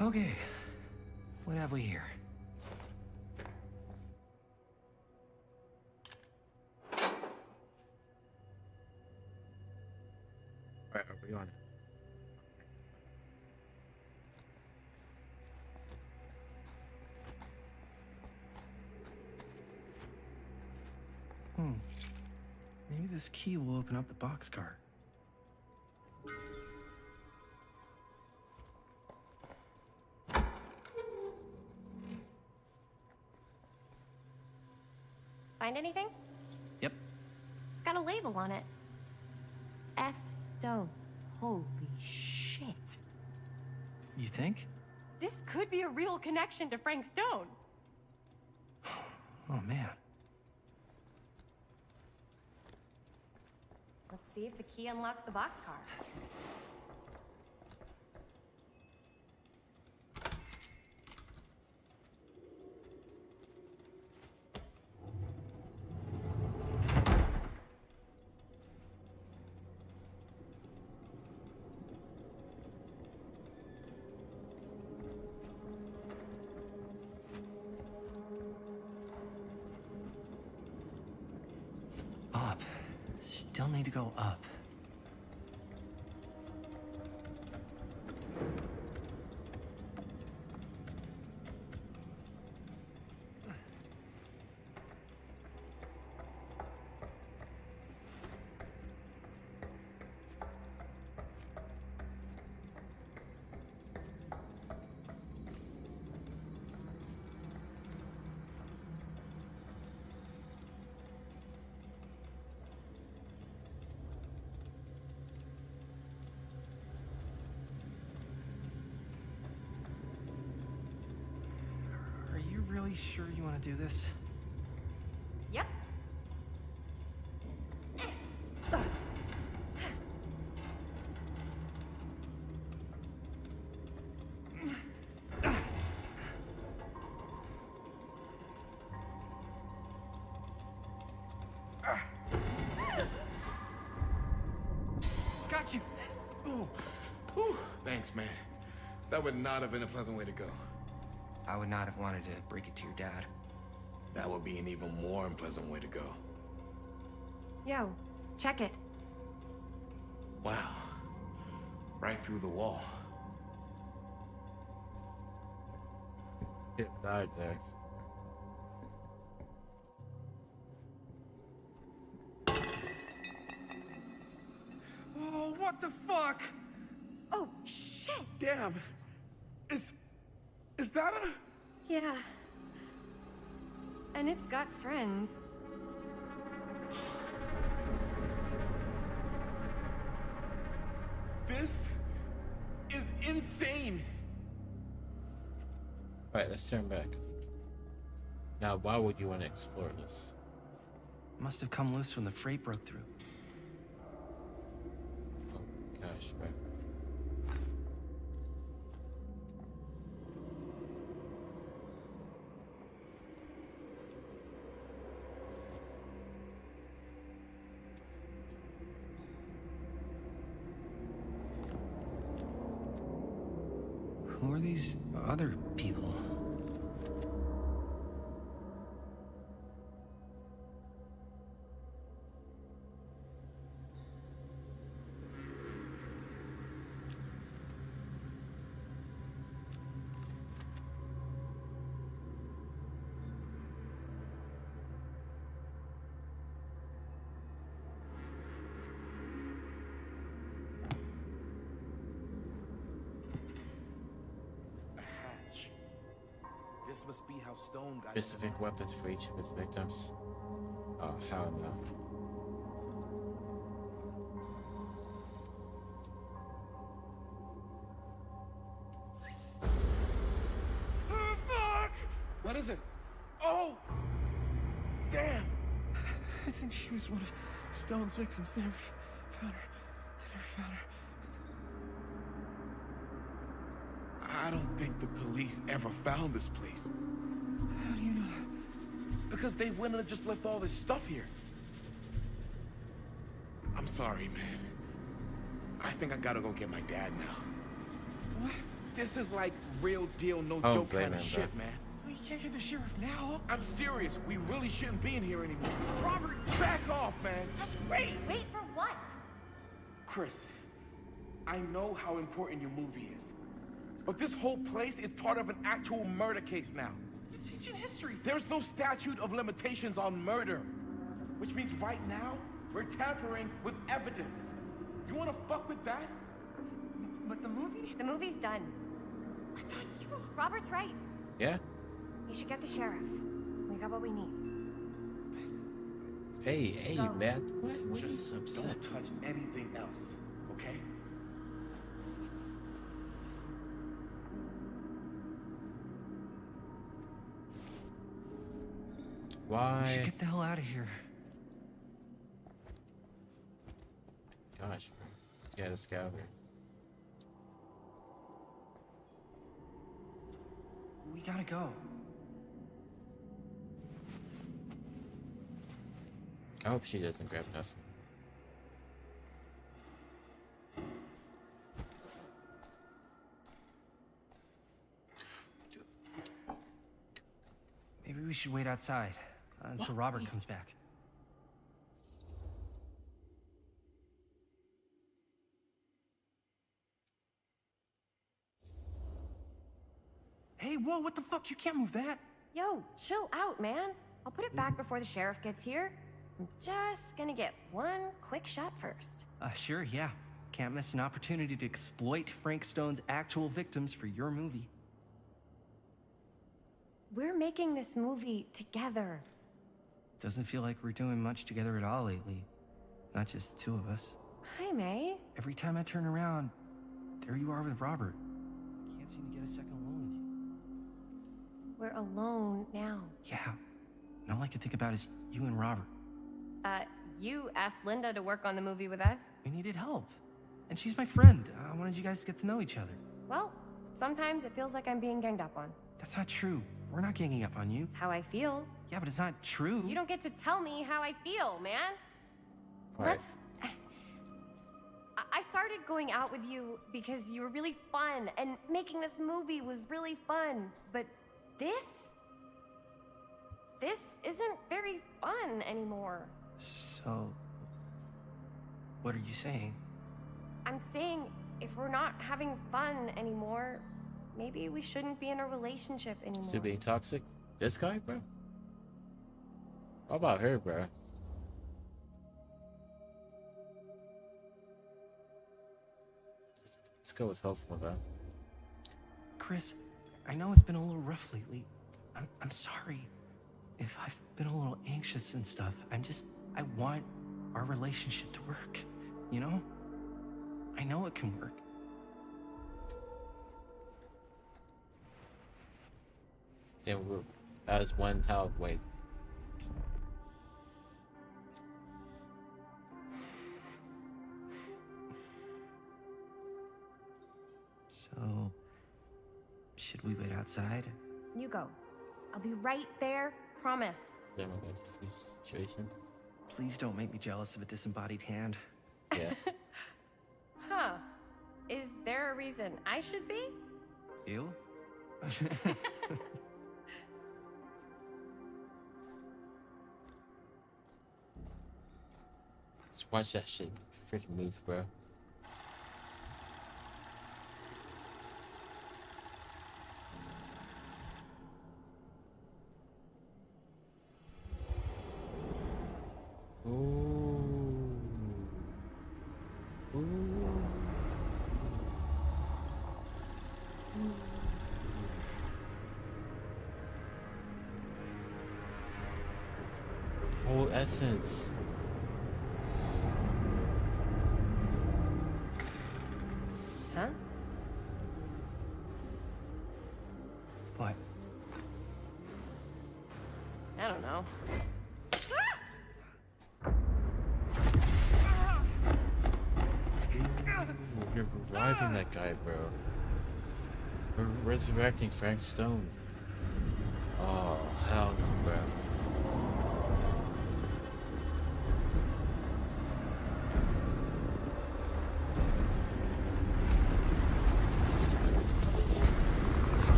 Okay, what have we here? Alright, are we on it? Maybe this key will open up the boxcar. Find anything? Yep. It's got a label on it. F. Stone. Holy shit. You think? This could be a real connection to Frank Stone. Oh man. Let's see if the key unlocks the boxcar. Up. Still need to go up. Are you really sure you want to do this? Yep. Got you! Ooh. Whew. Thanks, man. That would not have been a pleasant way to go. I would not have wanted to break it to your dad. That would be an even more unpleasant way to go. Yo, check it. Wow. Right through the wall. It died there. Oh, what the fuck? Oh, shit! Damn. Is that a... Yeah. And it's got friends. This is insane. Alright, let's turn back. Now, why would you want to explore this? Must have come loose when the freight broke through. Oh gosh, bro. Who are these other people? This must be how Stone got Specific weapons for each of his victims. Oh, hell no. Oh, fuck! What is it? Oh! Damn! I think she was one of Stone's victims. They never found her. They never found her. I don't think the police ever found this place. How do you know that? Because they wouldn't have just left all this stuff here. I'm sorry, man. I think I gotta go get my dad now. What? This is like real deal, no Oh, joke blame kind of him, shit, bro. man. Well, you can't get the sheriff now. I'm serious. We really shouldn't be in here anymore. Robert, back off, man. Just wait. Wait for what? Chris, I know how important your movie is. But this whole place is part of an actual murder case now. It's ancient history. There's no statute of limitations on murder. Which means right now, we're tampering with evidence. You wanna fuck with that? But the movie? The movie's done. I thought you... Robert's right. Yeah? You should get the sheriff. We got what we need. Hey, Go. man. What Just is upset? don't touch anything else, okay? Why? We should get the hell out of here. Gosh, bro. Yeah, let's get out of here. We gotta go. I hope she doesn't grab nothing. Maybe we should wait outside until Robert comes back. Hey, whoa, what the fuck? You can't move that. Yo, chill out, man. I'll put it back before the sheriff gets here. I'm just gonna get one quick shot first. Sure, yeah. Can't miss an opportunity to exploit Frank Stone's actual victims for your movie. We're making this movie together. Doesn't feel like we're doing much together at all lately. Not just the two of us. Hi, May. Every time I turn around, there you are with Robert. Can't seem to get a second alone with you. We're alone now. Yeah. And all I can think about is you and Robert. You asked Linda to work on the movie with us? We needed help. And she's my friend. I wanted you guys to get to know each other. Well, sometimes it feels like I'm being ganged up on. That's not true. We're not ganging up on you. It's how I feel. Yeah, but it's not true. You don't get to tell me how I feel, man. Right. I started going out with you because you were really fun, and making this movie was really fun. But this isn't very fun anymore. So, what are you saying? I'm saying if we're not having fun anymore, maybe we shouldn't be in a relationship anymore. Still being toxic? This guy, bro? What about her, bro? Let's go with helpful, though. Chris, I know it's been a little rough lately. I'm sorry if I've been a little anxious and stuff. I want our relationship to work, you know? I know it can work. Then we're as one towel weight. So, should we wait outside? You go. I'll be right there, promise. Then we're going to this situation. Please don't make me jealous of a disembodied hand. Yeah. Huh. Is there a reason I should be? Eel? Just watch that shit freaking move, bro. Whole essence. Huh? What? I don't know. You're reviving that guy, bro. We're resurrecting Frank Stone. Oh, hell no, bro.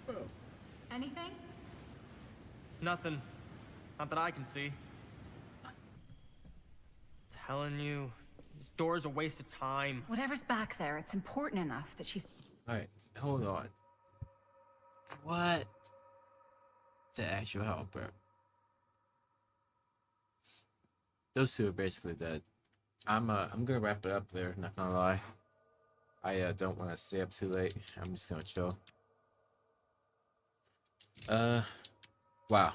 Bro. Anything? Nothing. Not that I can see. Telling you, this door's a waste of time. Whatever's back there, it's important enough that she's... Alright, hold on. What the actual hell, bro? Those two are basically dead. I'm gonna wrap it up there, not gonna lie. I don't wanna stay up too late. I'm just gonna chill. Wow.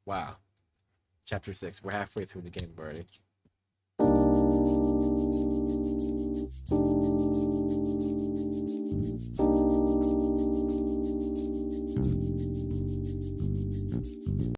Wow. Chapter 6. We're halfway through the game already.